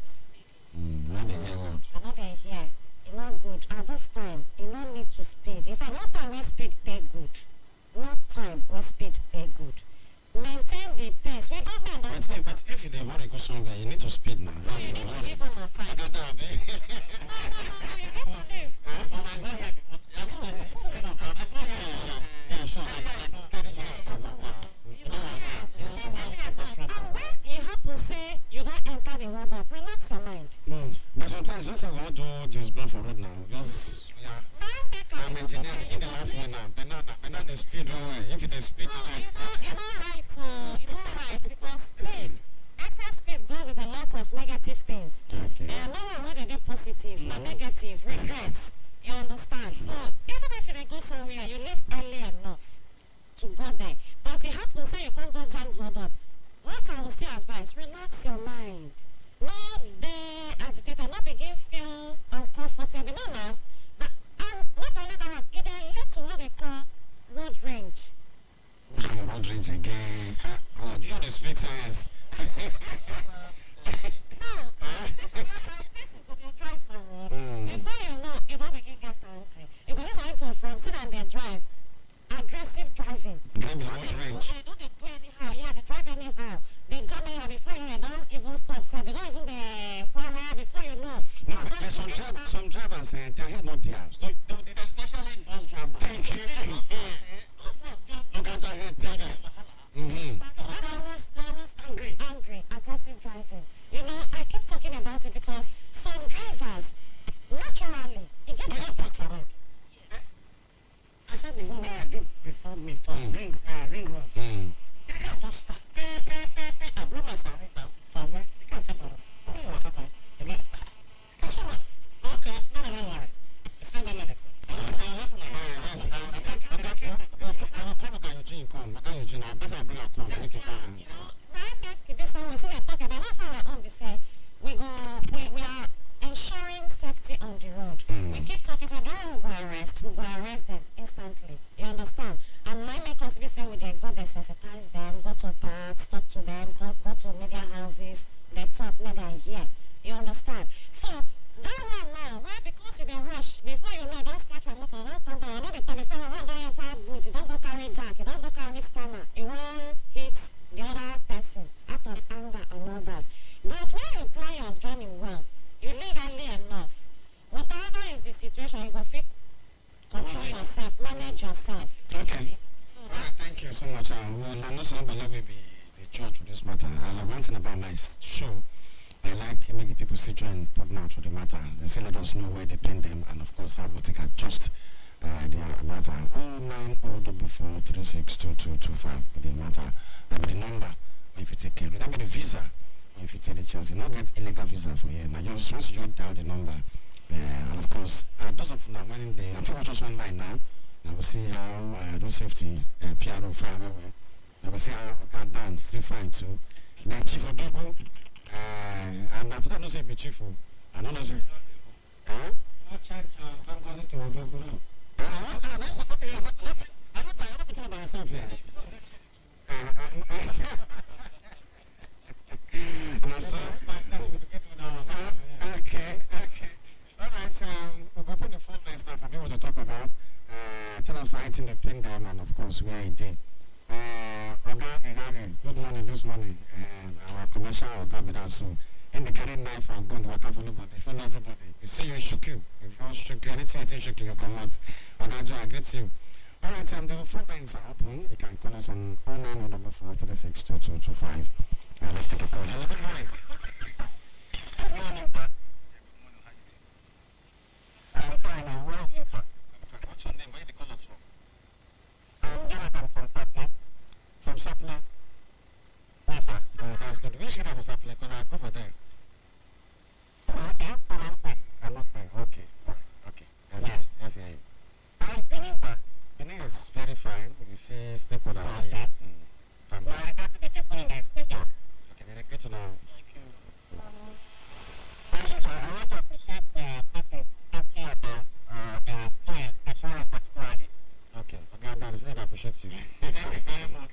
When they hear what? I know they hear. It's not good. At this time, you don't need to speed. If I no time we speed, they good. No time we speed, they good. Maintain the pace. We government don't talk. But if you want to go somewhere, you need to speed now. No, you need to live on a time. No, you need to live. Yeah, sure. And when it happens, say you don't enter the hold up, relax your mind. But is blown for road now. Just, yeah. I'm engineering in the last one now. Banana speed, if it is speed, You know right, because speed, excess speed goes with a lot of negative things. Okay. And no one when they do positive, or negative, regrets. You understand? So even if you dey go somewhere, you leave early enough to go there. But it happens say you can't go jam hold up. What I will still advise, relax your mind. No dey agitated, not begin feel uncomfortable. No, no. But not only that, it dey lead to what they call road rage. road rage again. God, you don't speak science. No, person go dey drive for road. Before you know, you don't begin get angry. You go see some people from sit and they drive. Aggressive driving. Give me road rage. They don't do anyhow. Yeah, they drive anyhow. They jam anyhow before you know. They don't even stop. So they don't even power before you know. No, but some drivers, their head not theirs. Especially bus drivers. Thank you. Look at their head, tell them. Angry, aggressive driving. You know, I keep talking about it because some drivers, naturally, you get They back for road. I said the one I did before me for ring road. I just start. I blew my siren for me. You can't stay for road. What happened? Again. Okay, no, don't worry. It's still gonna be cool. Yes, I think I'll come Eugene. I better bring a call. Make it come. right back this time we see they talk about what's our own. We say we are ensuring safety on the road. We keep talking to them, we go arrest them instantly. You understand? And my make us be saying we they go they sensitize them, go to parks, talk to them, go to media houses, they talk, let them hear. You understand? So that one now, why because you dey rush, before you know, you don't scratch your motor, don't stand down, you know the time before you run down your entire boot, you don't go carry jack, you don't go carry spanner, you won't hit the other person out of anger and all that. But when you plan your journey well, you leave early enough, whatever is the situation, you go fit control yourself, manage yourself. Okay. So All right, thank you so much. Well, I'm not sure let me be the judge for this matter. One thing about my show, I like make the people sit and put out for the matter. They say let us know where they pin them and of course how we take adjust their matter. 09044362225 the matter. That be the number if you take care. That be the visa if you take the chance. You not get illegal visa for here. Now just once you dial the number. And of course, those of now when they I'm watch us online now. Now we see how road safety PRO fine well. Now we see how we can dance still fine too. Then Chief Odogo and after that no say be chief. I don't know say No charge, I'm going to Odogo now. I'm not talking about myself here. Okay. All right, we'll go put the phone lines now for people to talk about. Tell us how it's in the pin them and of course where it did. Oga Igari, good morning this morning. And our commercial Oga with us. So, in the carry knife and gun, work out for nobody, for everybody. You see you shook you. If you shook you, anything I shook you, come out. Oga Joe, I greet you. All right, the phone lines are open. You can call us on 09044362225. Let's take a call. Hello, good morning. Good morning, sir. I'm fine. I'm well, sir. What's your name? Where did you call us from? I'm Jonathan from Sapna. From Sapna. Yes, sir. Oh, that's good. Which area of Sapna? Because I go for there. Okay, I'm not there. Okay. All right. Okay. Yes, yeah. I'm Benin, sir. Benin is very fine. You see stakeholders Okay. here. Family. I regard to the people in the studio. Okay, very good to know. Sir, I want to appreciate the people talking about the students, the forum particularly. Okay. Okay, I appreciate you. Thank you very much.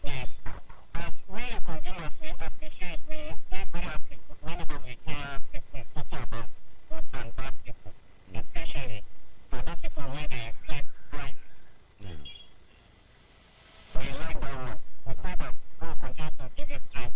Yes. As we continuously appreciate, we stay very happy whenever we hear people talking about good and bad people, especially for those people where they reflect right. Yeah. We like that one. We pray that God continue to give it strength.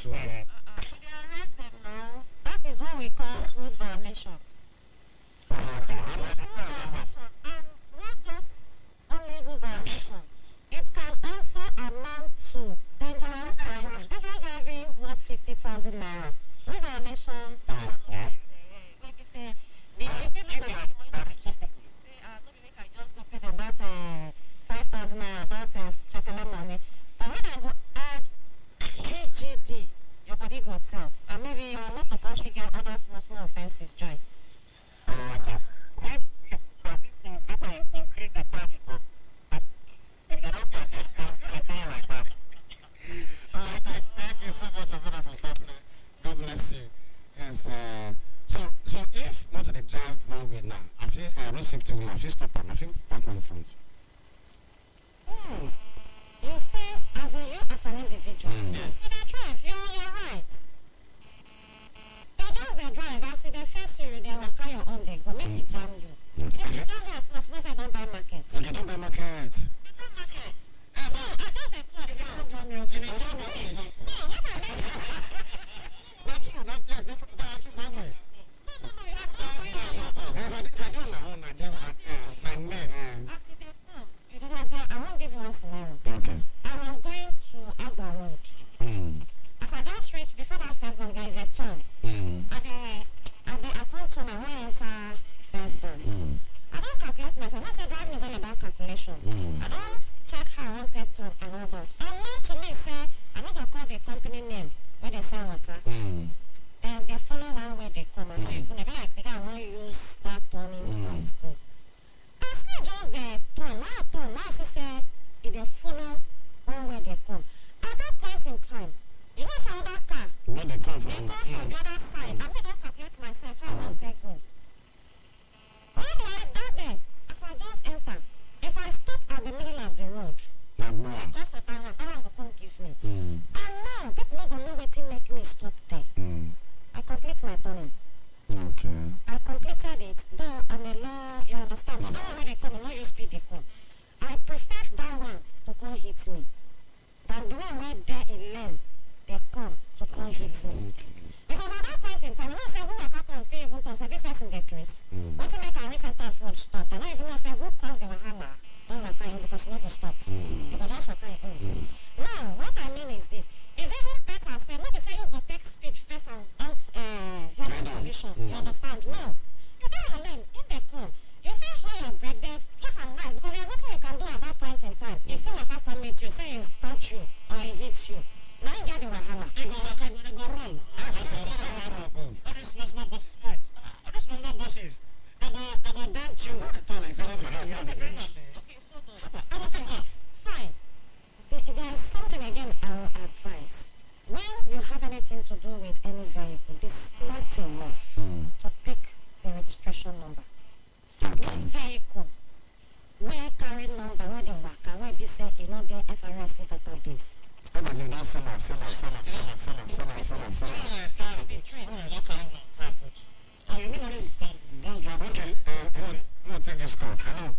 to. Could they arrest them now? That is what we call road violation. Road violation, and not just only road violation. It can also amount to dangerous driving. Dangerous driving worth 50,000 naira. Road violation. Maybe say, if you look at the money opportunity, say, no, maybe I just go pay them that 5,000 naira, that chocolate money. But when I go add DGD, your body go tell, and maybe you are not supposed to get other small offenses join. Thank you so much for being from Saturday. God bless you. Yes. So if not the drive one way now, I feel road safety woman, I feel stop and I feel park on the front. You think as an individual, you dey drive, you're right. You just dey drive, as they face you, they will carry your own leg, but make it jam you. If you jam you, of course, you know say don't buy market. Okay, don't buy market. You don't market. No, I just dey talk. If you don't jam you, no, what I mean. That's true, yes, that's true, that way. No, you are just If I do on my own, I do my name. as they come, you do not tell. I won't give you one scenario. Okay. I was going to Agba Road. As I just reached, before that first bank, there is a turn. And I come turn, I want to enter first bank. I don't calculate myself. I say driving is all about calculation. I don't check how I want to turn and all that. Unknown to me, say, I'm not going to call the company name where they sell water. Then they follow one way they come. And even if like they can use that turning right go. As me just the turn, now I say, if they follow one way they come. At that point in time, you know some other car, When they come they from. come from the other side. I don't calculate myself how I want to take go. When do I that day, as I just enter, if I stop at the middle of the road, because of that one will come give me. And now, people not gonna know wetin make me stop there. I complete my turning. Okay. I completed it, though I'm a law, you understand. But that one when they come, not use speed they come. I prefer that one to come hit me than the one where they in lane, they come to come hit me. Because at that point in time, you know say who waka come fit even turn say this person dey craze. Wetin make am recent of road stop? I don't even know say who caused the wahala don waka in because you no go stop. You go just waka in. Now, what I mean is this. It's even better say, no be say you go take speed first and head on condition. You understand? No. You dey your lane, if they come, you fit hold your brake, then flash and ride because there's nothing you can do at that point in time. He still waka come meet you, say he touch you or he hit you. Now you get the wahala. They go waka, they go run. All these small buses, right? All these small buses, they go dent you. Okay, hold on. I will take off. Fine. There is something again I will advise. When you have anything to do with any vehicle, be smart enough to pick the registration number. One vehicle where carry number, where the waka, where be say you know the FRSC database. How about you don't sell her? Okay, I'm going to take this call. Hello.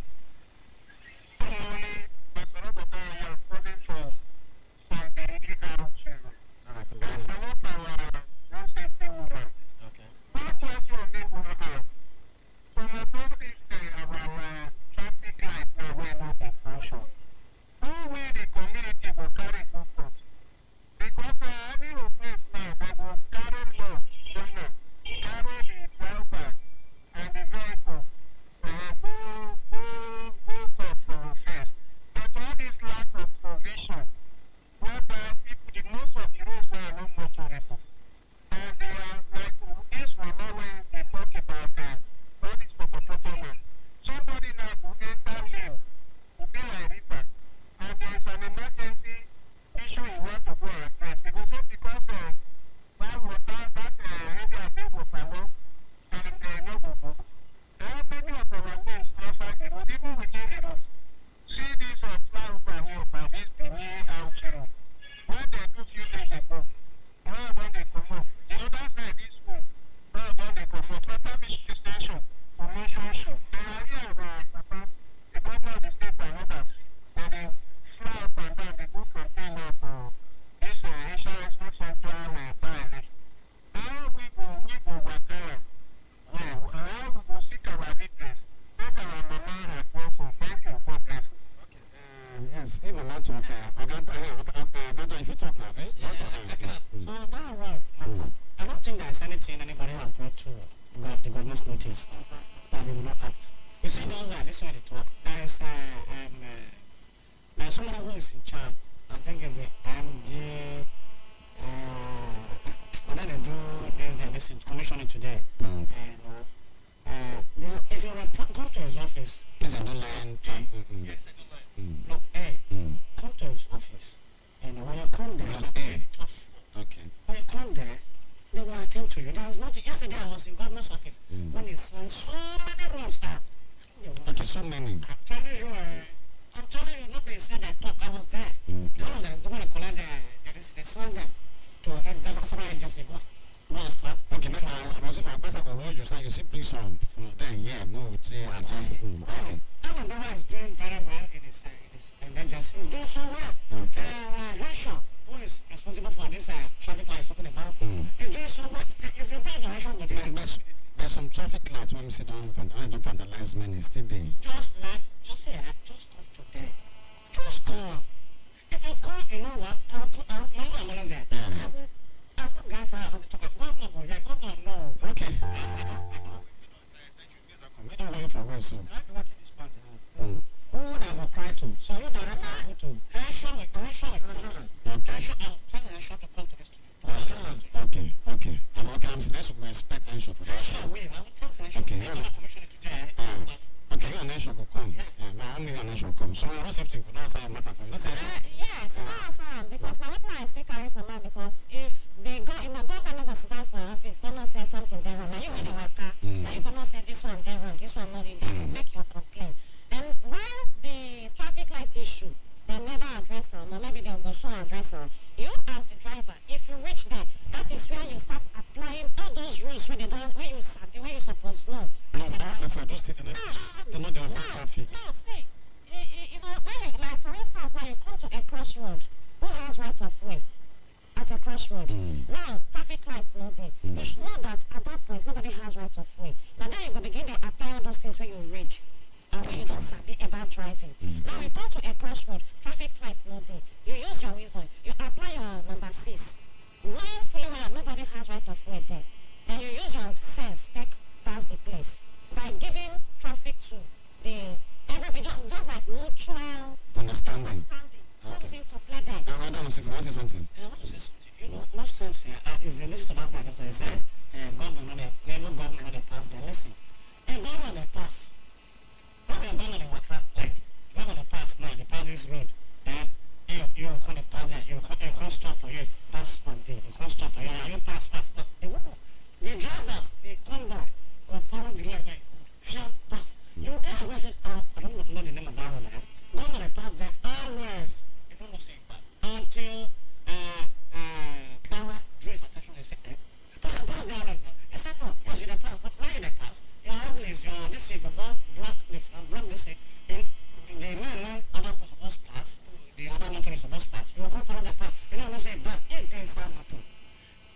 even not talk. If you talk now, eh? So that road, I don't think there's anything anybody has brought to the government's notice that they will not act. You see, those are this way they talk. There's somebody who is in charge. I think it's the MD. And then they do this commissioning today. And if you come to his office, This is a new line. yes, look, hey, come to his office. And when you come there, Block A. tough. Okay. When you come there, they will attend to you. There was nothing. Yesterday I was in governor's office when he signed so many rules out. Okay, so many. I'm telling you, nobody said that talk. I was there. They want to collect they signed them to head the national agency. Okay, now, if I pass, I go hold you, so you see, bring some from then, yeah, move, see, and just, okay. Alabama is doing very well in his agency. He's doing so well. Henshaw, who is responsible for this traffic light talking about, is doing so well. If you pay the Henshaw, There's some traffic lights when we sit down and do vandalization, it's still there. just come today. Just come. If you come, you know what? I will there. I will get out of the talk. Governor, no. Okay. Thank you, Mr. We don't wait for me soon. I be watching this part. Who I will cry to? So you director go to Henshaw. I'm telling Henshaw to come to the studio. Okay. I'm next week we expect Henshaw for that. Henshaw will. I will tell Henshaw. Okay, They're going to commission it today. Okay, you and Henshaw will come. Now only you and Henshaw will come. So your safety will not answer your matter for you. Let's say Yes, that's because now what I still carry from her because if the government never sit down for your office, they not say something there wrong. Now you in the worker, now you cannot say this one there wrong, this one not in there, make your complaint. And while the traffic light issue, they never address them, or maybe they'll go soon address them. You as the driver, if you reach there, that is where you start applying all those rules where you sabi, where you supposed to know. no, before those things, they know they're about traffic. No, see, you know, when you, like for instance, now you come to a crossroad, who has right of way at a crossroad? Now, traffic lights no there. You should know that at that point, nobody has right of way. Now, then you go begin to apply all those things where you read. And when you don't sabi about driving. Now, you go to a crossroad, traffic lights no there. You use your wisdom. You apply your number 6. When fully well, nobody has right of way there. Then you use your sense, take pass the place. By giving traffic to the everybody, just like mutual Understanding. comes into play there. I don't know if you want to say something. I want to say something. You know, most times if you listen to that part, they say, government not they pass, they listen. If government they pass, not the government they water, like, government they pass now, they pass this road, then you come to pass there, you can't stop for you, pass from there, you can't stop for you, you pass. They won't know. The drivers, the convoy, will follow the lane, like, few pass. You don't have to say, I don't know the name of that one, government they pass there, always. You don't know say it back. Until power draws attention, they say, pass the others now. You say, no, yes, you pass, but why you pass? Your angle is your, this is the block the front, block this thing. The lane other person supposed to pass, the other motor is supposed to pass. You can't follow the path. You don't know say, but if there's some happen,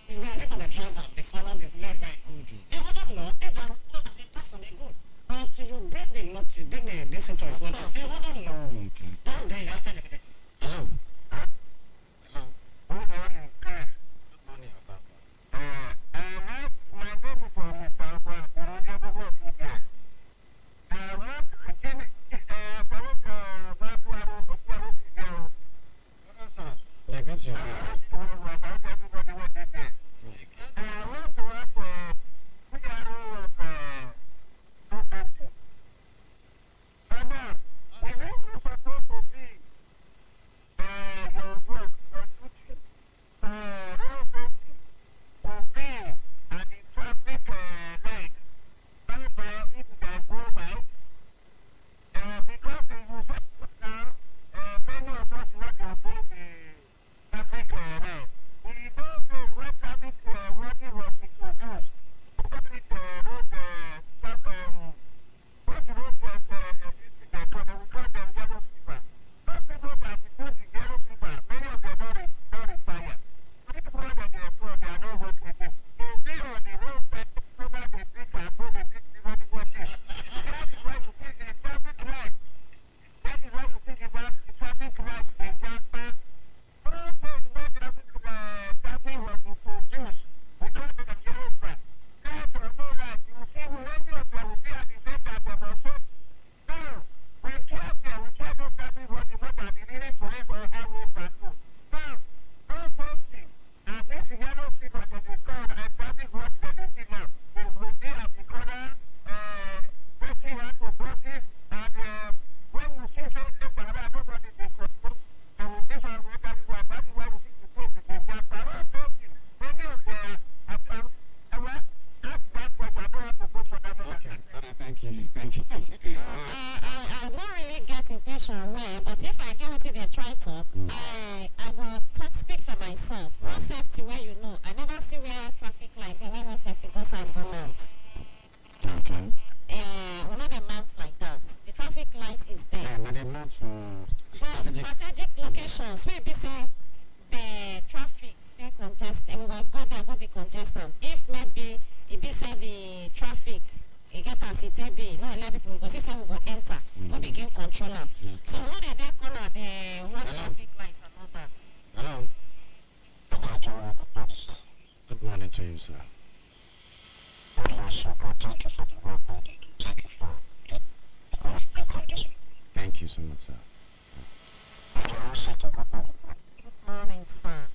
you know, people the driver, they follow the lane very good. You wouldn't know if they're not as a person, they good. Until you break the notice, break the center is notice, you wouldn't know. That day after the Hello. Good morning, Chris. Good morning, Ababa. My name is Mr. Abba, Urunjabugo Fidel. Yeah, good to you. Everybody what they did. I want to ask PRO of 250. Madam, the way you're supposed to be information well, but if I get wetin dey try talk, I go talk speak for myself. Road safety wey you know, I never see where traffic light dey when road safety go sign go mount. Okay. We no dey mount like that. The traffic light is there. Yeah, na the mount for For strategic. strategic locations wey be say the traffic dey congested, we go go there go decongest am. If maybe e be say the traffic e get as e take be, no let people, we go see say we go enter, go begin control am. So we no dey dey corner dey watch traffic light and all that. Hello. Good morning to you, sir. Thank you so much, sir. Good morning, sir.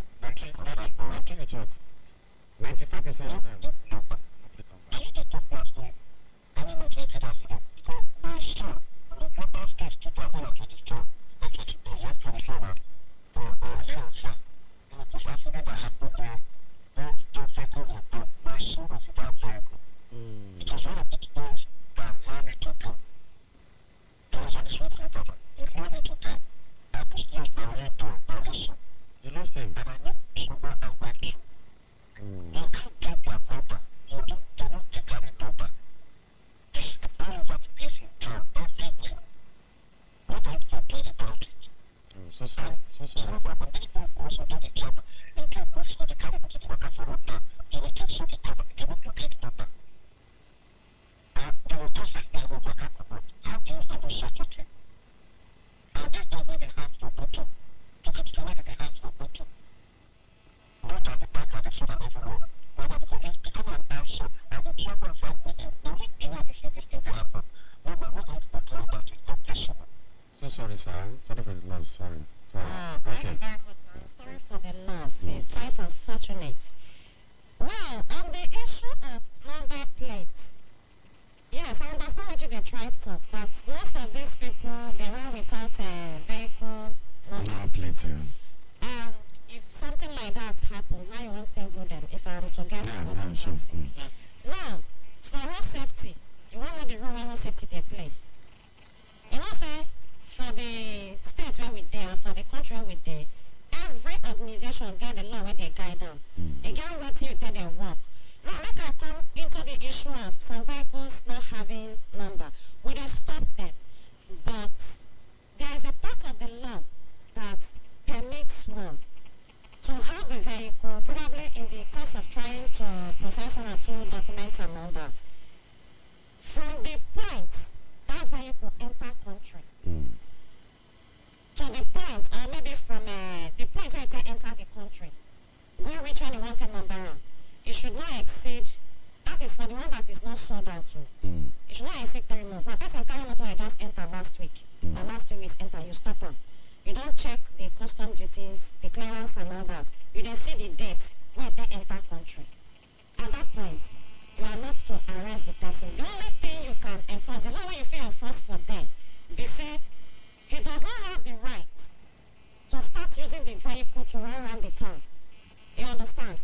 Battery you talk. 95% of them. You lost him. Oh, so sorry. So sorry, sir. So sorry, sir. Sorry for the loss. Sorry. Sorry. Thank Okay. you very much, sir. Sorry for the loss. It's quite unfortunate. Well, on the issue of number plates, yes, I understand what you dey try to talk, but most of these people, they run without a vehicle number Number plate, And if something like that happen, how you want to go them? If I am to get Yeah, what yeah, is sure. happening. Now, for road safety, you want to know the role where road safety they play. You know, say, for the state where we dey, or for the country where we dey, every organization get the law where they guide them. They get what you tell them work. Now, make I come into the issue of some vehicles not having number. We dey stop them. But there is a part of the law that permits one to have a vehicle, probably in the course of trying to process one or two documents and all that. From the point that vehicle enter country, to the point, or maybe from the point where it enter the country, where reach when you want a number on, it should not exceed, that is for the one that is not sold out to. It should not exceed 3 months. Now, person carry motor I just enter last week, or last 2 weeks enter, you stop am. You don't check the custom duties, the clearance and all that. You don't see the date where they enter country. At that point, you are not to arrest the person. The only thing you can enforce, the law where you feel enforce for them, be say, he does not have the right to start using the vehicle to run around the town. You understand?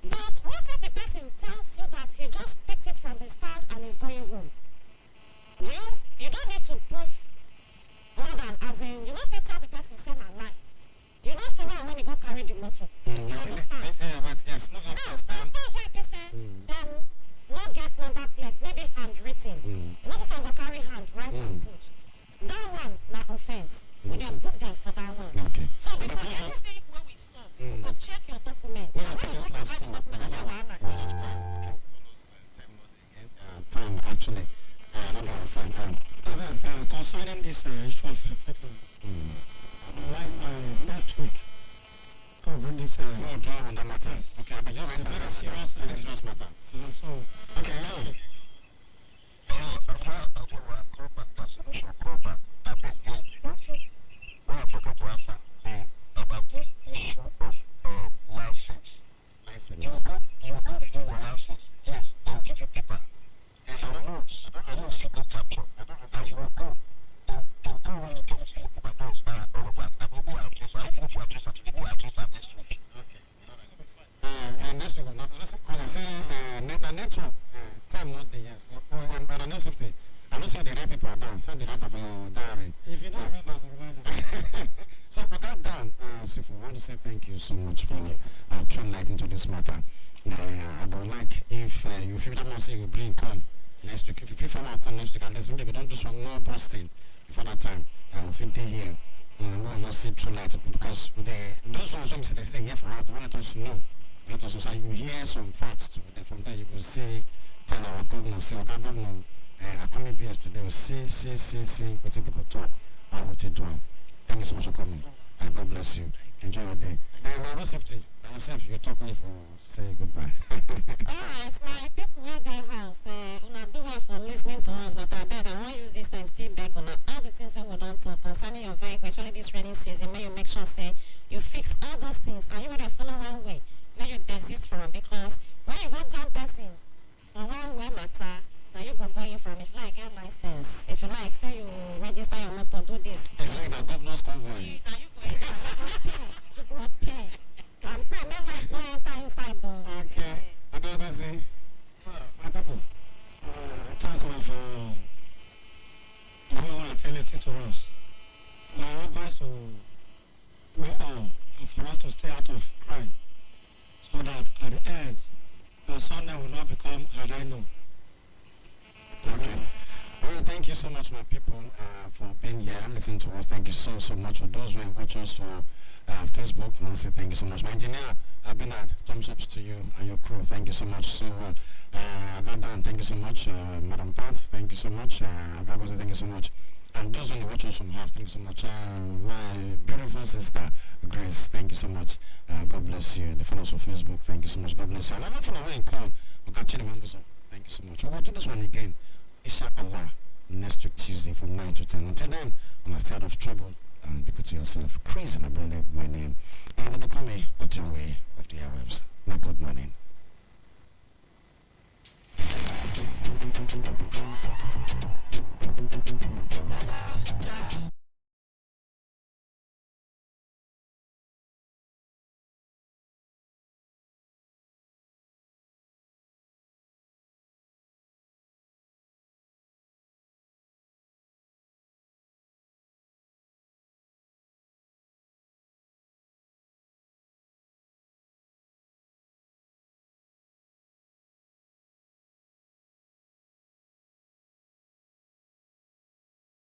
But what if the person tells you that he just picked it from the start and is going home? You don't need to prove more than, as in, you don't fit tell the person say na lie. You don't follow am when you go carry the motor. You understand? But yes, move on. Now, sometimes when people say, them not get number plates, maybe handwritten. You know, some go carry hand, write and put. That one, na offense. We then book them for that one. Okay. So before anything when we stop, we go check your document. issue of people. Next week, I'll bring this. No draw on that matter. Okay, but you're It's a very serious matter. So, Okay, hello. License. And next week, let's say the network time not the yes. But I know safety. I know say the right people are down. Send the right of your diary. if you don't remember, remind us. So for that done, Sifu, I want to say thank you so much for throwing light into this matter. I would like if you feel that more say you bring come next week. If you feel more come next week, at least maybe we don't do some more busting before that time. We'll think they here. We'll just see through light because those ones when we say they stay here for us, they want us to know. Let us also you hear some facts too. Then from there you will see tell our governor, say our governor I come in BS today, will see what people talk and what you do. Thank you so much for coming. And God bless you. Enjoy your day. And my road safety. By yourself, you're talking for say goodbye. Alright, my people wey dey house, una do well for listening to us, but I beg, I wan use this time still beg una all the things wey we don talk concerning your vehicle, especially this rainy season, make you make sure say you fix all those things and you wey dey follow one way, make you desist from am because when you go jam person for one way matter, na you go go in from. If you like get license, if you like say you register your motor, do this. If you like the governor's convoy. Na you go you go pay. And pray make life no enter inside though. Okay. What do you say? My people, thank God for you want to listen to us. My advice to we all and for us to stay out of crime so that at the end, your Sunday will not become a rhino. Okay. Well, thank you so much, my people, for being here and listening to us. Thank you so much for those who watch us for Facebook. I want to say thank you so much. My engineer, Bernard, thumbs up to you and your crew. Thank you so much. So, Agadan, thank you so much. Madam Pat, thank you so much. Agagozi, thank you so much. And those who watch us from house, thank you so much. My beautiful sister, Grace, thank you so much. God bless you. The followers on Facebook, thank you so much. God bless you. And I'm not from away in call. Thank you so much. We'll do this one again. Inshallah, next week Tuesday from 9 to 10. Until then, on a state of trouble, and be good to yourself. Chris and I believe my name. And then become a way of the airwaves. Now, good morning. Yeah.